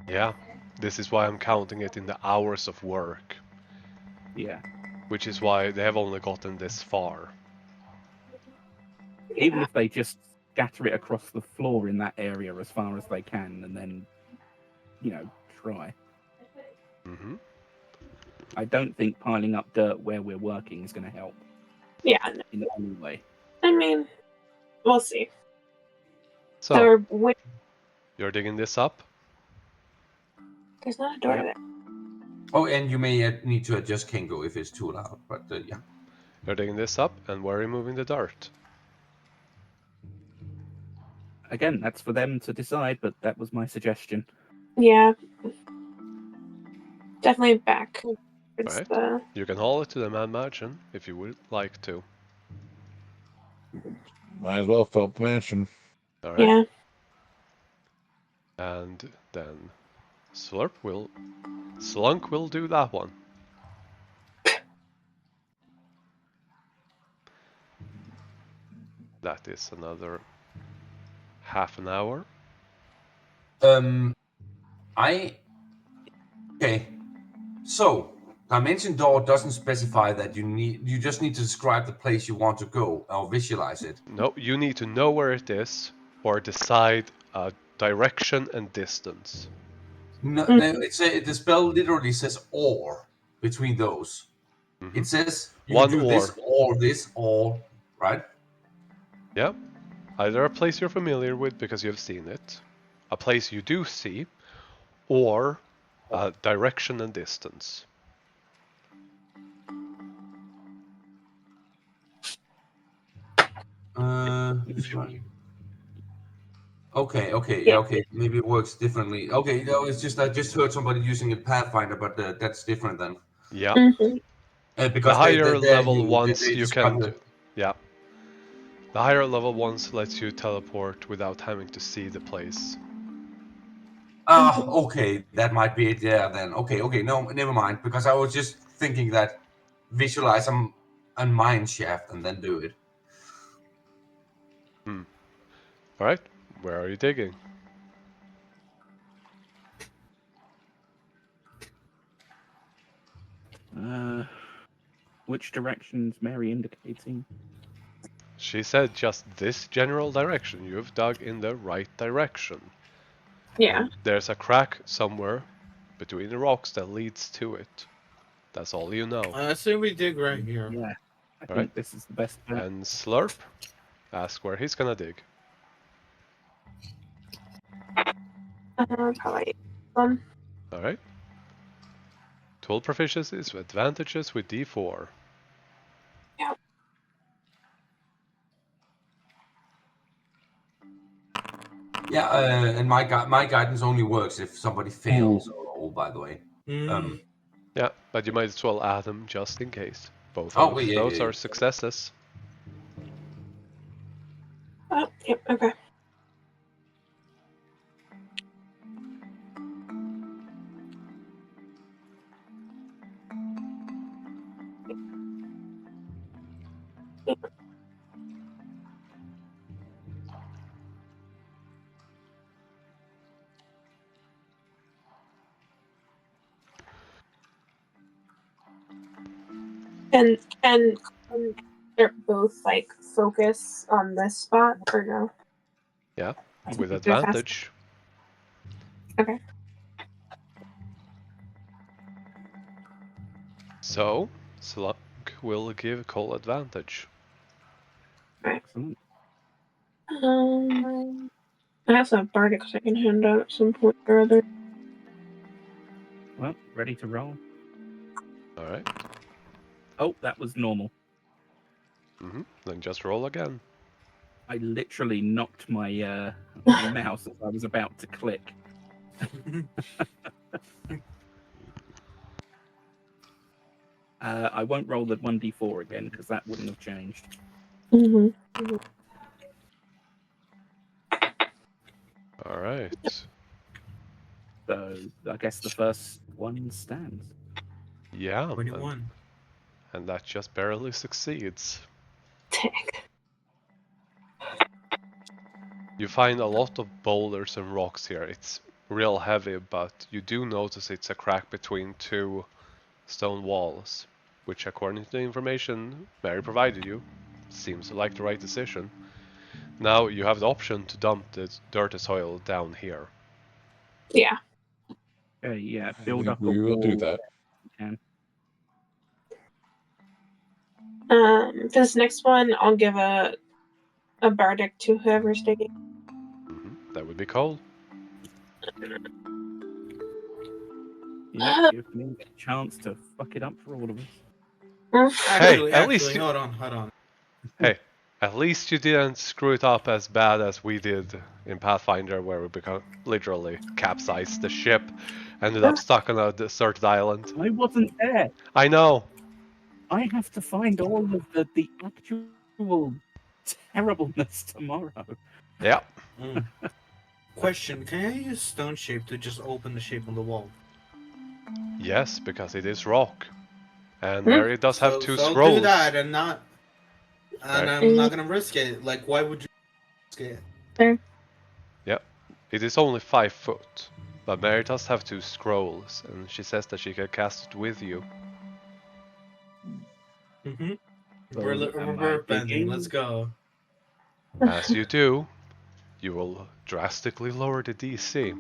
Yeah, this is why I'm counting it in the hours of work. Yeah. Which is why they have only gotten this far. Even if they just scatter it across the floor in that area as far as they can and then, try. I don't think piling up dirt where we're working is going to help. Yeah. In any way. I mean, we'll see. So, you're digging this up? There's not a door there. Oh, and you may need to adjust Kengo if it's too loud, but yeah. You're digging this up, and where are you moving the dirt? Again, that's for them to decide, but that was my suggestion. Yeah. definitely back. It's Right. the You can haul it to the man mansion if you would like to. Might as well fill up the mansion. All right. yeah. And then Slunk will do that one. That is another half an hour. Okay. So dimension door doesn't specify that you just need to describe the place you want to go or visualize it. No, you need to know where it is or decide a direction and distance. No, the spell literally says or between those. Mm-hmm. It says you One can do this or, right? Yeah. Either a place you're familiar with because you've seen it, a place you do see, or a direction and distance. Okay, Yeah. okay. Maybe it works differently. Okay, no, it's just I just heard somebody using a Pathfinder, but that's different then. Yeah. Because The higher level they ones you describe can. Yeah. The higher level ones lets you teleport without having to see the place. Ah, okay, that might be it. Yeah, then okay, no, never mind. Because I was just thinking that visualize a mine shaft and then do it. All right. Where are you digging? Which direction's Mary indicating? She said just this general direction. You've dug in the right direction. Yeah. And there's a crack somewhere between the rocks that leads to it. That's all you know. I say we dig right here. Yeah, I think Alright. this is the best bet. And Slurp, ask where he's gonna dig. Probably. Alright. Tool proficiencies, advantages with D4. Yeah. Yeah, and my guidance only works if somebody fails. Or by the way. Yeah, but you might as well add them just in case. Both Oh, of yeah, those yeah. are successes. Oh, yep. Okay. And they're both like focus on this spot or no? Yeah, with They're fast. advantage. Okay. So, Slug will give Cole advantage. Excellent. I also have Bardics I can hand out at some point or other. Well, ready to roll? Alright. Oh, that was normal. Then just roll again. I literally knocked my my mouse as I was about to click. I won't roll the 1d4 again because that wouldn't have changed. Alright. So I guess the first one stands. Yeah. 21. And that just barely succeeds. Tick. You find a lot of boulders and rocks here. It's real heavy, but you do notice it's a crack between two stone walls, which according to the information Mary provided you, seems like the right decision. Now you have the option to dump the dirty soil down here. Yeah. Yeah, build up a We will wall. do that. For this next one, I'll give a bardic to whoever's digging. That would be Cole. Yeah, give me a chance to fuck it up for all of us. Actually, at least you... hold on. Hey, at least you didn't screw it up as bad as we did in Pathfinder, where we literally capsized the ship ended up stuck on a deserted island. I wasn't there. I know. I have to find all of the actual terribleness tomorrow. Yeah. Question, can I use stone shape to just open the shape on the wall? Yes, because it is rock. And Mary does have two so scrolls. I'll do that and I'm not gonna risk it. Like, why would you risk it? There. Yeah. It is only 5 foot. But Mary does have 2 scrolls, and she says that she can cast it with you. Mm-hmm. So We're bending. Let's go. As you do, you will drastically lower the DC.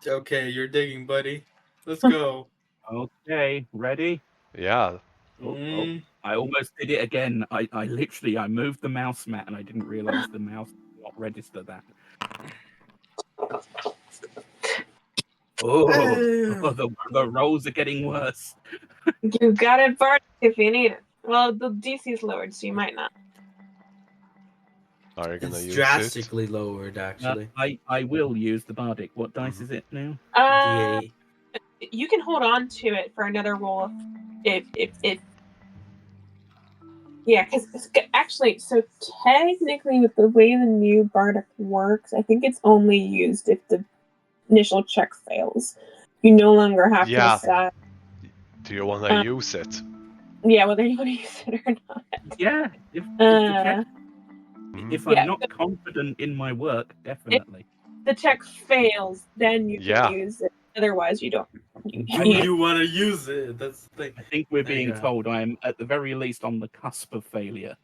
Okay, you're digging, buddy. Let's go. Okay, ready? Yeah. Oh, I almost did it again. I literally moved the mouse mat and I didn't realize the mouse did not register that. The rolls are getting worse. You got it, Bart, if you need it. Well, the DC's lowered, so you might not. Are you gonna It's use drastically lowered, actually. I will use the bardic. What dice is it now? D8. You can hold on to it for another roll if yeah, because actually, so technically, with the way the new bardic works, I think it's only used if the initial check fails. You no longer have to decide. Do you want to use it? Yeah, whether you want to use it or not. Yeah, if I'm not confident in my work, definitely. If the check fails, then you can use it. Otherwise, you don't. You want to use it? That's the thing. I think we're being told I'm at the very least on the cusp of failure.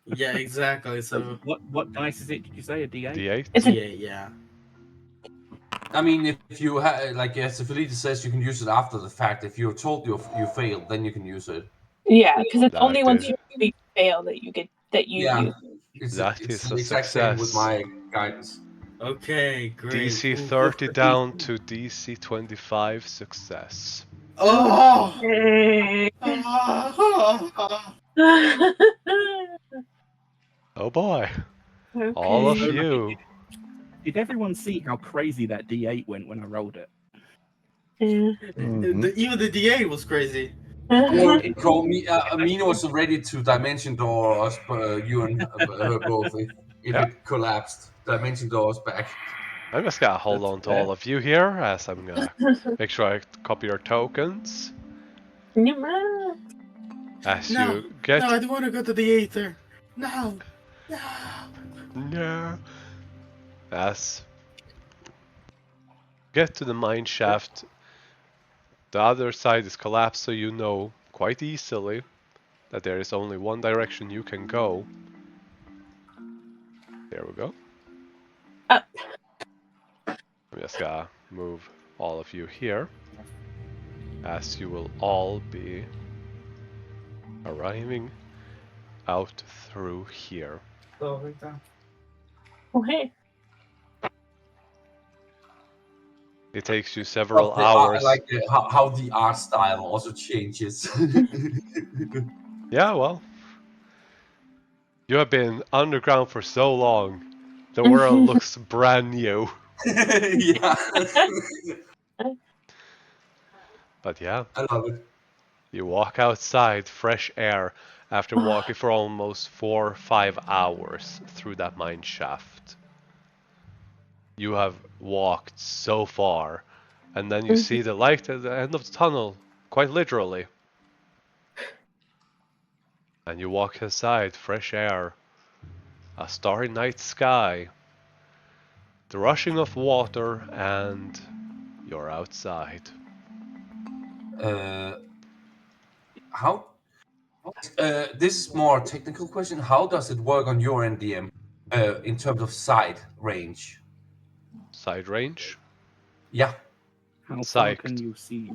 Yeah, exactly. So what dice is it? Did you say a D8? D8. It's D8, yeah. I mean, if you like, as Felita says, you can use it after the fact. If you're told you failed, then you can use it. Yeah, because it's only once you fail that you get use. It's that it's is the a exact success. same with my guidance. Okay, great. DC 30 down to DC 25 success. Oh! Oh boy. Okay. All of you. Did everyone see how crazy that D8 went when I rolled it? Even the D8 was crazy. Mina was ready to dimension door us, you and her both, if it collapsed. Dimension doors back. I'm just gonna hold on to all of you here, as I'm gonna make sure I copy your tokens. As you get. No, I don't want to go to the Aether. No. As get to the mine shaft, the other side is collapsed, so you know quite easily that there is only one direction you can go. There we go. Up. I'm just gonna move all of you here, as you will all be arriving out through here. Okay. It takes you several hours. I like how the art style also changes. Yeah, well, you have been underground for so long, the world looks brand new. Yeah. But yeah, I love it. you walk outside, fresh air, after walking for almost 4 or 5 hours through that mine shaft. You have walked so far, and then you see the light at the end of the tunnel, quite literally. And you walk inside, fresh air, a starry night sky, the rushing of water, and you're outside. How? This is more a technical question. How does it work on your NDM in terms of side range? Side range? Yeah. How far can you see?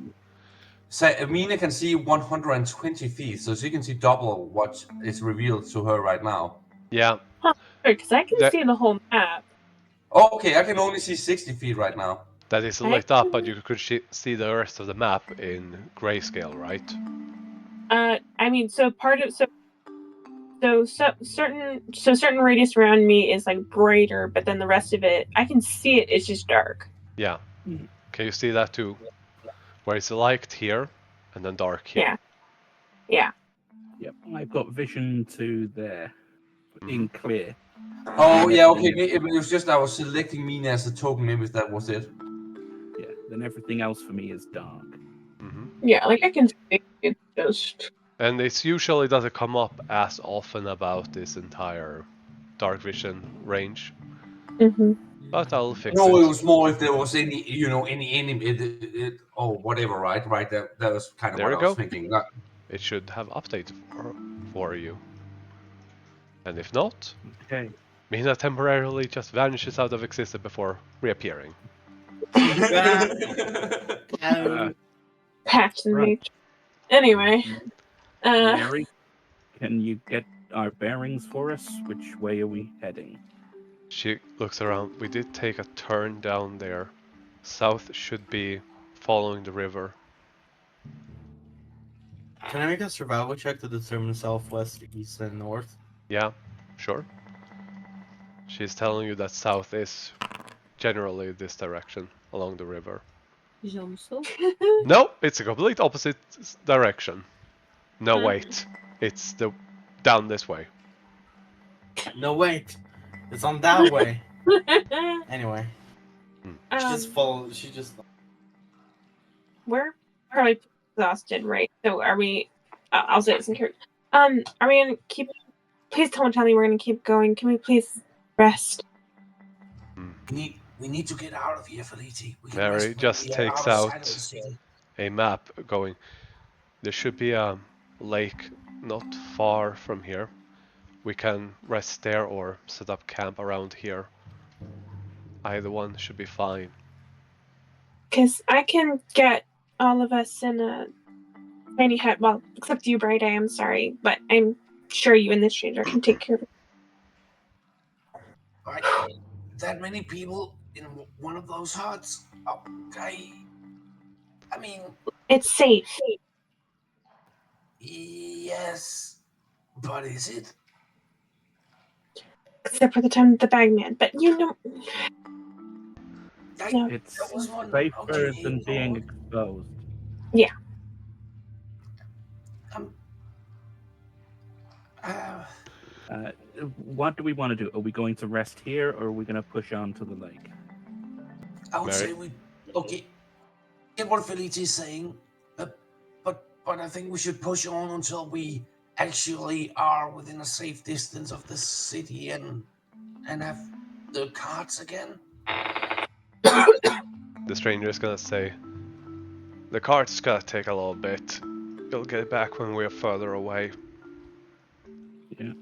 So Mina can see 120 feet, so she can see double what is revealed to her right now. Yeah. Because I can see the whole map. Okay, I can only see 60 feet right now. That is lit up, but you could see the rest of the map in grayscale, right? I mean, so part of certain radius around me is like brighter, but then the rest of it, I can see it. It's just dark. Yeah. Mhm. Can you see that too? Where it's light here and then dark here. Yeah. Yeah. Yep, I've got vision to there in clear. Oh, And yeah, okay. everything- It was just I was selecting Mina as a token. Maybe that was it. Yeah, then everything else for me is dark. Hmm. Yeah, like I can see it just. And it's usually doesn't come up as often about this entire dark vision range. Mm-hmm. But I'll fix No, it it. was more if there was any, any enemy, or whatever, right? Right. That was kind of There what you I was go. thinking. It should have updated for you. And if not, Okay. Mina temporarily just vanishes out of existence before reappearing. Uh, Patch in the Right. matrix. Anyway, Mary, can you get our bearings for us? Which way are we heading? She looks around. We did take a turn down there. South should be following the river. Can I make a survival check to determine southwest, east, and north? Yeah, sure. She's telling you that south is generally this direction along the river. No, it's a complete opposite direction. No, wait. It's the down this way. No, wait. It's on that way. Anyway. She just follows. She just. we're probably exhausted, right? So are we? I'll say this in character. Are we gonna keep? Please don't tell me we're gonna keep going. Can we please rest? We need to get out of here, Felici. We can Mary rest when just we are takes outside out of the city. a map going. There should be a lake not far from here. We can rest there or set up camp around here. Either one should be fine. Because I can get all of us in a tiny hut. Well, except you, Bright. I am sorry, but I'm sure you and the stranger can take care of it. Right? That many people in one of those huts? Okay. I mean, It's safe. yes, but is it? Except for the time with the bagman. But you know. No. It's That was one. safer Okay, than being no. exposed. Yeah. What do we want to do? Are we going to rest here, or are we going to push on to the lake? I would Mary? say we. Okay. Get what Felice is saying, but I think we should push on until we actually are within a safe distance of the city and have the carts again. The stranger is gonna say, the cart's gonna take a little bit. You'll get back when we're further away. Yeah.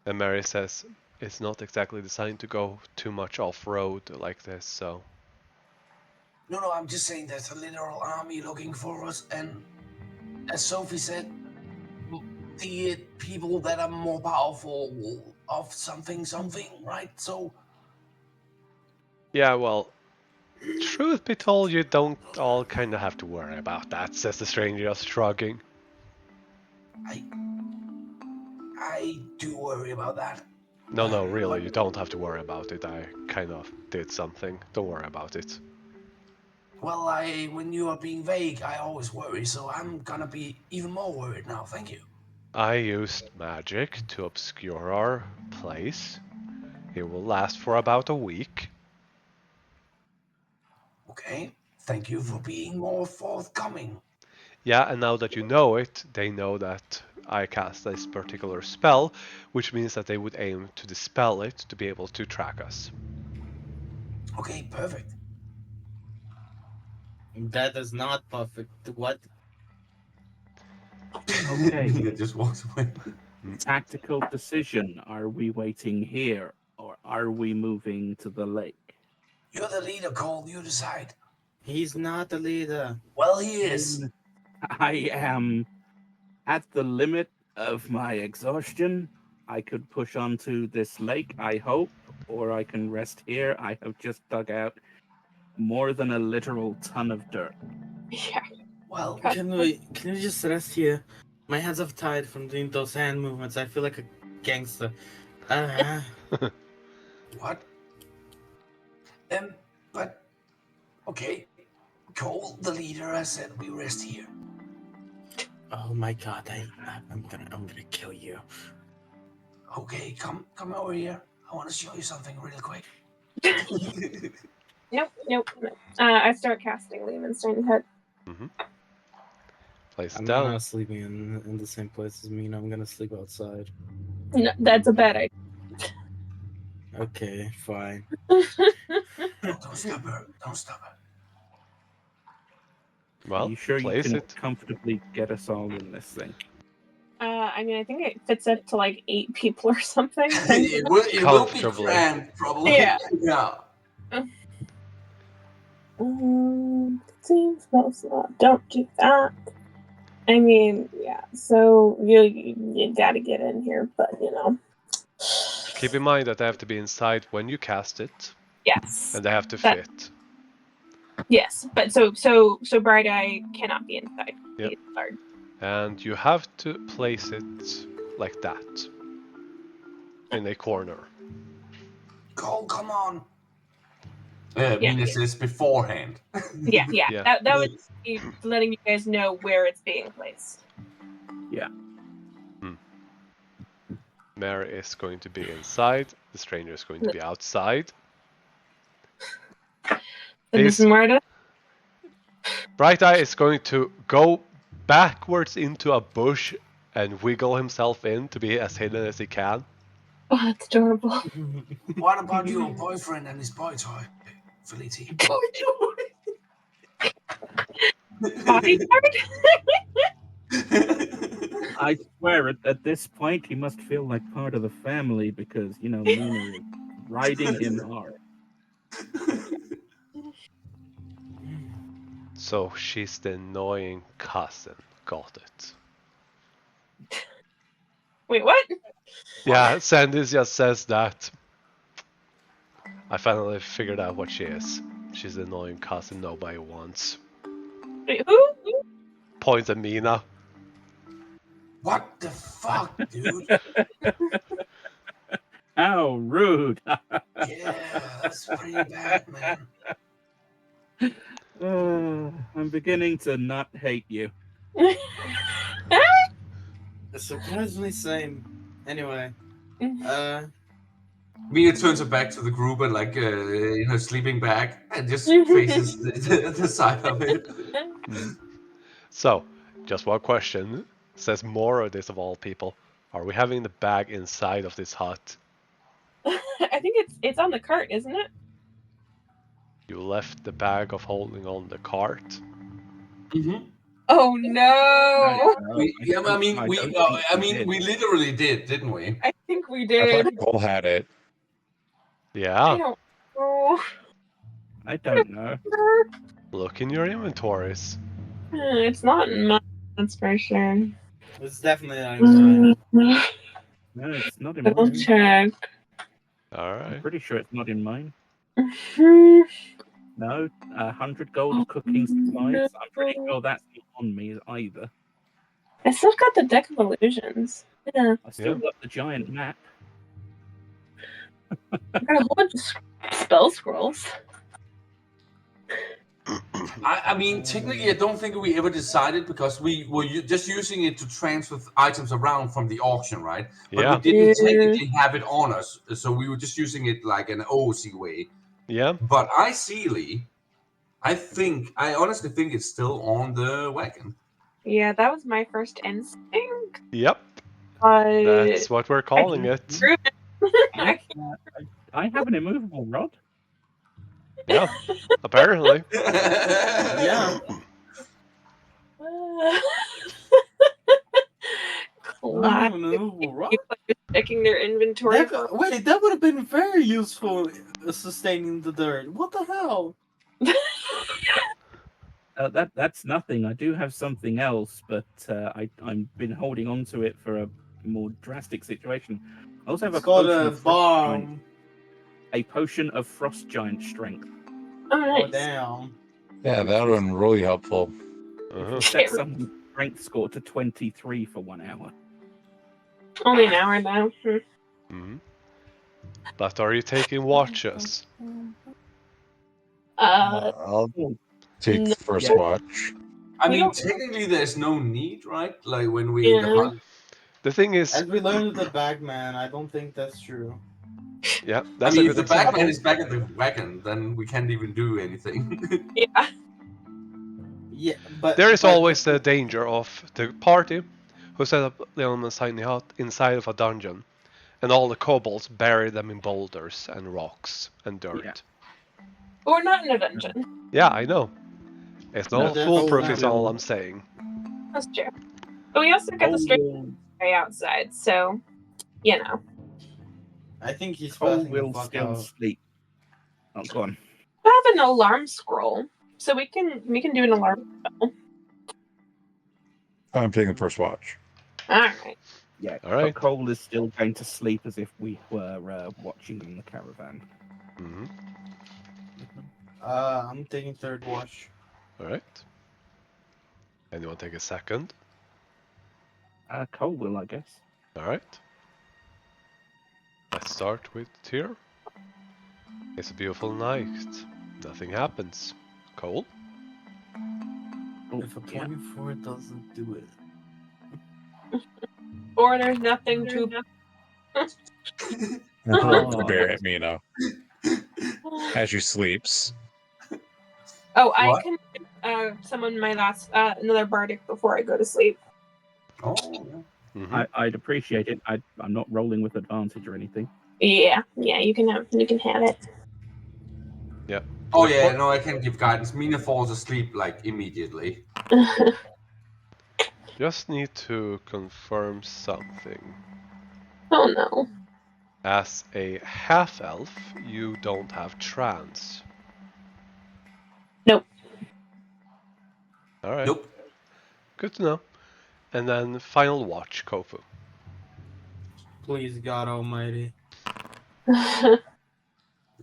And Mary says, it's not exactly designed to go too much off-road like this, so... No, I'm just saying there's a literal army looking for us, and as Sophie said, the people that are more powerful of something, right? So... Yeah, well, truth be told, you don't all kind of have to worry about that, says the stranger, just shrugging. I do worry about that. No, really, you don't have to worry about it. I kind of did something. Don't worry about it. Well, when you are being vague, I always worry, so I'm gonna be even more worried now, thank you. I used magic to obscure our place. It will last for about a week. Okay, thank you for being more forthcoming. Yeah, and now that you know it, they know that I cast this particular spell, which means that they would aim to dispel it to be able to track us. Okay, perfect. That is not perfect. What? Okay. It just walks away. Tactical decision. Are we waiting here, or are we moving to the lake? You're the leader, Cole, you decide. He's not the leader. Well, he is. I am at the limit of my exhaustion. I could push onto this lake, I hope, or I can rest here. I have just dug out more than a literal ton of dirt. Yeah. Well, Can we just rest here? My hands are tied from doing those hand movements. I feel like a gangster. what? But okay, Cole, the leader, has said we rest here. Oh my god, I'm gonna kill you. Okay, come over here. I want to show you something real quick. Nope. I start casting Lehman's Tiny Head. Place I'm down. not sleeping in the same place as Mina. I'm gonna sleep outside. No, that's a bad idea. Okay, fine. Don't stop her. Don't stop her. Well, Are you sure you place can it. comfortably get us all in this thing? I mean, I think it fits up to like 8 people or something. It will be Comfortably. cramped, probably. Yeah. Yeah. Seems close enough. Don't do that. I mean, yeah. So you gotta get in here, but you know. Keep in mind that they have to be inside when you cast it, Yes. and they have to That- fit. Yes, but so Bright Eye cannot be inside. Yep. He's guard. And you have to place it like that. In a corner. Cole, come on. Mina says beforehand. Yeah. Yeah. That was letting you guys know where it's being placed. Mary is going to be inside. The stranger is going to be outside. And this is Marta. Bright Eye is going to go backwards into a bush and wiggle himself in to be as hidden as he can. Oh, that's adorable. What about your boyfriend and his boy toy, Felici? Bodyguard? I swear, at this point, he must feel like part of the family because, you know, Mina is riding him hard. So she's the annoying cousin. Got it. Wait, what? Yeah, Sandy just says that. I finally figured out what she is. She's the annoying cousin nobody wants. Wait, who? Point at Mina. What the fuck, dude? How rude! Yeah, that's pretty bad, man. I'm beginning to not hate you. Surprisingly same. Anyway, Mina turns her back to the group and in her sleeping bag and just faces the side of it. So, just one question. Says more of this of all people. Are we having the bag inside of this hut? I think it's on the cart, isn't it? You left the bag of holding on the cart. Mm-hmm. Oh no! We literally did, didn't we? I think we I did. thought Cole had it. I Yeah. don't know. I don't know. Look in your inventories. It's not in mine, that's for sure. it's definitely not mine. No, it's not in Double mine. check. I'm Alright. pretty sure it's not in mine. Hmm. No, 100 gold cooking supplies. I'm pretty sure that's not on me either. I still got the deck of illusions. Yeah, I still got the giant map. I got a whole bunch of spell scrolls. I mean, technically, I don't think we ever decided because we were just using it to transfer items around from the auction, right? But Yeah. we didn't technically have it on us, so we were just using it like an OC way. Yeah. But I honestly think it's still on the wagon. Yeah, that was my first instinct. Yep. That's what we're calling it. I have an immovable rod. Yeah. Apparently. Yeah. Checking their inventory. That would have been very useful sustaining the dirt. What the hell? That's nothing. I do have something else, but I've been holding on to it for a more drastic situation. I also have It's called a potion bomb. a potion of frost giant strength. Oh, nice. Oh damn. Yeah, that would have been really helpful. Uh-huh. Set someone's strength score to 23 for 1 hour. Only an hour now. Mm-hmm. But are you taking watches? I'll take no. the first Yeah. watch. I We mean, don't- technically, there's no need, right? Like when we're in the Yeah. hunt. The thing is, As we learned with the Bagman, I don't think that's true. yeah, I that's a mean, if good the Bagman example. is back at the wagon, then we can't even do anything. Yeah. Yeah, but There is but always the danger of the party who set up the elements inside of a dungeon, and all the kobolds bury them in boulders and rocks and dirt. Yeah. But we're not in a dungeon. Yeah, I know. It's No, not that's foolproof, not is all real. I'm saying. That's true. But we also got the Cole straight will, outside, so you know. I think he's Cole passing the will fuck still out. sleep. Oh, go on. I have an alarm scroll, so we can do an alarm. I'm taking the first watch. All right. Yeah, All right. Cole is still going to sleep as if we were watching in the caravan. Hmm. I'm taking third watch. All right. Anyone take a second? Cole will, I guess. All right. Let's start with Tyr. It's a beautiful night. Nothing happens. Cole? Oh, If a yeah. 24 doesn't do it. Or there's nothing to. Throw bear at Mina as she sleeps. Oh, I What? can summon my last another bardic before I go to sleep. Oh, yeah. Mm-hmm. I'd appreciate it. I'm not rolling with advantage or anything. Yeah, you can have it. Oh yeah, no, I can give guidance. Mina falls asleep like immediately. Just need to confirm something. Oh no. As a half-elf, you don't have trance. Nope. Alright, Nope. good to know. And then final watch, Kofu. Please, God Almighty.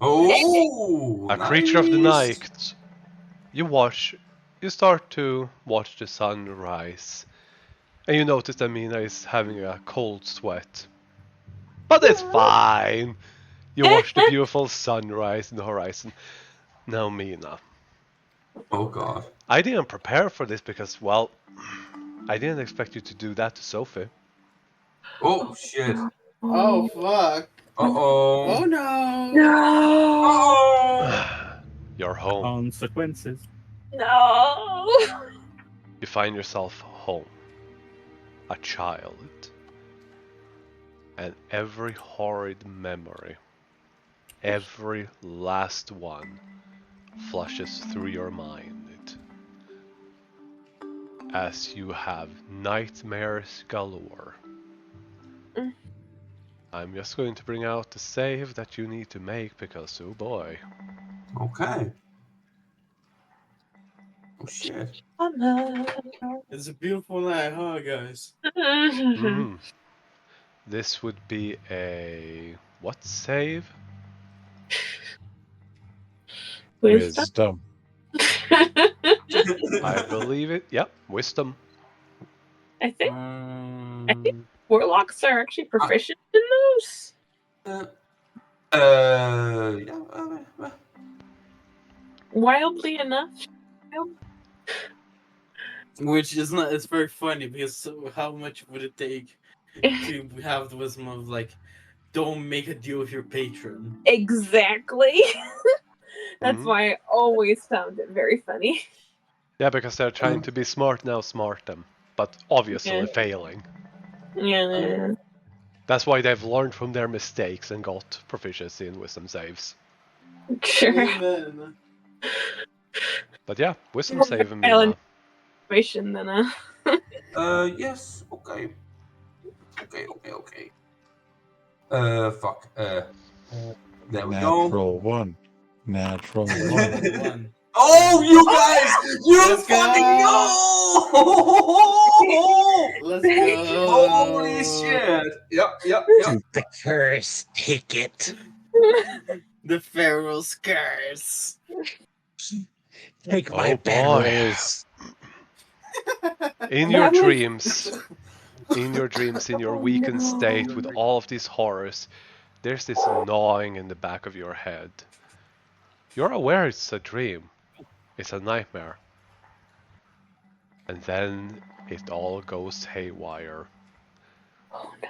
Oh, A creature of the nice. night. You start to watch the sun rise. And you notice that Mina is having a cold sweat. But it's fine! You watch the beautiful sunrise in the horizon. Now, Mina. Oh god. I didn't prepare for this because, well, I didn't expect you to do that to Sophie. Oh shit. Oh, fuck. Uh-oh. Oh, no. No. Uh-oh. You're home. Consequences. No. You find yourself home. A child. And every horrid memory, every last one, flushes through your mind. As you have nightmares galore. Mm. I'm just going to bring out the save that you need to make because, oh boy. Okay. Oh shit. It's a beautiful night, huh, guys? Mm. This would be a... what save? Wisdom. I believe it. Yep, wisdom. I think Um, warlocks are actually proficient in those. Yeah. Wildly enough. which is not, it's very funny because how much would it take to have the wisdom of, like, don't make a deal with your patron? Exactly. That's Mhm. why I always found it very funny. Yeah, because they're trying to be smart now, smart them. But obviously Yeah. failing. Yeah. That's why they've learned from their mistakes and got proficiency in wisdom saves. Sure. Amen. But yeah, wisdom More save, violent Mina. situation than a. Yes. Okay. Okay. Fuck. There we go. Natural one. Natural one. One. Oh, you guys! You Let's fucking go! know! Let's go! Holy shit! Yep. The curse, take it. The Pharaoh's curse. Take Oh, my boy. barrels. In your dreams, in your weakened state with all of these horrors, there's this gnawing in the back of your head. You're aware it's a dream. It's a nightmare. And then it all goes haywire. Oh no.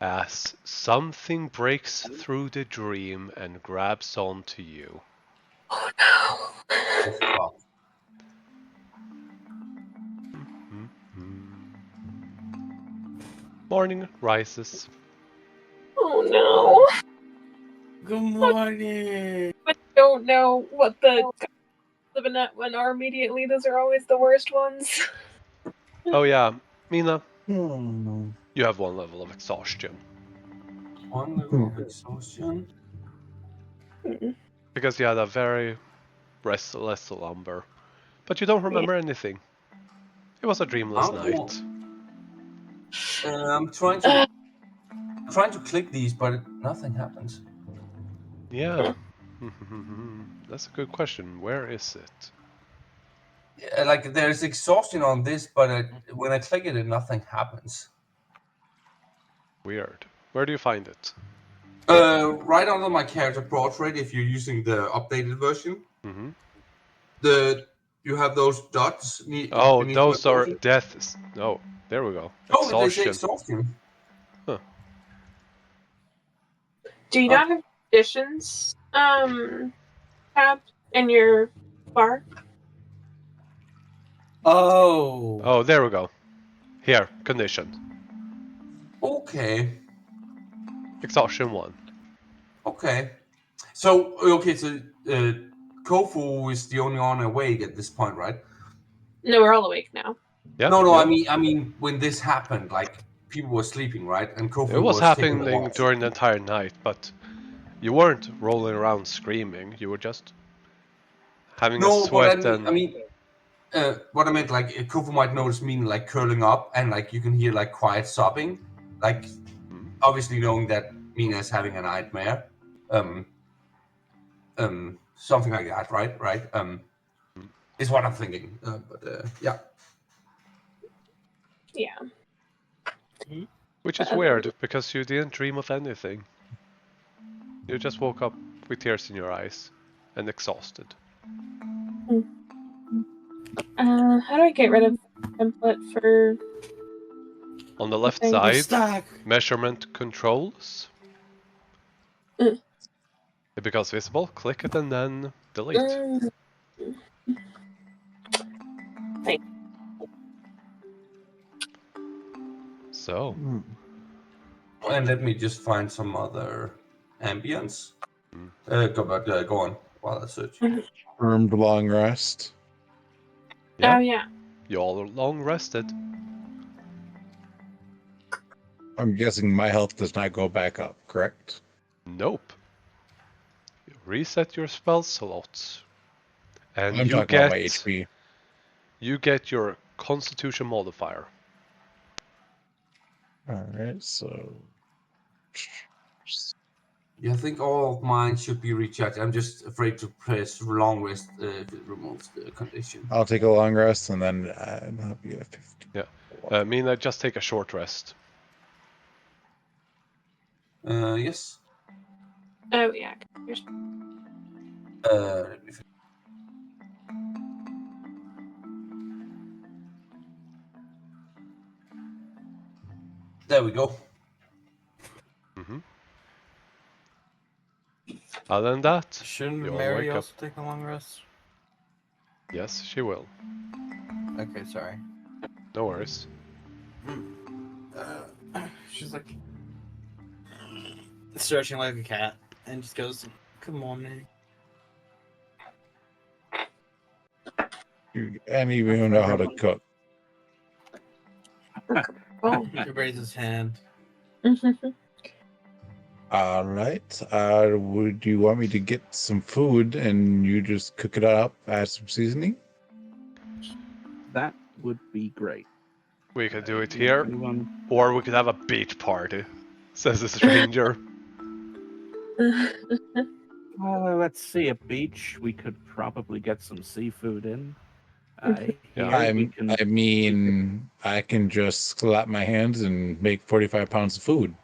As something breaks through the dream and grabs onto you. Oh no. Oh, fuck. Morning rises. Oh no. Good morning. But I don't know what the living at one are immediately. Those are always the worst ones. Oh yeah, Mina, Hmm. you have 1 level of exhaustion. 1 level of exhaustion. Because you had a very restless slumber. But you don't remember anything. It was a dreamless night. I'm trying to click these, but nothing happens. Yeah. That's a good question. Where is it? Yeah, like there's exhaustion on this, but when I click it, nothing happens. Weird. Where do you find it? Right under my character portrait, if you're using the updated version, Mm-hmm. you have those dots. Oh, beneath my those are portrait. deaths. No, there we go. Oh, they say Exhaustion. exhaustion. Huh. Do you not have conditions tab in your bar? Oh. Oh, there we go. Here, condition. Okay. Exhaustion 1. Okay. So Kofu is the only one awake at this point, right? No, we're all awake now. Yeah. No, yeah. I mean when this happened, like people were sleeping, right? And Kofu It was taking the happening watch. during the entire night, but you weren't rolling around screaming. You were just having a No, but sweat and... what I meant, like Kofu might notice me like curling up, and like you can hear like quiet sobbing, like obviously knowing that Mina's having a nightmare, something like that, right? Right. Is what I'm thinking. Yeah. Yeah. Which is weird, because you didn't dream of anything. You just woke up with tears in your eyes and exhausted. How do I get rid of template for... On the left Okay. We're side, stuck. measurement controls. Mm. It becomes visible, click it and then delete. Thank So, And let me just find some other ambience. Go on while I search. Confirmed long rest. yeah, Oh yeah. you all long rested. I'm guessing my health does not go back up, correct? Nope. You reset your spell slots. And I'm you talking about my get... HP. You get your constitution modifier. Alright, so... Yeah, I think all of mine should be recharged. I'm just afraid to press long rest if it removes the condition. I'll take a long rest and then I'll be at 50. Yeah. Mina, just take a short rest. Yes. Oh yeah. Let me There we go. Other than that, Shouldn't you all Mary wake up. also take a long rest? Yes, she will. Okay, sorry. No worries. She's like stretching like a cat and just goes, "Good morning." And you even know how to cook. Oh. He raises his hand. All right. Would you want me to get some food and you just cook it up, add some seasoning? That would be great. We could do it here, Anyone? or we could have a beach party, says the stranger. Let's see, a beach. We could probably get some seafood in. Yeah. I mean, I can just slap my hands and make 45 pounds of food.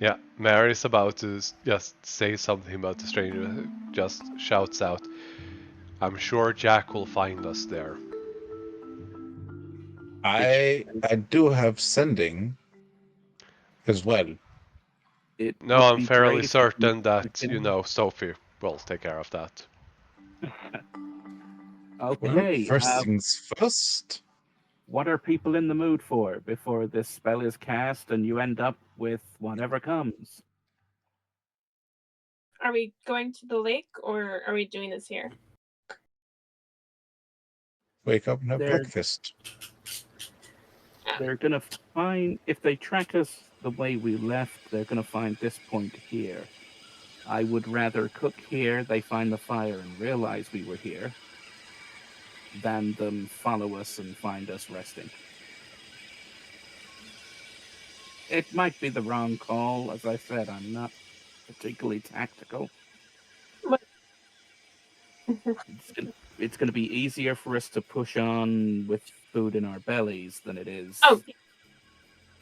Yeah, Mary's about to just say something about the stranger, who just shouts out, I'm sure Jack will find us there. I do have sending as well. No, I'm fairly certain that, Sophie will take care of that. Okay. First things first. What are people in the mood for before this spell is cast and you end up with whatever comes? Are we going to the lake or are we doing this here? Wake up and have They're- breakfast. They're gonna find, if they track us the way we left, they're gonna find this point here. I would rather cook here, they find the fire and realize we were here, than them follow us and find us resting. It might be the wrong call. As I said, I'm not particularly tactical. What? It's gonna be easier for us to push on with food in our bellies than it is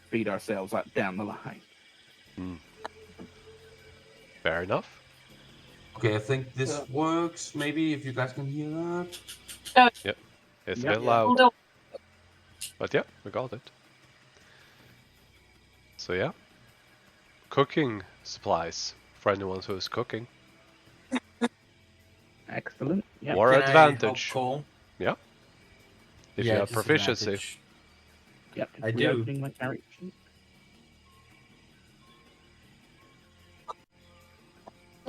feed ourselves up down the line. Fair enough. Okay, I think this works. Maybe if you guys can hear that. Yep. It's a Yep. bit loud. No. But yeah, we got it. So yeah. Cooking supplies for anyone who's cooking. Excellent. Yeah. Or Can advantage. I help Cole? Yeah. If you have proficiency. disadvantage. Yep. I do. Reopening my character sheet.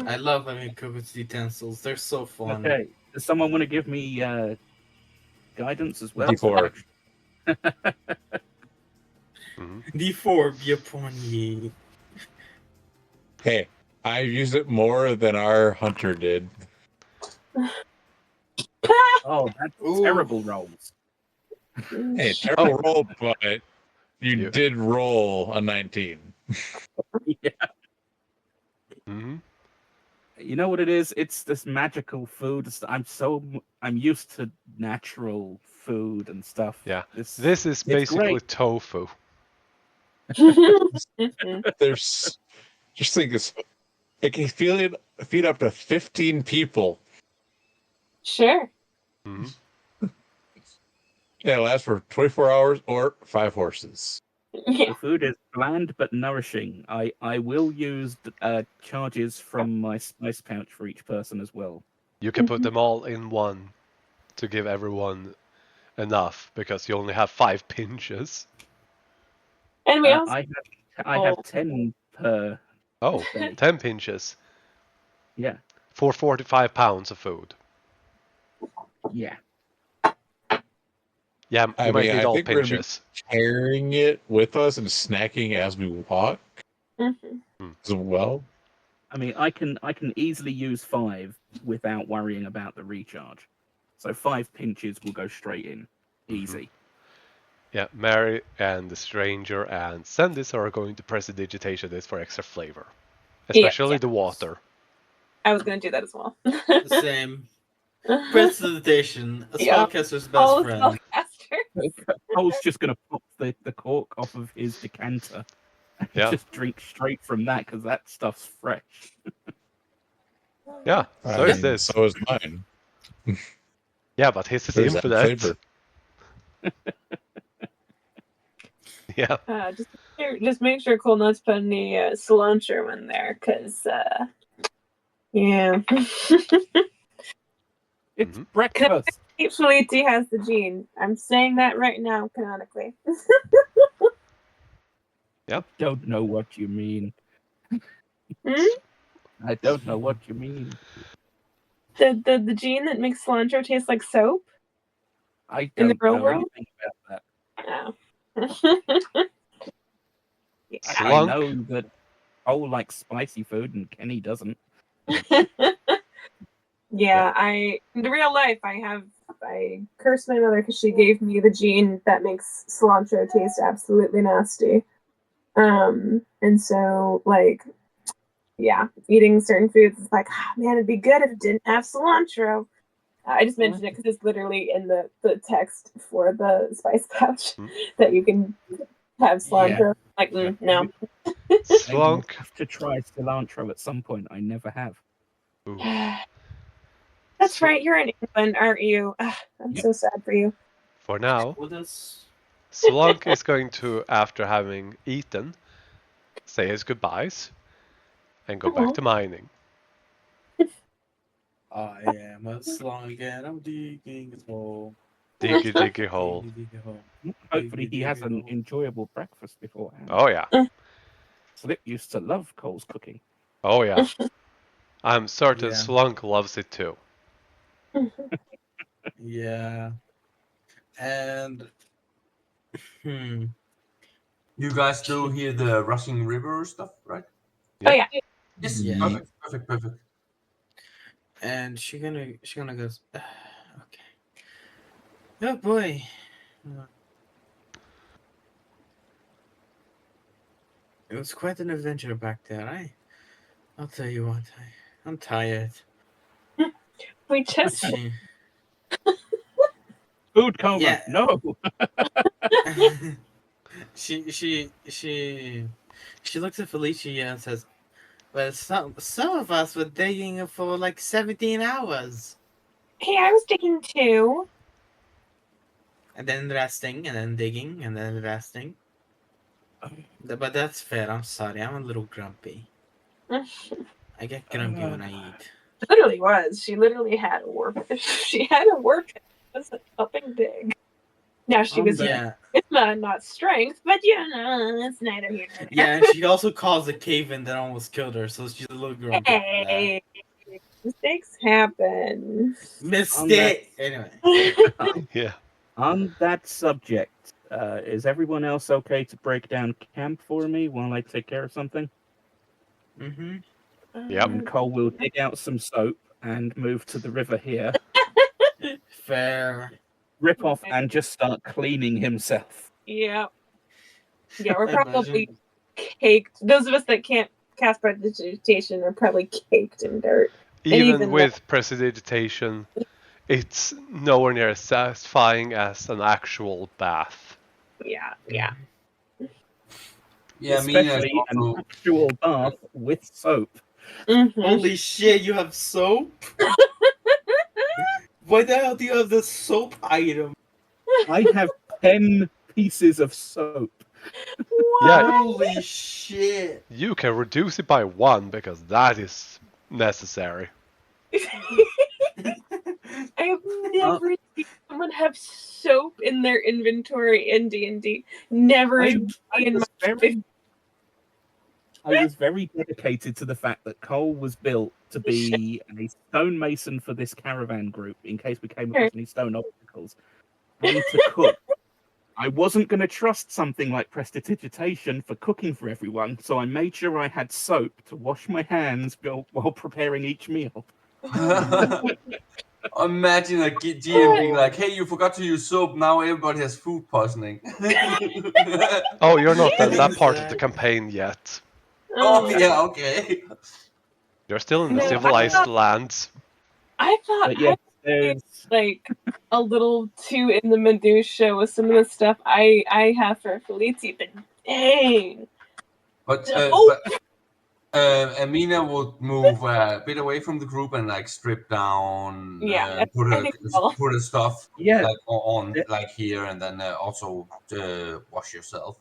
I love having cook with utensils. They're so fun. Okay. Does someone want to give me guidance as well? D4. D4 be upon ye. Hey, I used it more than our hunter did. Oh, that's Ooh. terrible rolls. Hey, terrible roll, but you did roll a 19. Yeah. Mm-hmm. You know what it is? It's this magical food. I'm used to natural food and stuff. Yeah. This This is basically great. tofu. There's just think this. It can feed up to 15 people. Sure. Mm-hmm. Yeah, it lasts for 24 hours or 5 horses. Yeah. The food is bland but nourishing. I will use charges from my spice pouch for each person as well. You can put them all in one to give everyone enough because you only have 5 pinches. And we also I have 10 per. Oh, 10 pinches. Yeah. For 45 pounds of food. Yeah. Yeah, you might need I all think we're gonna be pinches. carrying it with us and snacking as we walk as well. I mean, I can easily use 5 without worrying about the recharge. So 5 pinches will go straight in. Easy. Yeah, Mary and the stranger and Sandis are going to prestidigitation this for extra flavor. Especially the water. I was going to do that as well. Same. Prestidigitation, a spellcaster's best friend. Cole's just going to pop the cork off of his decanter and just drink straight from that because that stuff's fresh. Yeah, so is this. So is mine. Yeah, but his is There's that infinite. flavor. Yeah. Just make sure Cole not to put any cilantro in there, because yeah. It's breakfast. Shalithi has the gene. I'm saying that right now, canonically. Yep. Don't know what you mean. I don't know what you mean. The gene that makes cilantro taste like soap? I in the don't real know world? anything about that. Oh. I know that Cole likes spicy food and Kenny doesn't. Yeah, in real life, I cursed my mother because she gave me the gene that makes cilantro taste absolutely nasty. And so, like, yeah, eating certain foods is like, man, it'd be good if it didn't have cilantro. I just mentioned it because it's literally in the text for the spice pouch that you can have cilantro. Like, no. Slunk. have to try cilantro at some point. I never have. Ooh. That's So- right. You're in England, aren't you? I'm so sad for you. For now, What does? Slunk is going to, after having eaten, say his goodbyes and go back to mining. I am a slug and I'm digging a hole. Diggy, diggy hole. Digging a hole. Hopefully, he has an enjoyable breakfast beforehand. Oh, yeah. Slip used to love Cole's cooking. Oh, yeah. I'm certain Yeah. Slunk loves it too. Yeah. And You guys still hear the rushing river stuff, right? Oh yeah. Yes. Yeah. Perfect. and she gonna goes. Okay. Oh boy. It was quite an adventure back there. I'll tell you what. I'm tired. We just She, Food coma. Yeah. No. she looks at Felicia and says, "Well, some of us were digging for like 17 hours, Hey, I was digging too. and then resting, and then digging, and then resting." But that's fair. I'm sorry. I'm a little grumpy. I get grumpy when I eat. Literally was. She literally had a work. She had a work. Was helping dig. Now she was. Yeah. It's not strength, but it's neither here nor there. Yeah, and she also caused a cave-in that almost killed her, so she's a little grumpy. Hey, mistakes happen. Mistake. Anyway. Yeah. On that subject, is everyone else okay to break down camp for me while I take care of something? Mm-hmm. Yep. And Cole will dig out some soap and move to the river here, Fair. rip off, and just start cleaning himself. Yeah. Yeah, we're probably Imagine- caked. Those of us that can't cast prestidigitation are probably caked in dirt. Even even with prestidigitation, it's nowhere near as satisfying as an actual bath. Yeah. Yeah, Mina is Especially an also actual bath with soap. Mhm. Holy shit, you have soap? Why the hell do you have the soap item? I have 10 pieces of soap. Yeah, Holy shit. you can reduce it by 1 because that is necessary. I've never seen someone have soap in their inventory in D&D. Never in my I was very dedicated to the fact that Cole was built to be a stonemason for this caravan group in case we came across any stone obstacles and to cook. I wasn't going to trust something like prestidigitation for cooking for everyone, so I made sure I had soap to wash my hands while preparing each meal. Imagine a GM being like, "Hey, you forgot to use soap. Now everybody has food poisoning." Oh, you're not in that part of the campaign yet. Oh yeah, okay. You're still in the No, I civilized thought- lands. I thought But yes, I there's was like a little too in the minutia with some of the stuff I have for Felicia, but dang. But Amina would move a bit away from the group and like strip down, Yeah, put I her think so. put her stuff yeah, like on like here, and then also wash yourself.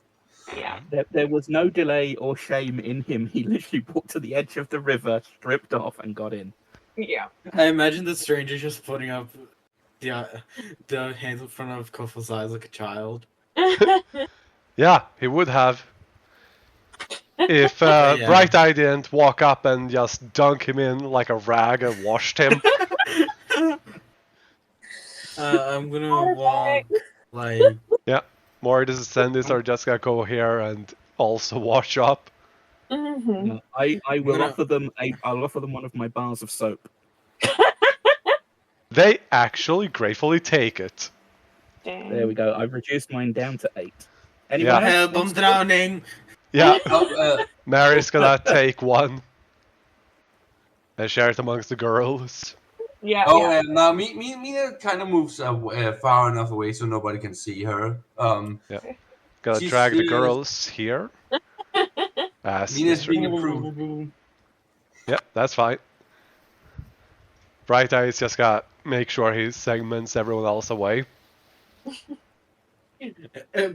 Yeah. there was no delay or shame in him. He literally walked to the edge of the river, stripped off, and got in. Yeah. I imagine the stranger just putting up the hands in front of Kofo's eyes like a child. Yeah, he would have. If Yeah. Bright Eye didn't walk up and just dunk him in like a rag and washed him. I'm gonna walk like More descendants are just gonna go here and also wash up. Mhm. I will No. offer them I'll offer them one of my bars of soap. They actually gratefully take it. Dang. There we go. I've reduced mine down to 8. Anyone Yeah. else? help, I'm drowning. Yeah, Oh, Mary's gonna take one and share it amongst the girls. Yeah. and now Mina kind of moves far enough away so nobody can see her. Gonna She's drag the still- girls here. As Mina's Mr. being approved. Yep, that's fine. Bright Eyes just got make sure he segments everyone else away.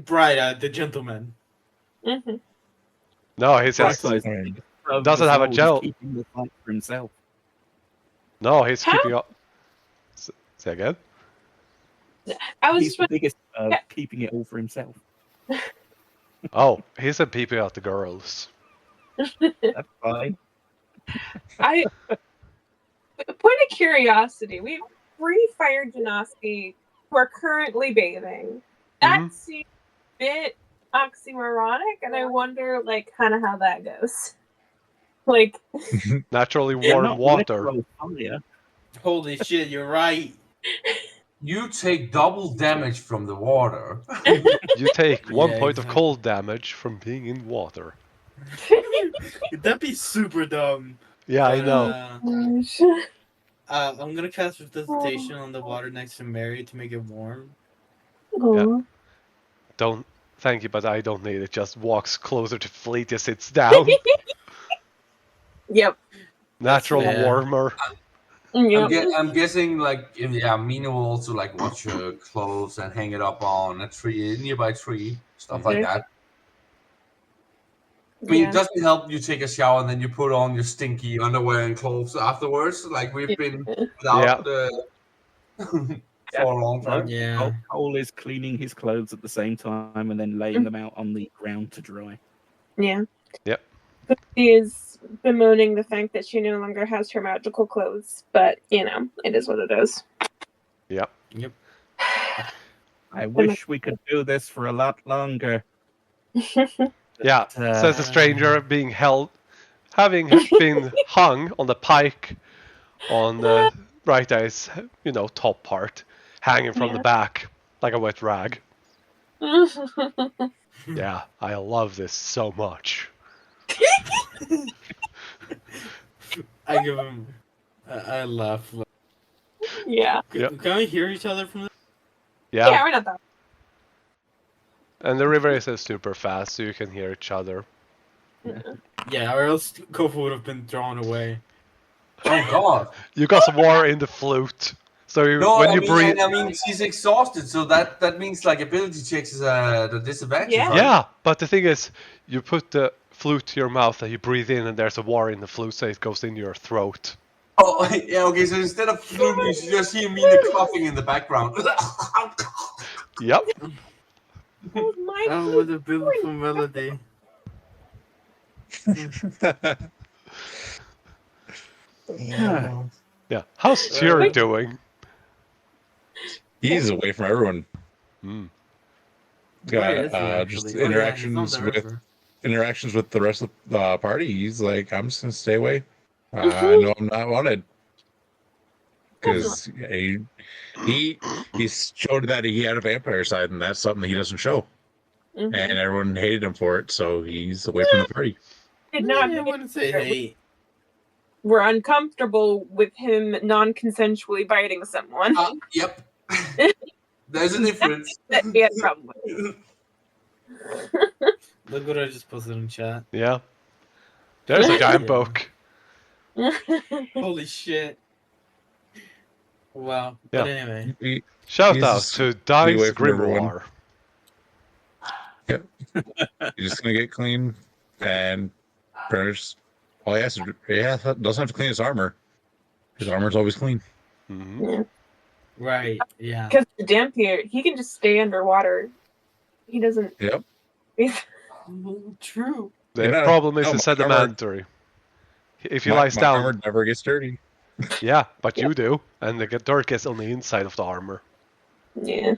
Bright, the gentleman. Mm-hmm. No, he's just Bright Eyes I mean, doesn't have a he's gel. keeping the fight for himself. No, he's Huh? keeping up. Say again? I was He's just the biggest Yeah. keeping it all for himself. Oh, he's a peeping at the girls. That's fine. I point of curiosity. We have 3 fire genasi who are currently bathing. That Mhm. seems a bit oxymoronic, and I wonder, like, kind of how that goes. Like, Naturally They're warm not water. literal fire. Holy shit, you're right. You take double damage from the water. You take 1 Yeah, point of exactly. cold damage from being in water. That'd be super dumb. Yeah, I But, know. I'm gonna cast Resuscitation on the water next to Mary to make it warm. Aw. Don't. Thank you, but I don't need it. Just walks closer to Fleet, just sits down. Yep. Natural fair. warmer. Yep. I'm guessing like Mina will also like wash her clothes and hang it up on a nearby tree, stuff like that. I mean, Yeah. it doesn't help you take a shower and then you put on your stinky underwear and clothes afterwards. Like we've been without for a long time. Yeah. Cole is cleaning his clothes at the same time and then laying them out on the ground to dry. Yeah. Yep. She is bemoaning the fact that she no longer has her magical clothes, but you know, it is what it is. Yep. Yep. I wish we could do this for a lot longer. Yeah, says the stranger being held, having been hung on the pike on the Bright Eyes, top part, hanging from the back like a wet rag. Yeah, I love this so much. I give him. I laugh. Yeah. Yep. Can we hear each other from this? Yeah, Yeah, we're not that. and the river is super fast, so you can hear each other. Yeah, or else Kofu would have been drawn away. Oh God! You got war in the flute, so when you breathe. I mean, she's exhausted, so that means like ability checks is the disadvantage, Yeah. right? Yeah, but the thing is, you put the flute to your mouth and you breathe in, and there's a war in the flute, so it goes in your throat. Oh, yeah. Okay, so instead of flute, you should just hear Mina coughing in the background. Yep. Oh, what a beautiful melody. Yeah. How's Stuart doing? he's away from everyone. Mm. Where is he, Got just actually? Oh, yeah, he's on the river. interactions with the rest of the party. He's like, I'm just gonna stay away. I know I'm not wanted because he showed that he had a vampire side, and that's something he doesn't show. Mhm. And everyone hated him for it, so he's away from the party. Did not I wouldn't say hate. We're uncomfortable with him non-consensually biting someone. Yep. There's a difference. That he had a problem with. Look what I just posted in chat. Yeah. There's a giant book. Holy shit. Wow. Yeah. But anyway. Shout He's out just to away Dice from everyone. Grimoire. Yep. He's just gonna get clean and finish. All he has to do, doesn't have to clean his armor. His armor's always clean. Mm-hmm. Right, yeah. Because the Dampier, he can just stay underwater. He doesn't. Yep. True. The problem is no, it's my sedimentary. If you My lies down, armor never gets dirty. yeah, but you do, and the dirt gets on the inside of the armor. Yeah.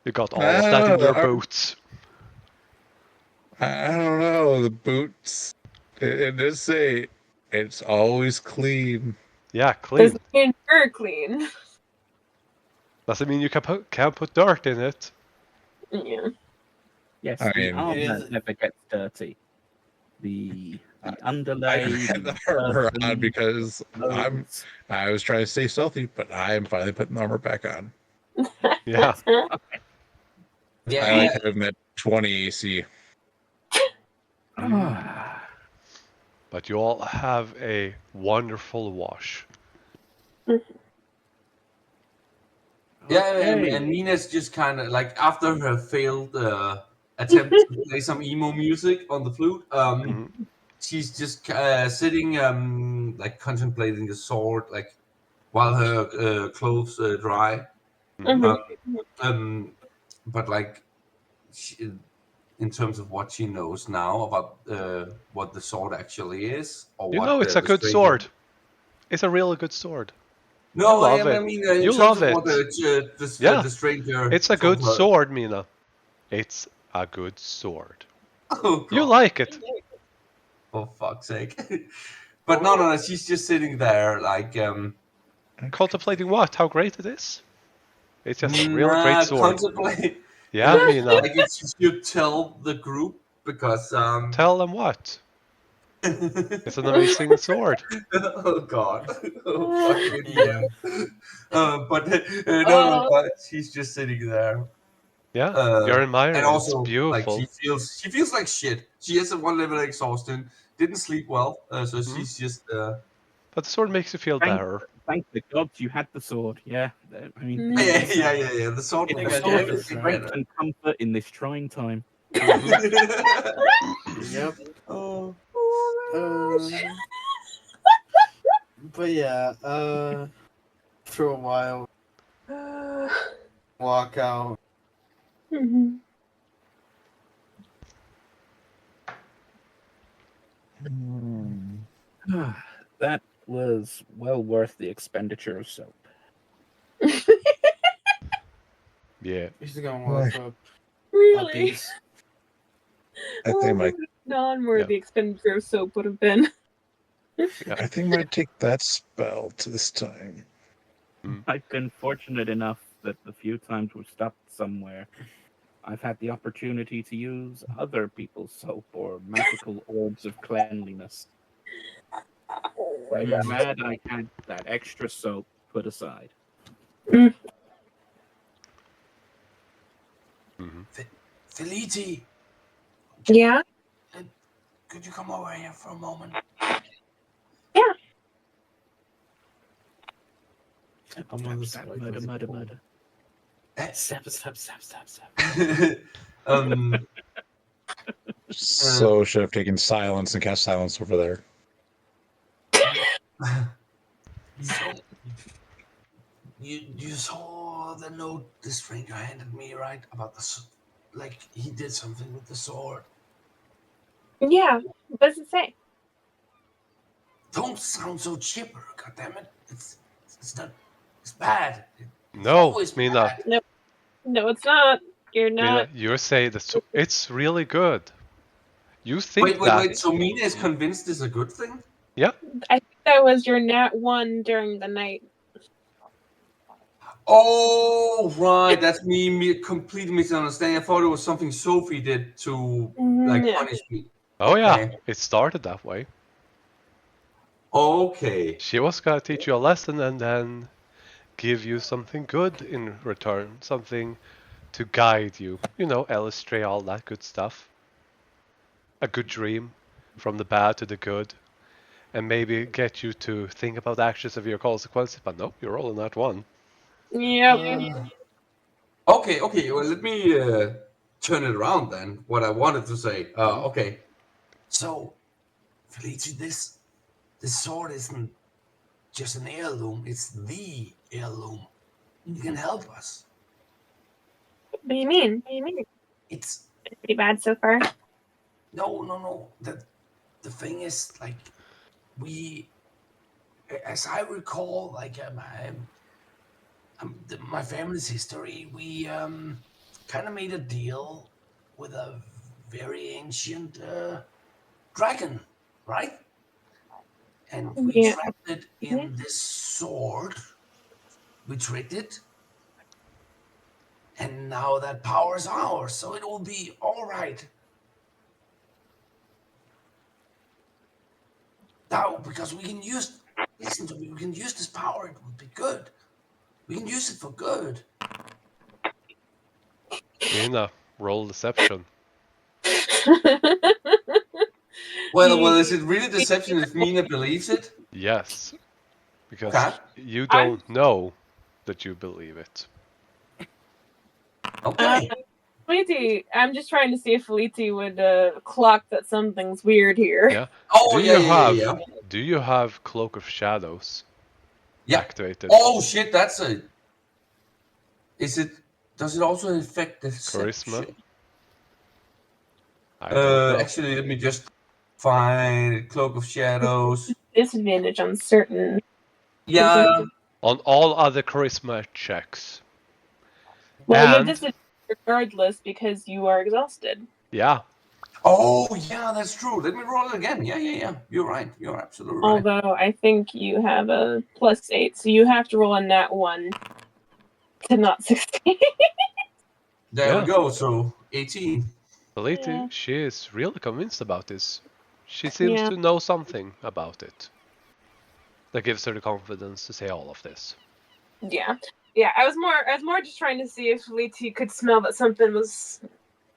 You got all of that in your I- boots. I don't know. The boots. It does say it's always clean. Yeah, clean. Doesn't mean you're clean. Doesn't mean you can't put dirt in it. Yeah. Yes, I the mean- armor never gets dirty. The I underlay. had the armor on person, because clothes. I was trying to stay stealthy, but I am finally putting the armor back on. Yeah. I like having that 20 AC. But you all have a wonderful wash. Yeah, Okay. and Nina's just kind of like after her failed attempt to play some emo music on the flute. She's just sitting, like contemplating the sword, like while her clothes dry. But like, in terms of what she knows now about what the sword actually is, or You what know it's a the good stranger... sword. It's a really good sword. No, love I it. mean You in love terms of what it. the stranger. It's a told good her. sword, Mina. It's a good sword. Oh, God. You like it. For fuck's sake. But no, she's just sitting there like Contemplating what? How great it is? It's just a real great sword. contemplate. Yeah, Mina. Like if you should tell the group because Tell them what? It's an amazing sword. Oh God. Oh fucking Yeah. but no, but she's just sitting there. Yeah, you're And admiring. It's also, like beautiful. she feels like shit. She has a 1 level exhaustion. Didn't sleep well, so she's just. But the sword makes you feel better. Thank the gods you had the sword. Yeah, I mean, Yeah. The sword I would think I have did. strength and comfort in this trying time. Yep. Oh. But yeah, for a while, walk out. That was well worth the expenditure of soap. Yeah. He's gonna walk up. Really? Piece. I think my non-worthy expenditure of soap would have been. I think I might take that spell to this time. I've been fortunate enough that the few times we've stopped somewhere, I've had the opportunity to use other people's soap or magical orbs of cleanliness. I'm glad I had that extra soap put aside. Felici, Yeah? could you come over here for a moment? Yeah. I'm on the Stab, spike. murder. Stop. So should have taken silence and cast silence over there. So, you saw the note the stranger handed me, right? About like he did something with the sword. Yeah. What does it say? Don't sound so chipper, goddammit. It's not. It's bad. It's No, always Mina. bad. No, it's not. You're not. Mina, you say it's really good. You think Wait. So Mina is convinced it's a good thing? Yeah. I think that was your nat 1 during the night. Oh, right. That's me completely misunderstanding. I thought it was something Sophie did to punish me. Oh Okay. yeah, it started that way. Okay. She was gonna teach you a lesson and then give you something good in return, something to guide you. You know, illustrate all that good stuff. A good dream, from the bad to the good, and maybe get you to think about the actions of your consequences. But no, you're rolling that one. Yep. Okay. Well, let me turn it around then. What I wanted to say. Okay. So, Felici, this sword isn't just an heirloom. It's the heirloom. You can help us. What do you mean? It's Pretty bad so far. no. The thing is, like, we, as I recall, like my family's history, we kind of made a deal with a very ancient dragon, right? And we trapped it in this sword. We tricked it. And now that power is ours, so it will be all right. Now, because we can listen to me, we can use this power, it would be good. We can use it for good. Mina, roll deception. Well, is it really deception if Mina believes it? Yes, because Okay. you don't know that you believe it. Okay. Felici, I'm just trying to see if Felici would clock that something's weird here. Yeah. Oh, Do Do you have Cloak of Shadows activated? Oh shit, that's a. Is it? Does it also affect Charisma? deception? I don't know. Actually, let me just find Cloak of Shadows. Disadvantage on certain. Yeah. On all other charisma checks. Well, you have And disadvantage regardless because you are exhausted. yeah, Oh yeah, that's true. Let me roll it again. Yeah. You're right. You're absolutely right. Although I think you have a +8, so you have to roll a nat 1 to not succeed. There we Yeah. go. So 18. Felici, Yeah. she is really convinced about this. She seems to know something about it that gives her the confidence to say all of this. Yeah. I was more just trying to see if Felici could smell that something was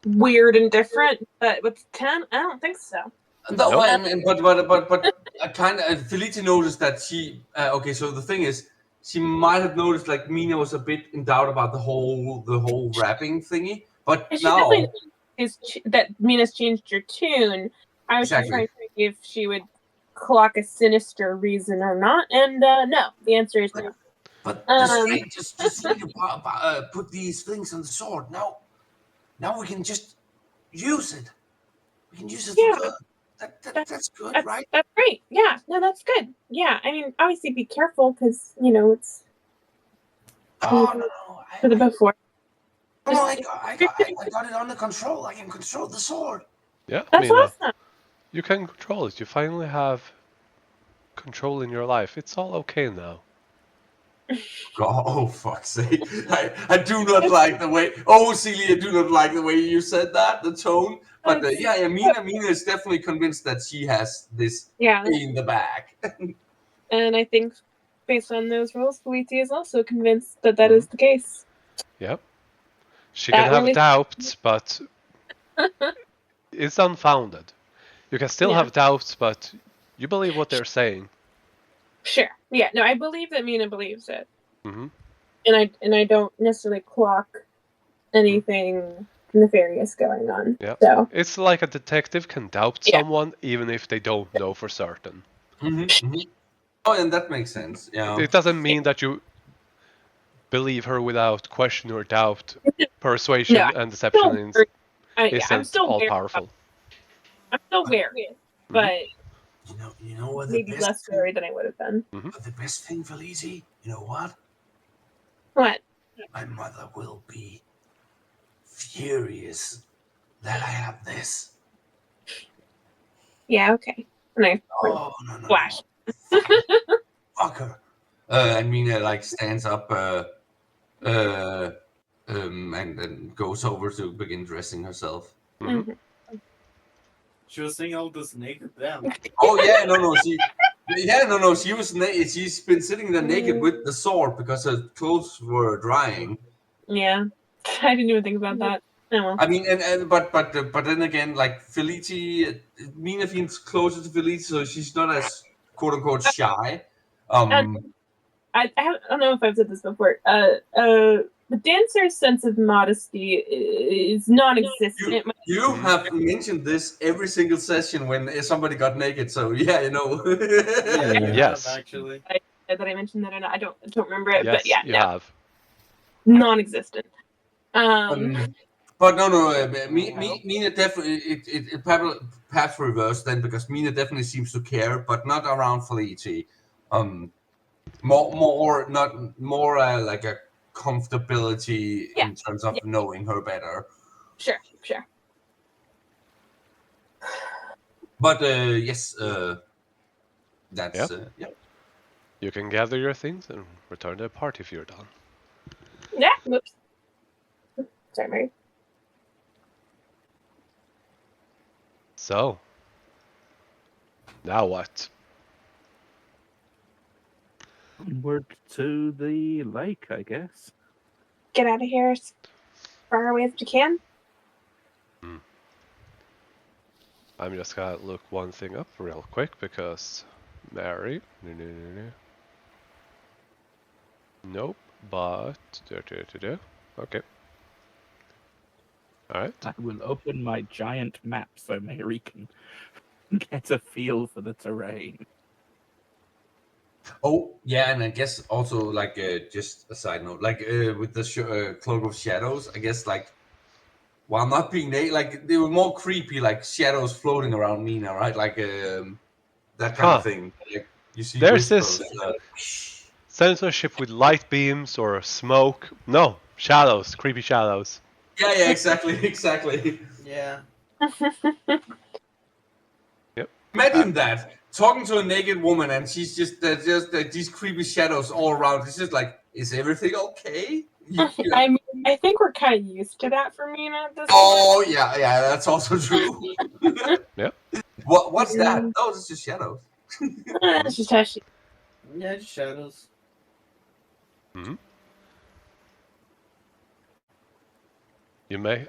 weird and different. But with 10, I don't think so. No, Nope. but I kind of Felicia noticed that she. Okay, so the thing is, she might have noticed like Mina was a bit in doubt about the whole rapping thingy, but And she now definitely is that Mina's changed her tune. I was just exactly. trying to see if she would clock a sinister reason or not, and no, the answer is no. But just when you put these things on the sword, now we can just use it. We can use it for good. That's good, right? That's great. Yeah, no, that's good. Yeah, I mean, obviously be careful because it's No. for the before. No, I got it under control. I can control the sword. Yeah, That's Mina. awesome. You can control it. You finally have control in your life. It's all okay now. Oh fuck's sake! I do not like the way. Oh, Celia, I do not like the way you said that. The tone, but Mina is definitely convinced that she has this in the bag. And I think based on those rules, Felicia is also convinced that is the case. Yep. She can have doubts, but it's unfounded. You can still have doubts, but you believe what they're saying. Sure. Yeah. No, I believe that Mina believes it. Mm-hmm. And I don't necessarily clock anything nefarious going on. Yeah. So it's like a detective can doubt someone even if they don't know for certain. Oh, and that makes sense. Yeah. It doesn't mean that you believe her without question or doubt. Persuasion and deception isn't all powerful. I'm still wary, but you know what? maybe less wary than I would have been. But the best thing for Lizzie, you know what? What? My mother will be furious that I have this. Yeah. Okay. And I flash. Fuck her. And Mina stands up and then goes over to begin dressing herself. Mm-hmm. She was saying all this naked then. Oh yeah, no. She was naked. She's been sitting there naked with the sword because her clothes were drying. Yeah, I didn't even think about that. Oh, well. I mean, but then again, like Felici, Mina feels closer to Felici, so she's not as quote unquote shy. I don't know if I've said this before. The dancer's sense of modesty is non-existent. You have mentioned this every single session when somebody got naked, so yeah, you know. Yes, actually. That I mentioned that or not, I don't remember it, yes, but yeah, you have. Non-existent. But no. Mina definitely it perhaps reverse then because Mina definitely seems to care, but not around Felici. More like a comfortability in terms of knowing her better. Sure. But yes, that's You can gather your things and return to the party if you're done. Yeah. Whoops. Sorry, Mary. So, now what? Onward to the lake, I guess. Get out of here as far away as you can. I'm just gonna look one thing up real quick because Mary. Nope, but okay. All right. I will open my giant map so Mary can get a feel for the terrain. Oh yeah, and I guess also like just a side note, like with the cloak of shadows, I guess like while not being like they were more creepy, like shadows floating around Mina, right? Like that kind of thing. Like you see There's whispers. this censorship with light beams or smoke. No, shadows, creepy shadows. Yeah, exactly, exactly. Yeah. Yep. Imagine that talking to a naked woman and she's just these creepy shadows all around. It's just like, is everything okay? I mean, I think we're kind of used to that for Mina at this Oh yeah, that's also true. Yep. What's that? Oh, it's just shadows. point. That's just how she. Yeah, just shadows. Hmm. You may,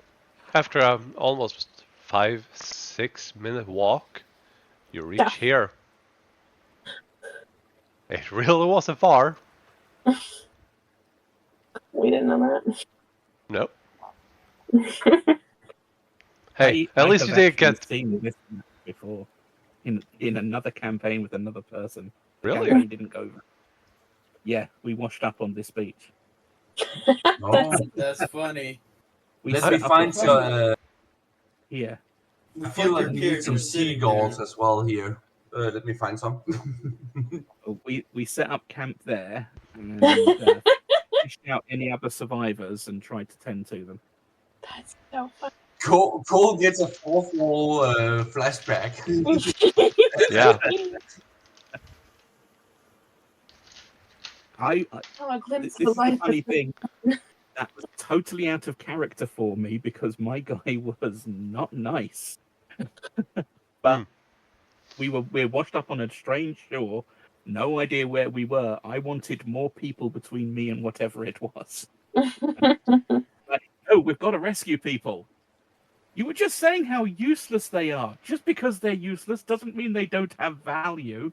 after an almost 5-6 minute walk, you reach Yeah. here. It really wasn't far. We didn't know Nope. that. Hey, at I least have you did actually get. seen this map before in another campaign with another person. The Really? campaign didn't go. Yeah, we washed up on this beach. Oh, That's funny. We let set me up find a some. here. I feel like your we need some character sitting seagulls there. as well here. Let me find some. We set up camp there and fished out any other survivors and tried to tend to them. That's so funny. Cole gets a fourth wall flashback. Yeah. Oh, a glimpse This of is the the life. funny thing. That was totally out of character for me because my guy was not nice. But we're washed up on a strange shore, no idea where we were. I wanted more people between me and whatever it was. Like, oh, we've got to rescue people. You were just saying how useless they are. Just because they're useless doesn't mean they don't have value.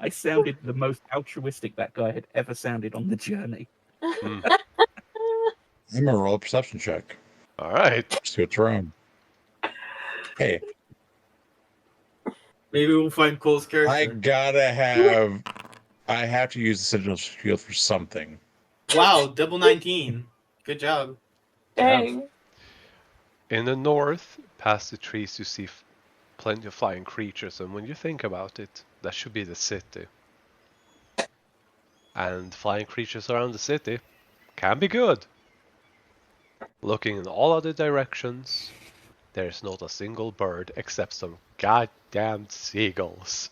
I sounded the most altruistic that guy had ever sounded on the journey. I'm gonna roll a perception check. All right. See what's wrong. Hey, Maybe we'll find Cole's character. I have to use the Sentinel Shield for something. Wow, double 19. Good job. Dang. In the north, past the trees, you see plenty of flying creatures, and when you think about it, that should be the city. And flying creatures around the city can be good. Looking in all other directions, there's not a single bird except some goddamn seagulls.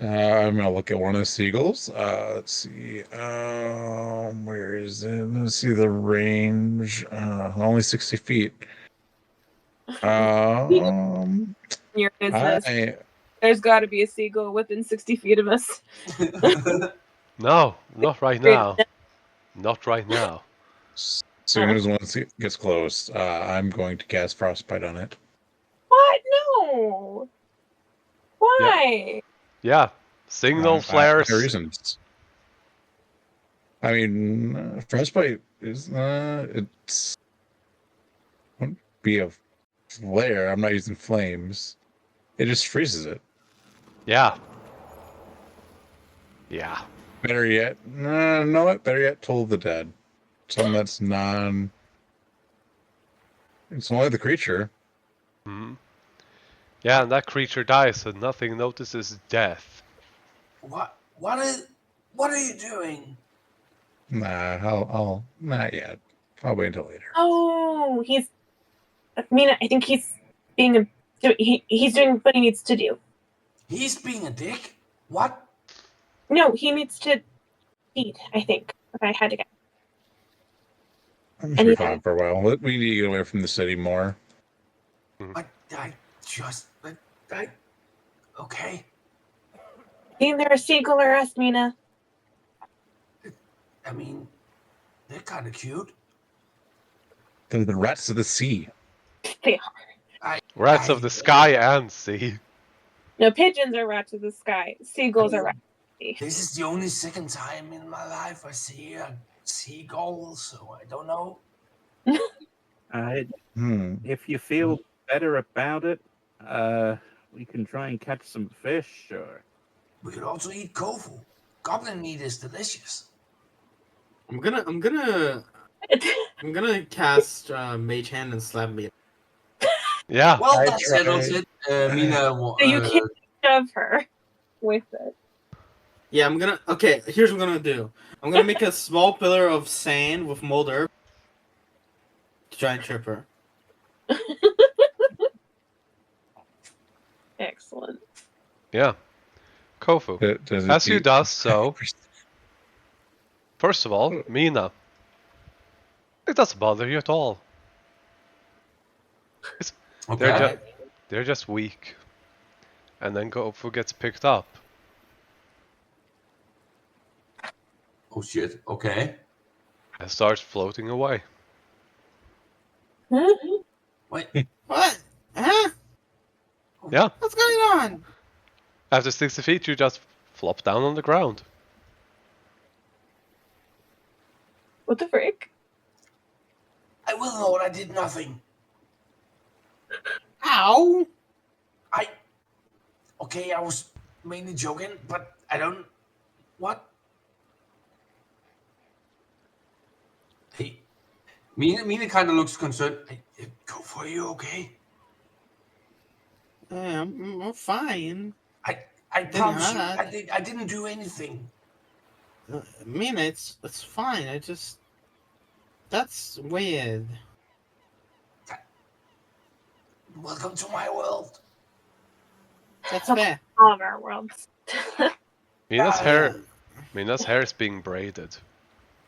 I'm gonna look at one of the seagulls. Let's see. Where is it? Let's see the range. Only 60 feet. Your business. There's got to be a seagull within 60 feet of us. No, not right now. Not right now. As soon as one gets close, I'm going to cast Frostbite on it. What? No. Why? Yeah, signal flares. My reasons. I mean, Frostbite is it's won't be a flare. I'm not using flames. It just freezes it. Yeah. Yeah. Better yet, no, what? Better yet, Toll the Dead. Something that's non. It's only the creature. Hmm. Yeah, and that creature dies, so nothing notices death. What are you doing? Nah, I'll not yet. I'll wait until later. Oh, I mean, I think he's being he's doing what he needs to do. He's being a dick? What? No, he needs to eat, I think. If I had to guess. I'm gonna be fine for a while. We need to get away from the city more. Okay. Either a seagull or us, Mina. I mean, they're kind of cute. They're the rats of the sea. They Rats of the sky and sea. No, pigeons are rats of the sky. Seagulls are rats of the sea. This is the only second time in my life I see a seagull, so I don't know. If you feel better about it, we can try and catch some fish, or We could also eat tofu. Goblin meat is delicious. I'm gonna cast Mage Hand and slap me. Yeah. Well, I that settles tried. it. Mina, So you can't shove her with it. Yeah, I'm gonna. Okay, here's what I'm gonna do. I'm gonna make a small pillar of sand with mold herb to try and trip her. Excellent. Yeah. Kofu. Does it As you beat- does so, first of all, Mina. It doesn't bother you at all. okay. They're just weak. And then Kofu gets picked up. Oh shit. Okay. And starts floating away. Wait. What? Huh? Yeah. What's going on? After 60 feet, you just flop down on the ground. What the frick? I will note I did nothing. Ow! Okay, I was mainly joking, but I don't. What? Hey, Mina kind of looks concerned. Hey, go for you, okay? I'm fine. I promise you, hurt. I didn't do anything. Mina, it's fine. That's weird. Welcome to my world. That's fair. All of our worlds. Mina's hair is being braided.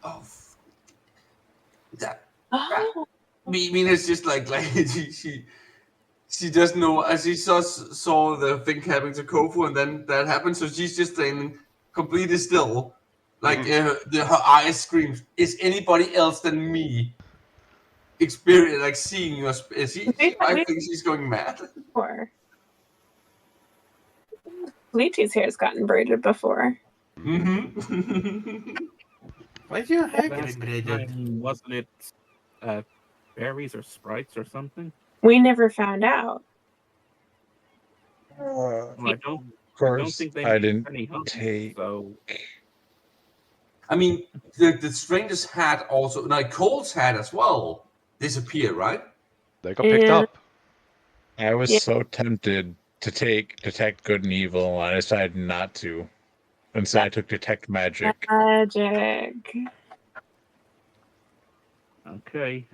Oh, that. Oh, Mina's just like she doesn't know, as she saw the thing happening to Kofu, and then that happened, so she's just standing completely still, like her eyes screams, "Is anybody else than me experience like seeing your?" I think she's going mad. before. Lychee's hair's gotten braided before. Mm-hmm. Why's your hair last getting braided? time, wasn't it fairies or sprites or something? We never found out. Well, I don't Of course, think they I made didn't any hunts, take. so I mean, the stranger's hat also, like Cole's hat as well, disappeared, right? They got picked Yeah. up. I was Yeah. so tempted to take Detect Good and Evil, and I decided not to. Instead, I took Detect Magic. Magic. okay.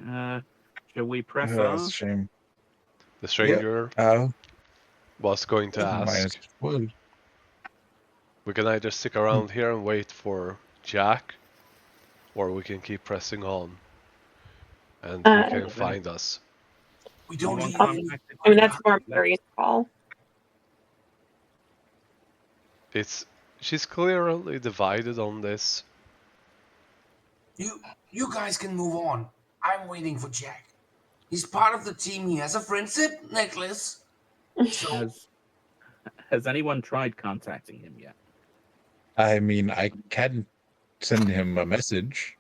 Shall we press That's a on? shame. The stranger was going to ask. Minus wood. We can either stick around here and wait for Jack, or we can keep pressing on. And he can find us. We Do you don't want leave. contact? I mean, that's more Mary's call. She's clearly divided on this. You guys can move on. I'm waiting for Jack. He's part of the team. He has a friendship necklace. So Has anyone tried contacting him yet? I mean, I can send him a message.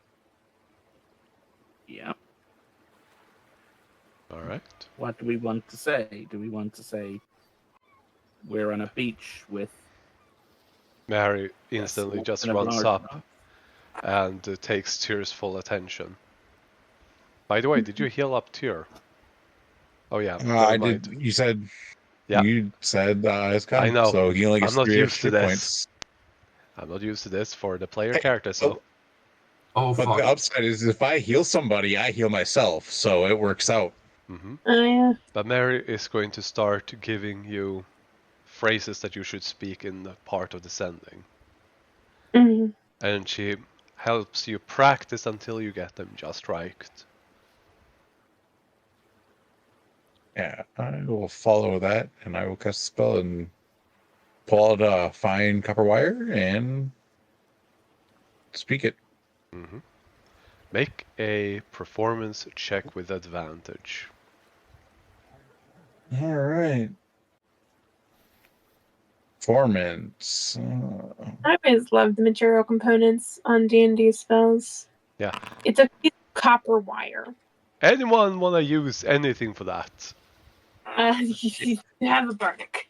Yeah. All right. What do we want to say? Do we want to say we're on a beach with Mary instantly just kind of runs large up enough? and takes Tyr's full attention. By the way, did you heal up Tyr? Oh yeah, I never mind. did. You said. Yeah. You said it's gone. I know. So he only gets I'm not 3 used to extra this. points. I'm not used to this for the player Hey, character, so Oh, But fuck. the upside is if I heal somebody, I heal myself. So it works out. Oh, yeah. But Mary is going to start giving you phrases that you should speak in the part of the sending. Mhm. And she helps you practice until you get them just right. Yeah, I will follow that, and I will cast a spell and pull out a fine copper wire and speak it. Make a performance check with advantage. All right. Performance. I always loved the material components on D&D spells. Yeah. It's a piece of copper wire. Anyone want to use anything for that? You have a bardic.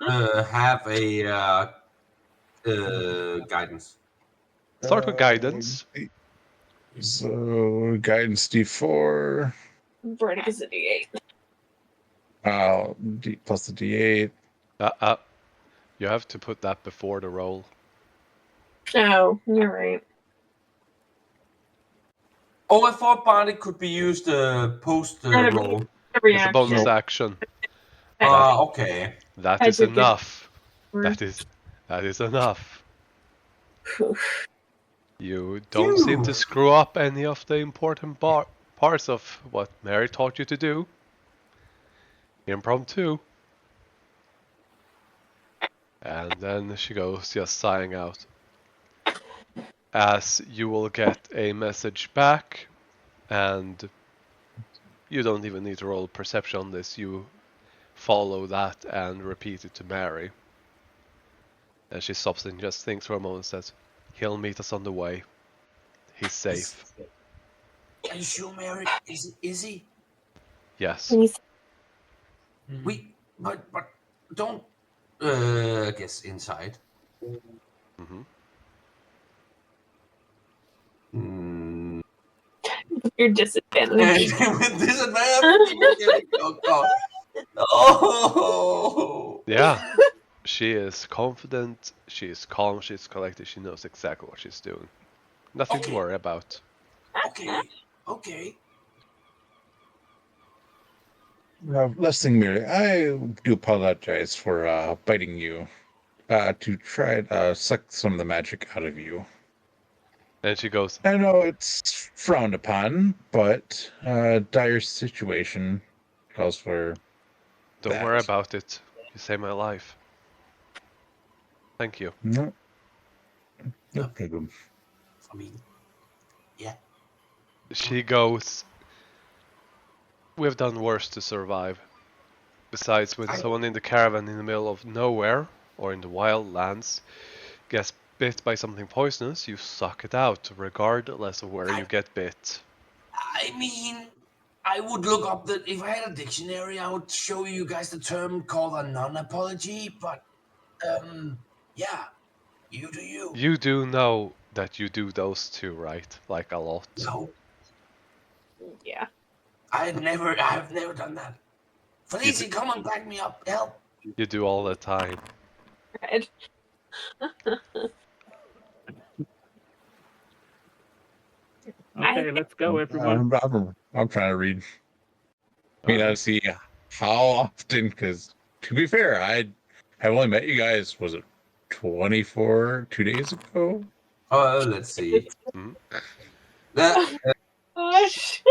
Have a guidance. Start with guidance. So guidance D4. Bardic is a D8. D plus the D8. You have to put that before the roll. Oh, you're right. Oh, I thought Bardic could be used post roll. It's a bonus action. Okay. That is enough. That is enough. You don't seem to screw up any of the important parts of what Mary taught you to do. Impromptu. And then she goes just sighing out. As you will get a message back, and you don't even need to roll perception on this. You follow that and repeat it to Mary. And she stops and just thinks for a moment and says, he'll meet us on the way. He's safe. Are you sure, Mary? Is he? Yes. But don't guess inside. You're disadvantaged. With disadvantage. Oh God. Oh. Yeah. She is confident, she is calm, she's collected, she knows exactly what she's doing. Nothing to worry about. Okay. Last thing, Mary, I do apologize for biting you to try to suck some of the magic out of you. And she goes, I know it's frowned upon, but dire situation calls for don't worry about it. You saved my life. Thank you. No problem. I mean, yeah. She goes, we've done worse to survive. Besides, when someone in the caravan in the middle of nowhere, or in the wild lands, gets bit by something poisonous, you suck it out, regardless of where you get bit. I mean, I would look up if I had a dictionary, I would show you guys the term called a non-apology, but, yeah, you do you. You do know that you do those two, right? Like a lot. No. Yeah. I've never done that. Felicia, come and back me up. Help. You do all the time. Right. Okay, let's go, everyone. I'm trying to read. I see how often, because to be fair, I have only met you guys, was it 2 days ago? Let's see. Gosh.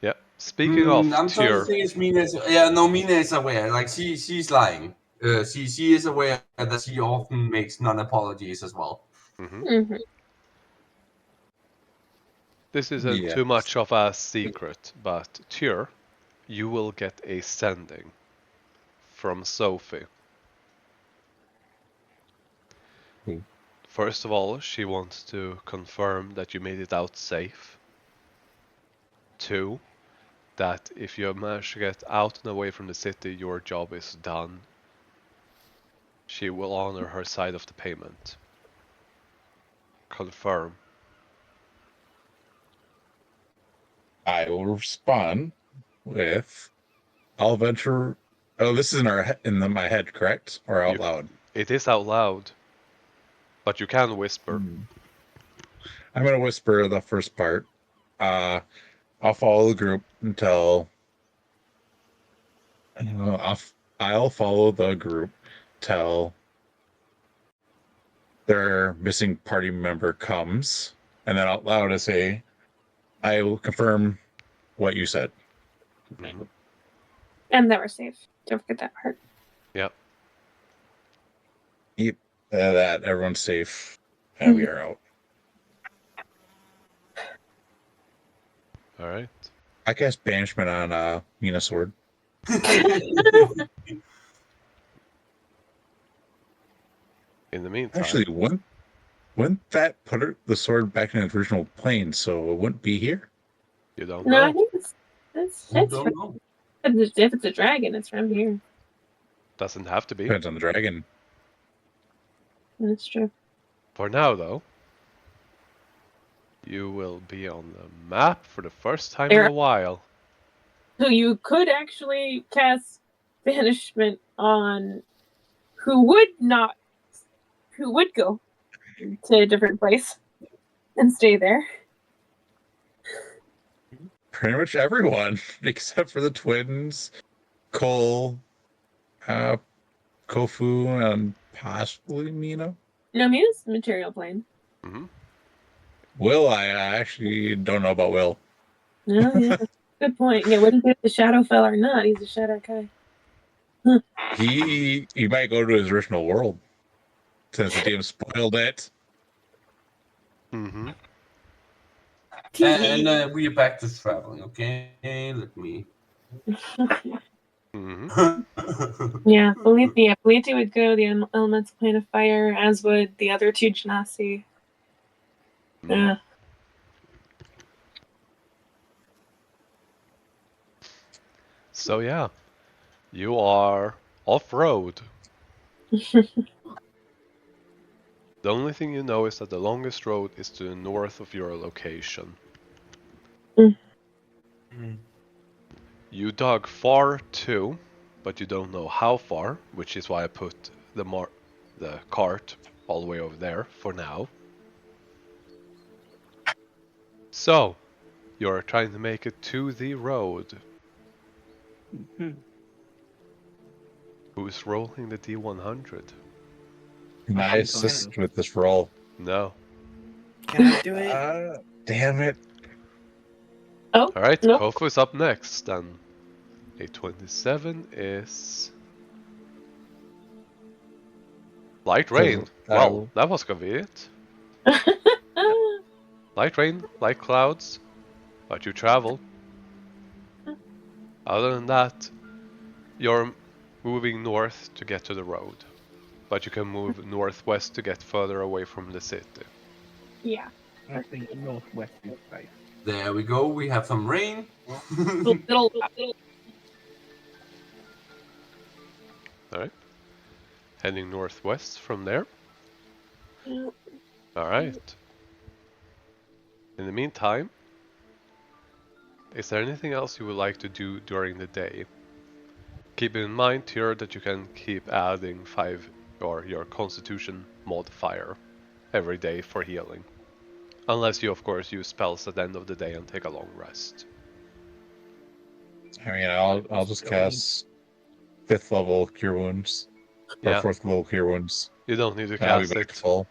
Yeah. Speaking of I'm trying to Tyr, think. Mina is aware. Like she's lying. She is aware that she often makes non-apologies as well. this isn't too much of a secret, but Tyr, you will get a sending from Sophie. First of all, she wants to confirm that you made it out safe. 2, that if you manage to get out and away from the city, your job is done. She will honor her side of the payment. Confirm. I will respond with, I'll venture. Oh, this is in my head, correct? Or out loud? It is out loud, but you can whisper. I'm going to whisper the first part. I'll follow the group until I'll follow the group till their missing party member comes, and then out loud I say, I will confirm what you said. And that we're safe. Don't forget that part. Yep. That everyone's safe and we are out. All right. I cast banishment on Mina Sword. In the meantime, Actually, wouldn't that put the sword back in its original plane, so it wouldn't be here? you don't No, I know. think it's You it's don't from, know. if it's a dragon, it's from here. Doesn't have to be. Depends on the dragon. That's true. For now, though, you will be on the map for the first time in a while. So you could actually cast banishment on who would go to a different place and stay there. Pretty much everyone, except for the twins, Cole, Kofu, and possibly Mina. No, Mina's material plane. Mm-hmm. Will, I actually don't know about Will. Oh yeah, good point. Yeah, whether he's a Shadowfell or not, he's a Shadow Kai. He might go to his original world since the DM spoiled it. Mm-hmm. And we are back to traveling, okay? Let me. Mm-hmm. Yeah, Bolete would go the elemental plane of fire, as would the other two Genasi. Yeah. So yeah, you are off-road. The only thing you know is that the longest road is to the north of your location. You dug far too, but you don't know how far, which is why I put the cart all the way over there for now. So, you're trying to make it to the road. Who's rolling the D100? Can I assist with this roll? No. Can I do it? Damn it. Oh. Alright, no. Kofu is up next, and a 27 is... Light rain. Well, that was convenient. Light rain, light clouds, but you travel. Other than that, you're moving north to get to the road. But you can move northwest to get further away from the city. Yeah. I think northwest is safe. There we go. We have some rain. Alright. Heading northwest from there. Alright. In the meantime, is there anything else you would like to do during the day? Keep in mind here that you can keep adding 5 or your constitution modifier every day for healing. Unless you of course use spells at the end of the day and take a long rest. I mean, I'll just cast 5th level Cure Wounds. Or Yeah. 4th level Cure Wounds. You don't need to And I'll be cast back to it. full.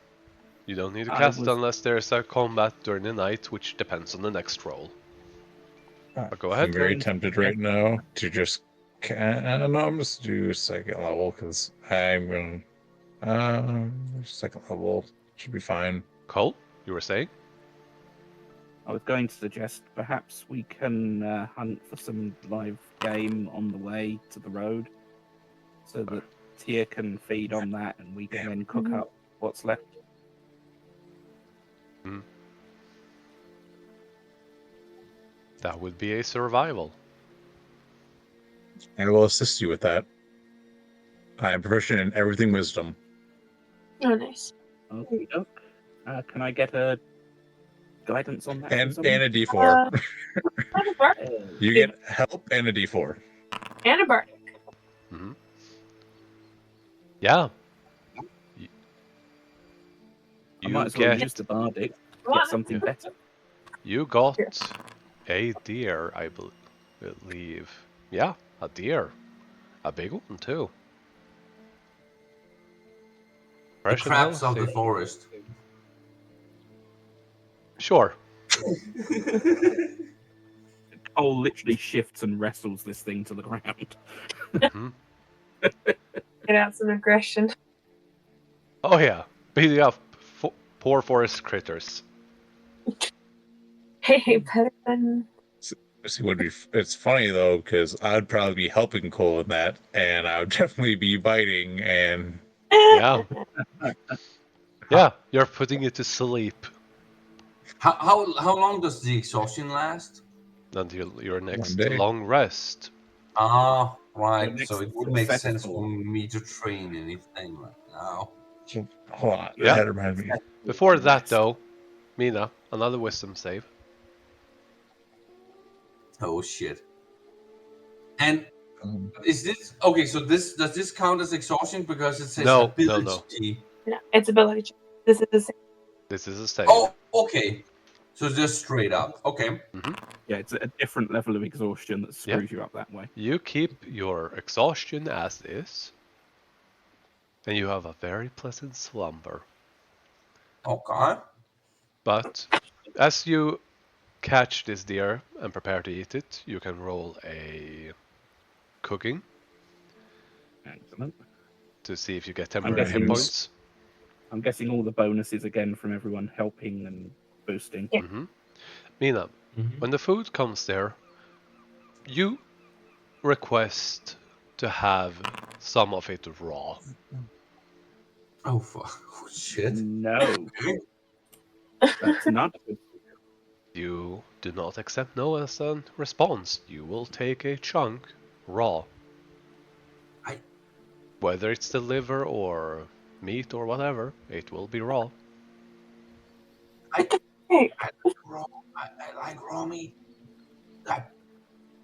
You don't need to cast it unless there's a combat during the night, which depends on the next roll. But go ahead. I'm very tempted right now to just... no, I'm just do 2nd level because I'm going to... 2nd level should be fine. Cole, you were saying? I was going to suggest perhaps we can hunt for some live game on the way to the road, so that Tia can feed on that and we can then cook up what's left. That would be a survival. I will assist you with that. I am proficient in everything wisdom. Oh, nice. Okay, can I get a guidance on that? And from someone? a D4. Bardic. You get help and a D4. And a Bardic. Yeah. I might as well use the Bardic. Get something better. You got a deer, I believe. Yeah, a deer. A big one too. The crabs of the forest. Sure. Cole literally shifts and wrestles this thing to the ground. Get out some aggression. Oh yeah, beating up poor forest critters. Hey, better than See, it's funny though because I'd probably be helping Cole in that, and I would definitely be biting. And Yeah. Yeah, you're putting it to sleep How long does the exhaustion last? until your one next day, long rest. Ah, The right. next So it would make sense successful- for me to train anything right now. so, hold on, Yeah. that reminds me. Before that, rest. though, Mina, another wisdom save. Oh shit. And Um, is this okay? So does this count as exhaustion because it says No, ability? No, it's ability check. This is the same. This is a save. Oh, okay. So just straight up. Okay. Yeah, it's a different level of exhaustion that screws you up that way. You keep your exhaustion as is, and you have a very pleasant slumber. Okay. But as you catch this deer and prepare to eat it, you can roll a cooking Excellent. to see if you get temporary hit guessing- points. I'm guessing all the bonuses again from everyone helping and boosting. Yeah. Mina, Mhm. when the food comes there, you request to have some of it raw. Oh fuck. Oh, shit. No, that's not good. You do not accept no as a response. You will take a chunk raw. I- Whether it's the liver or meat or whatever, it will be raw. Hey, Raw. I like raw meat.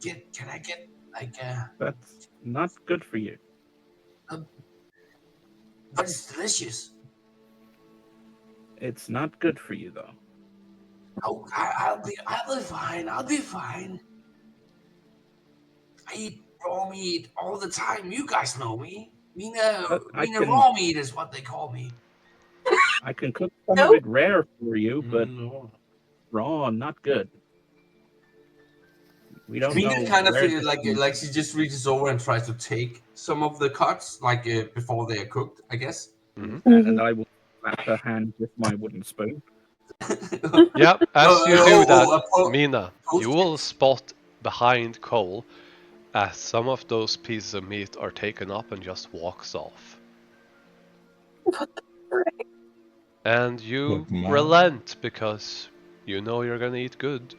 Can I get like That's not good for you. but it's delicious. It's not good for you though. Oh, I'll be fine. I'll be fine. I eat raw meat all the time. You guys know me. Mina I Mina can- raw meat is what they call me. I can cook some Nope. of it rare for you, but No. raw, not good. We don't know. Mina kind of where feel this- like she just reaches over and tries to take some of the cuts, like before they are cooked, I guess. and I will slap her hand with my wooden spoon. Yeah, as you do that, oh, Mina, you post-it. will spot behind Cole as some of those pieces of meat are taken up and just walks off. frick? And you Good mom. relent because you know you're gonna eat good.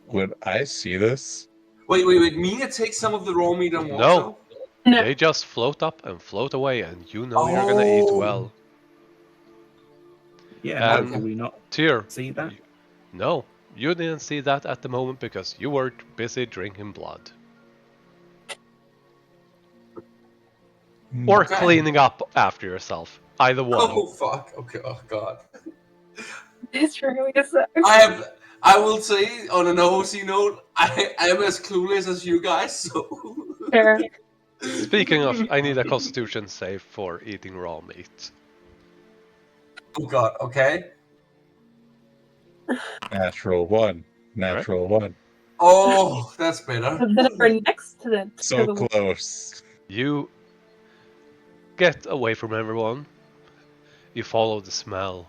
Would I see this? Wait. Mina takes some of the raw meat and walks No. off? No. They just float up and float away, and you know you're gonna eat Oh. well. Yeah, And do we not Tyr, see that? no, you didn't see that at the moment because you were busy drinking blood. Or Okay. cleaning up after yourself. Either one. Oh fuck. Okay. Oh god. This really sucks. I will say on an OC note, I am as clueless as you guys, so Sure. Speaking of, I need a constitution save for eating raw meat. oh god, okay. Natural one. Natural one. Oh, that's better. The number next to the So to the close. You get away from everyone. You follow the smell.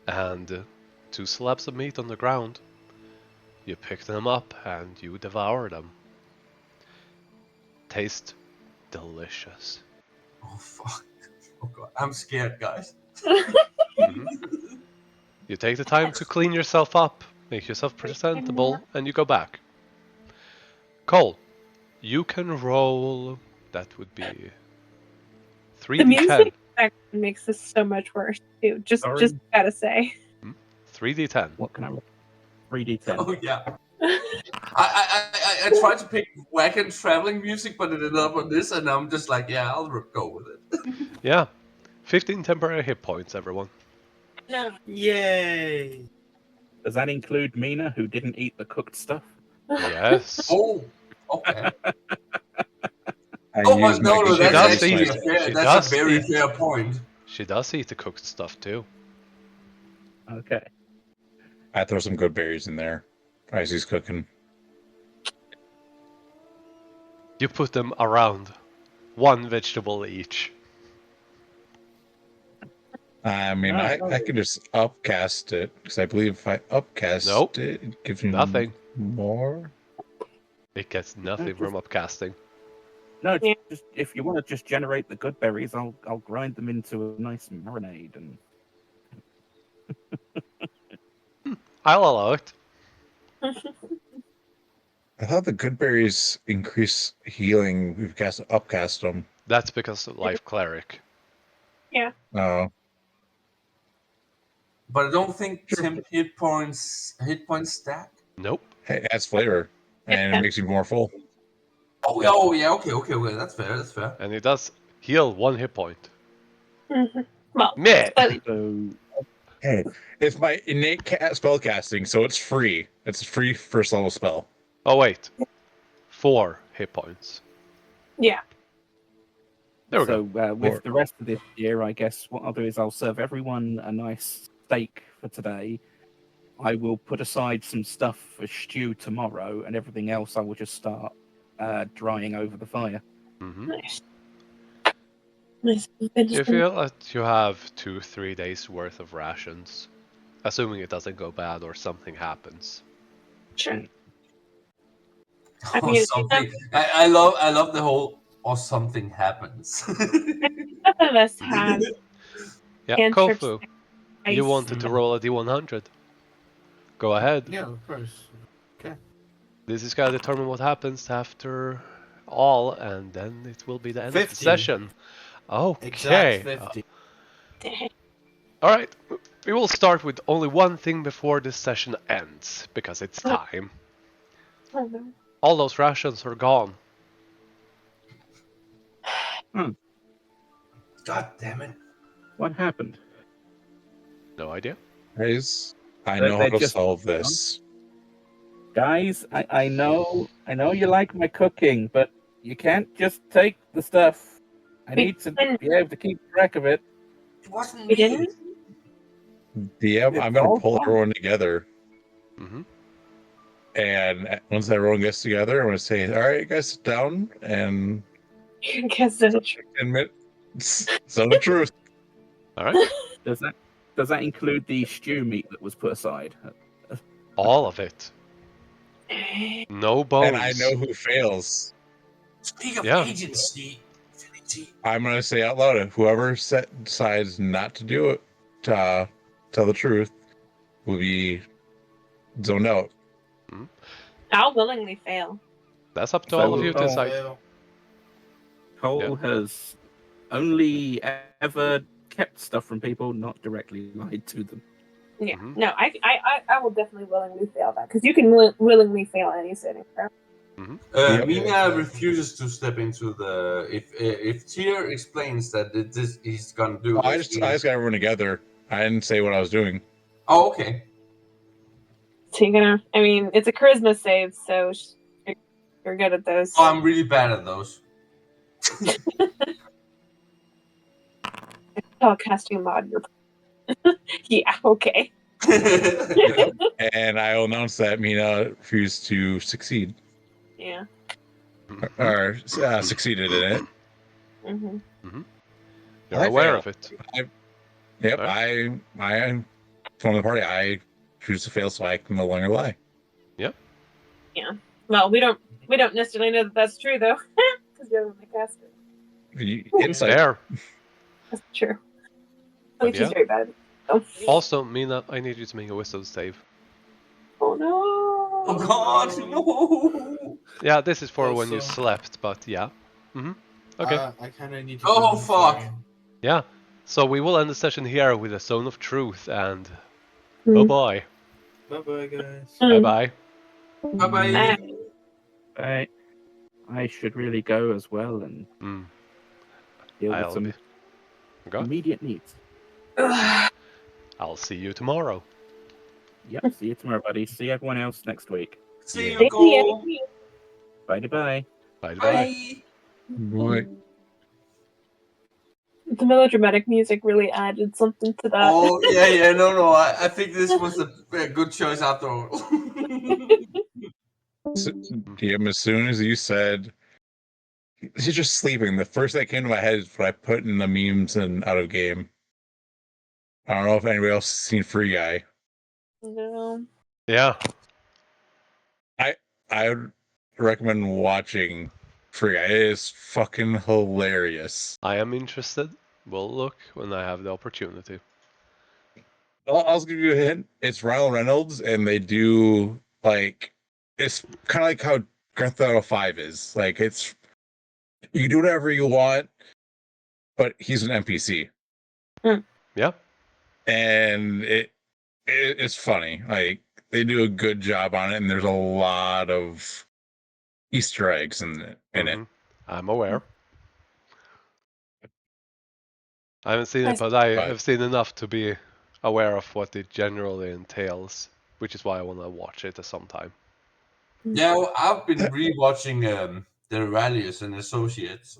And 2 slabs of meat on the ground. You pick them up and you devour them. Taste delicious. Oh fuck. Oh god, I'm scared, guys. You take the time to clean yourself up, make yourself presentable, and you go back. Cole, you can roll. That would be The 3d10. music actually makes this so much worse too. Just Sorry? gotta say. 3d10. What can I roll? 3d10. Oh yeah. I tried to pick wagon traveling music, but it ended up on this, and I'm just like, yeah, I'll go with it. Yeah. 15 temporary hit points, everyone. No. Yay! Does that include Mina, who didn't eat the cooked stuff? Yes. Oh, okay. I Oh, use but no, my no, She that's does actually eat- a fair. she That's does a very eat- fair point. She does eat the cooked stuff too. Okay. I throw some good berries in there as he's cooking. You put them around. 1 vegetable each. I mean, I could just upcast it because I believe if I upcast Nope. it gives me Nothing. more. It gets nothing from upcasting. No, Yeah. just if you want to just generate the good berries, I'll grind them into a nice marinade and. I'll allow it. I thought the good berries increase healing. We've upcast them. That's because of Life Cleric. Oh, But I don't think Sure. 10 hit points stack. Nope. hey, it adds flavor and it Yeah. makes you more full. Oh yeah, okay, that's fair. And it does heal 1 hit point. Well, Meh. slightly. So Hey, it's my innate spell casting, so it's free. It's a free first level spell. Oh, wait. 4 hit points. Yeah. There we go. with the rest of this year, I guess what I'll do is I'll serve everyone a nice steak for today. I will put aside some stuff for stew tomorrow, and everything else I will just start drying over the fire. Mm-hmm. Nice. Nice. You feel that you have 2-3 days worth of rations, assuming it doesn't go bad or something happens. Sure. Or mean, something. I love the whole or something happens. None of us have Yeah, cantrips. Kofu, Ice. you wanted to roll a d100. Go ahead. Yeah, of course. Okay. This is gonna determine what happens after all, and then it will be the end of the 50. session. Okay. Exact 50. Alright, we will start with only one thing before this session ends, because it's time. Oh, no. All those rations are gone. God damn it. What happened? No idea. Guys, I They- know they how to just- solve this. Guys, I know you like my cooking, but you can't just take the stuff. I need to be able to keep track of it. It wasn't We me. didn't? DM, I'm gonna all pull fine. everyone together, Mm-hmm. and once everyone gets together, I'm gonna say, "All right, guys, sit down and You guess it's true. admit some the truth." Alright. Does that include the stew meat that was put aside? All of it. No bones. And I know who fails. Speak of Yeah. agency, Infinity. I'm gonna say out loud, whoever decides not to do it, to tell the truth, will be zoned out. I'll willingly fail. That's up to So all of you to we'll- decide. Cole has only ever kept stuff from people, not directly lied to them. Yeah. Mhm. No, I will definitely willingly fail that because you can willingly fail any setting. Right? Yep. Mina refuses to step into the. If Tyr explains that he's gonna do I this. just got everyone together. I didn't say what I was doing. Oh, okay. So you're gonna. I mean, it's a charisma save, so you're good at those. Oh, I'm really bad at those. Oh, casting mod. Yeah. Okay. Yep. And I will announce that Mina refused to succeed Yeah. Mhm. or succeeded in it. Mm-hmm. You're I aware fail. of it. Yep. Right. I from the party. I choose to fail, so I can no longer lie. Well, we don't necessarily know that that's true though, because you're the one that cast it. Insight. Fair. That's true. But Which yeah. is very bad. Oh. Also, Mina, I need you to make a wisdom save. Oh no. Oh God, no! Yeah, this is for when you Also- slept, but yeah. Okay. I kind of need to. Oh, go, fuck. so- Yeah. So we will end the session here with a zone of truth and Hmm. oh boy. Bye-bye, guys. Hmm. Bye bye. Bye bye. I should really go as well and deal with I'll some be. Okay. immediate needs. I'll see you tomorrow. Yep. See you tomorrow, buddy. See everyone else next week. See Yeah. you, Cole. Bye bye. Bye bye. Bye. Boy. The melodramatic music really added something to that. Oh yeah, no. I think this was a good choice after all. DM, as soon as you said she's just sleeping, the first thing that came to my head is what I put in the memes and out of game. I don't know if anybody else has seen Free Guy. No. Yeah, I would recommend watching Free Guy. It is fucking hilarious. I am interested. We'll look when I have the opportunity. I'll give you a hint. It's Ryan Reynolds, and they do like it's kind of like how Grand Theft Auto 5 is. Like it's you can do whatever you want, but he's an NPC, Yeah. and it's funny. Like they do a good job on it, and there's a lot of Easter eggs in it. I'm aware. I haven't seen it, Nice. but I have seen enough to be aware of what it generally entails, which is why I want to watch it at some time. Yeah, well, I've been rewatching The Rallies and Associates.